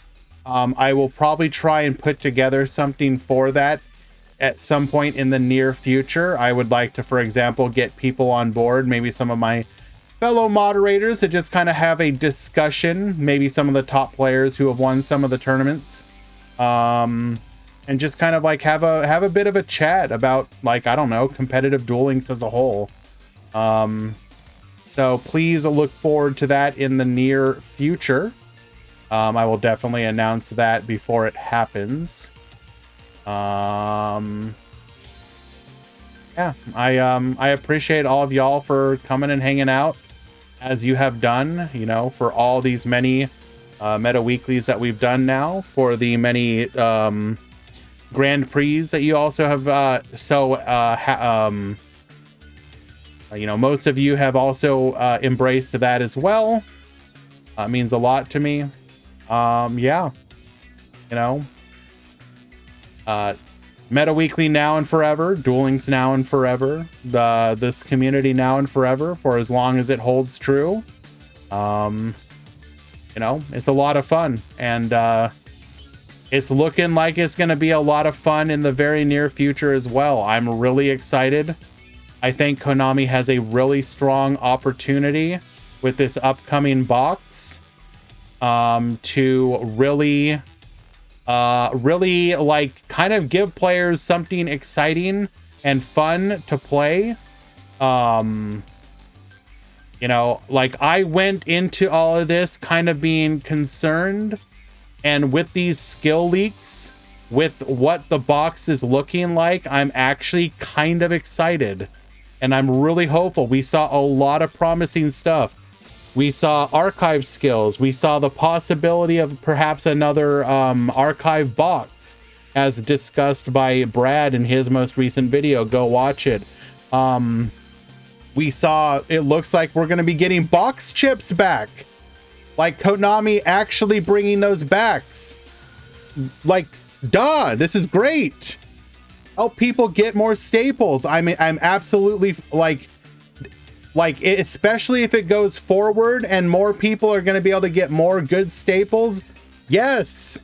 I will probably try and put together something for that at some point in the near future. I would like to, for example, get people on board, maybe some of my fellow moderators, to just kind of have a discussion, maybe some of the top players who have won some of the tournaments, and just kind of like have a bit of a chat about, like, I don't know, competitive Duel Links as a whole. So please look forward to that in the near future. I will definitely announce that before it happens. Yeah, I appreciate all of y'all for coming and hanging out as you have done, you know, for all these many Meta Weeklies that we've done now, for the many Grand Prix that you also have. You know, most of you have also embraced that as well. It means a lot to me. Yeah, you know, Meta Weekly now and forever, Duel Links now and forever, this community now and forever, for as long as it holds true. You know, it's a lot of fun, and it's looking like it's going to be a lot of fun in the very near future as well. I'm really excited. I think Konami has a really strong opportunity with this upcoming box to really like kind of give players something exciting and fun to play. You know, like, I went into all of this kind of being concerned, and with these skill leaks, with what the box is looking like, I'm actually kind of excited, and I'm really hopeful. We saw a lot of promising stuff. We saw archive skills. We saw the possibility of perhaps another archive box, as discussed by Brad in his most recent video. Go watch it. We saw, it looks like we're going to be getting box chips back. Like, Konami actually bringing those backs. Like, duh, this is great. Help people get more staples. I mean, I'm absolutely like especially if it goes forward and more people are going to be able to get more good staples. Yes.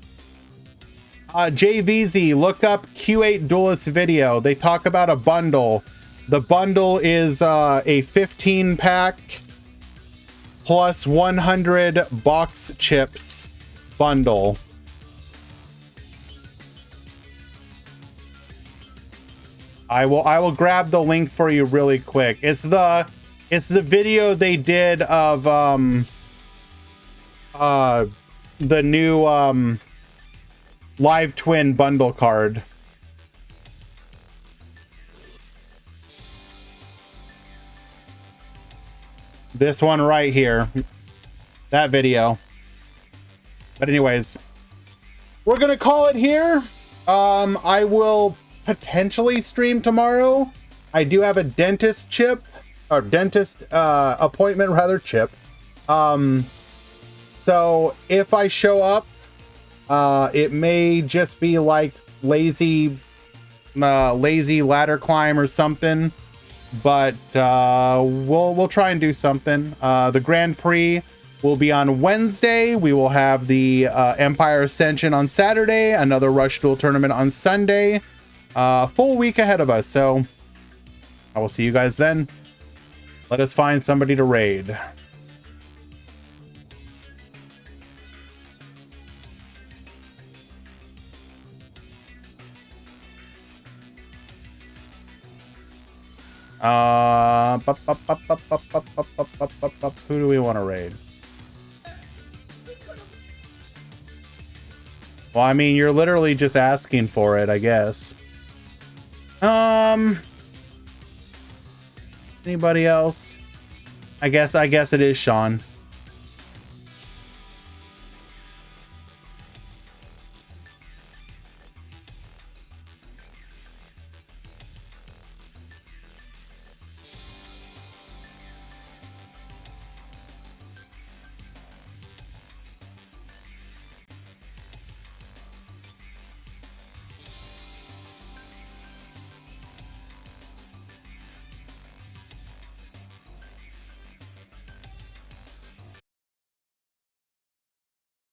JVZ, look up Q8 Duelist video. They talk about a bundle. The bundle is a 15 pack plus 100 box chips bundle. I will grab the link for you really quick. It's the video they did of the new Live Twin bundle card. This one right here. That video. But anyways, we're gonna call it here. I will potentially stream tomorrow. I do have a dentist chip, or dentist appointment rather, chip. So if I show up, it may just be like lazy ladder climb or something, but we'll try and do something. The Grand Prix will be on Wednesday. We will have the Empire Ascension on Saturday, another Rush Duel tournament on Sunday. Full week ahead of us, so I will see you guys then. Let us find somebody to raid. Who do we want to raid? Well, I mean, you're literally just asking for it, I guess. Anybody else? I guess it is Sean.